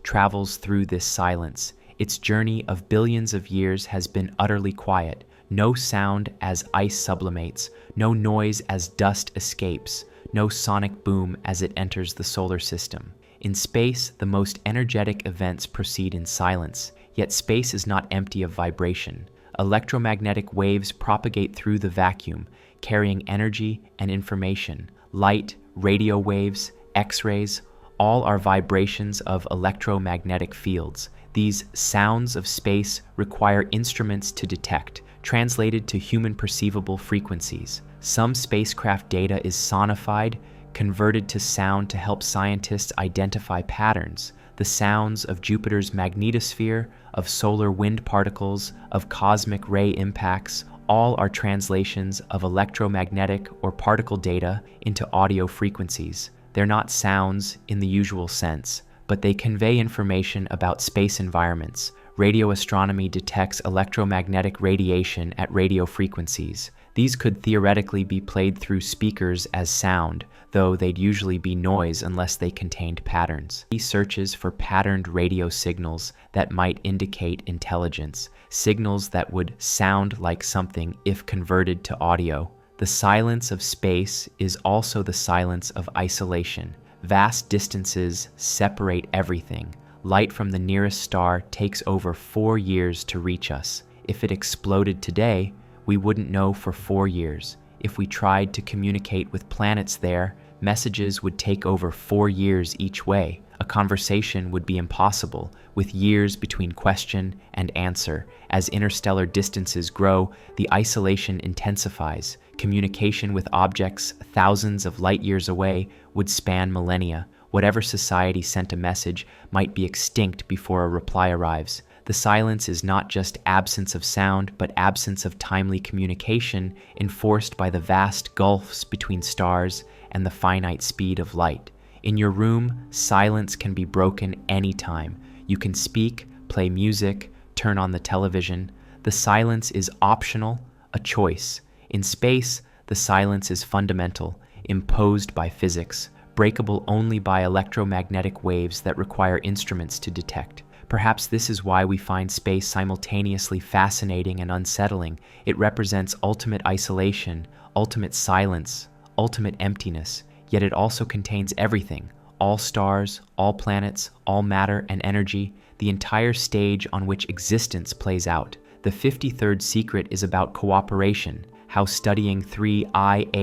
travels through this silence. Its journey of billions of years has been utterly quiet. No sound as ice sublimates, no noise as dust escapes, no sonic boom as it enters the solar system. In space, the most energetic events proceed in silence, yet space is not empty of vibration. Electromagnetic waves propagate through the vacuum, carrying energy and information. Light, radio waves, X-rays, all are vibrations of electromagnetic fields. These sounds of space require instruments to detect, translated to human perceivable frequencies. Some spacecraft data is sonified, converted to sound to help scientists identify patterns. The sounds of Jupiter's magnetosphere, of solar wind particles, of cosmic ray impacts, all are translations of electromagnetic or particle data into audio frequencies. They're not sounds in the usual sense, but they convey information about space environments. Radio astronomy detects electromagnetic radiation at radio frequencies. These could theoretically be played through speakers as sound, though they'd usually be noise unless they contained patterns. He searches for patterned radio signals that might indicate intelligence, signals that would sound like something if converted to audio. The silence of space is also the silence of isolation. Vast distances separate everything. Light from the nearest star takes over 4 years to reach us. If it exploded today, we wouldn't know for 4 years. If we tried to communicate with planets there, messages would take over 4 years each way. A conversation would be impossible, with years between question and answer. As interstellar distances grow, the isolation intensifies. Communication with objects thousands of light years away would span millennia. Whatever society sent a message might be extinct before a reply arrives. The silence is not just absence of sound, but absence of timely communication enforced by the vast gulfs between stars and the finite speed of light. In your room, silence can be broken anytime. You can speak, play music, turn on the television. The silence is optional, a choice. In space, the silence is fundamental, imposed by physics. breakable only by electromagnetic waves that require instruments to detect. Perhaps this is why we find space simultaneously fascinating and unsettling. It represents ultimate isolation, ultimate silence, ultimate emptiness, yet it also contains everything: all stars, all planets, all matter and energy, the entire stage on which existence plays out. The 53rd secret is about cooperation, how studying 3IATLAS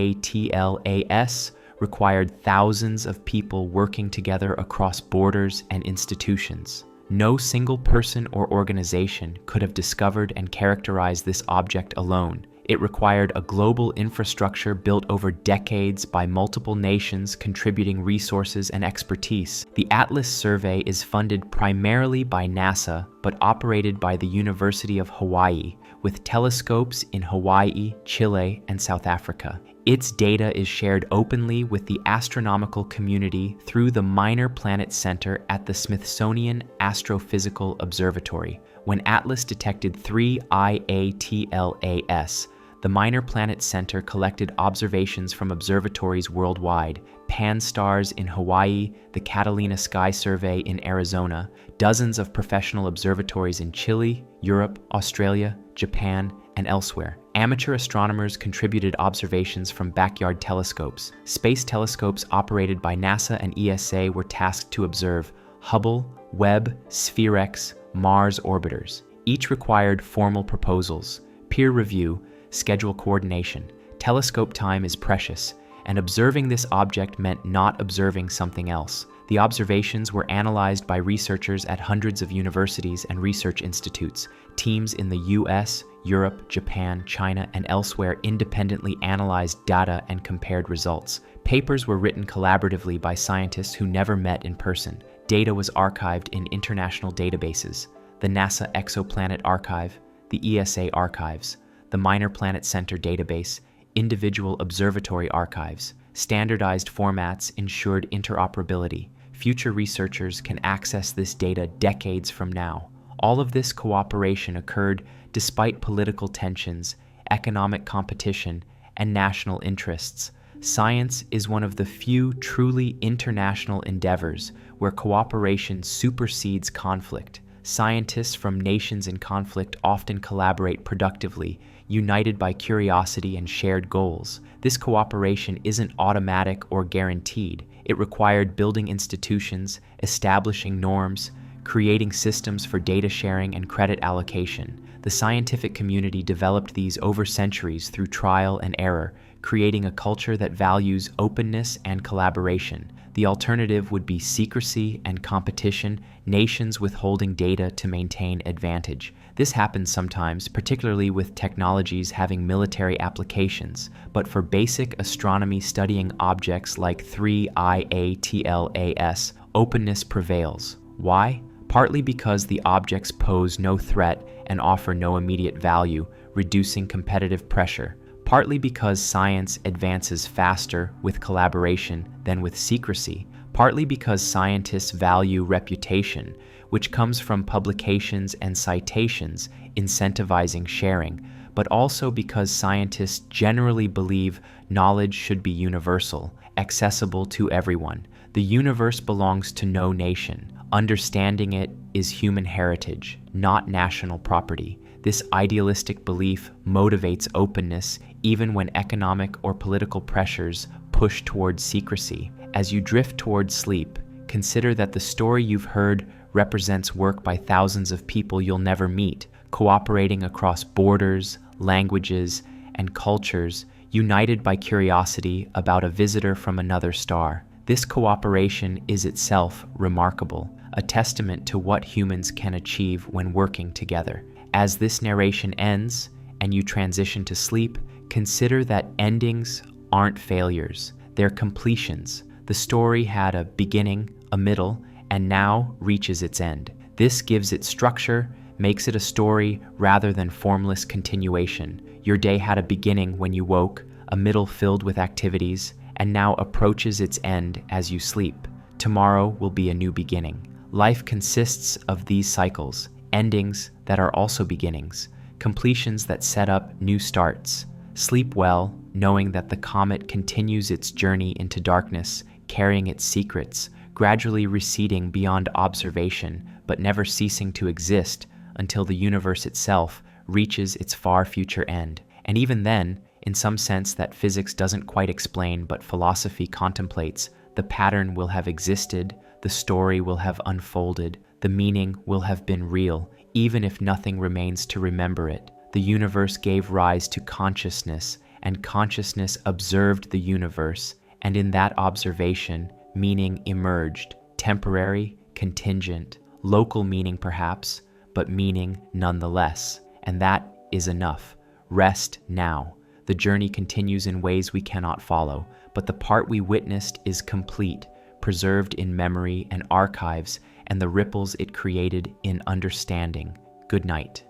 required thousands of people working together across borders and institutions. No single person or organization could have discovered and characterized this object alone. It required a global infrastructure built over decades by multiple nations contributing resources and expertise. The Atlas survey is funded primarily by NASA, but operated by the University of Hawaii, with telescopes in Hawaii, Chile, and South Africa. Its data is shared openly with the astronomical community through the Minor Planet Center at the Smithsonian Astrophysical Observatory. When Atlas detected 3IATLAS, the Minor Planet Center collected observations from observatories worldwide: Pan-STARRS in Hawaii, the Catalina Sky Survey in Arizona, dozens of professional observatories in Chile, Europe, Australia, Japan, and elsewhere. Amateur astronomers contributed observations from backyard telescopes. Space telescopes operated by NASA and ESA were tasked to observe Hubble, Webb, Spherex, Mars orbiters. Each required formal proposals, peer review, schedule coordination. Telescope time is precious, and observing this object meant not observing something else. The observations were analyzed by researchers at hundreds of universities and research institutes. Teams in the US, Europe, Japan, China, and elsewhere independently analyzed data and compared results. Papers were written collaboratively by scientists who never met in person. Data was archived in international databases: the NASA Exoplanet Archive, the ESA archives, the Minor Planet Center database, individual observatory archives. Standardized formats ensured interoperability. Future researchers can access this data decades from now. All of this cooperation occurred despite political tensions, economic competition, and national interests. Science is one of the few truly international endeavors where cooperation supersedes conflict. Scientists from nations in conflict often collaborate productively, united by curiosity and shared goals. This cooperation isn't automatic or guaranteed. It required building institutions, establishing norms, creating systems for data sharing and credit allocation. The scientific community developed these over centuries through trial and error, creating a culture that values openness and collaboration. The alternative would be secrecy and competition, nations withholding data to maintain advantage. This happens sometimes, particularly with technologies having military applications, but for basic astronomy studying objects like 3IATLAS, openness prevails. Why? Partly because the objects pose no threat and offer no immediate value, reducing competitive pressure. Partly because science advances faster with collaboration than with secrecy. Partly because scientists value reputation, which comes from publications and citations incentivizing sharing, but also because scientists generally believe knowledge should be universal, accessible to everyone. The universe belongs to no nation. Understanding it is human heritage, not national property. This idealistic belief motivates openness even when economic or political pressures push towards secrecy. As you drift towards sleep, consider that the story you've heard represents work by thousands of people you'll never meet, cooperating across borders, languages, and cultures, united by curiosity about a visitor from another star. This cooperation is itself remarkable, a testament to what humans can achieve when working together. As this narration ends and you transition to sleep, consider that endings aren't failures, they're completions. The story had a beginning, a middle, and now reaches its end. This gives it structure, makes it a story rather than formless continuation. Your day had a beginning when you woke, a middle filled with activities, and now approaches its end as you sleep. Tomorrow will be a new beginning. Life consists of these cycles, endings that are also beginnings, completions that set up new starts. Sleep well, knowing that the comet continues its journey into darkness, carrying its secrets, gradually receding beyond observation, but never ceasing to exist until the universe itself reaches its far future end. And even then, in some sense that physics doesn't quite explain but philosophy contemplates, the pattern will have existed, the story will have unfolded, the meaning will have been real, even if nothing remains to remember it. The universe gave rise to consciousness, and consciousness observed the universe, and in that observation, meaning emerged, temporary, contingent, local meaning perhaps, but meaning nonetheless. And that is enough. Rest now. The journey continues in ways we cannot follow, but the part we witnessed is complete, preserved in memory and archives, and the ripples it created in understanding. Good night.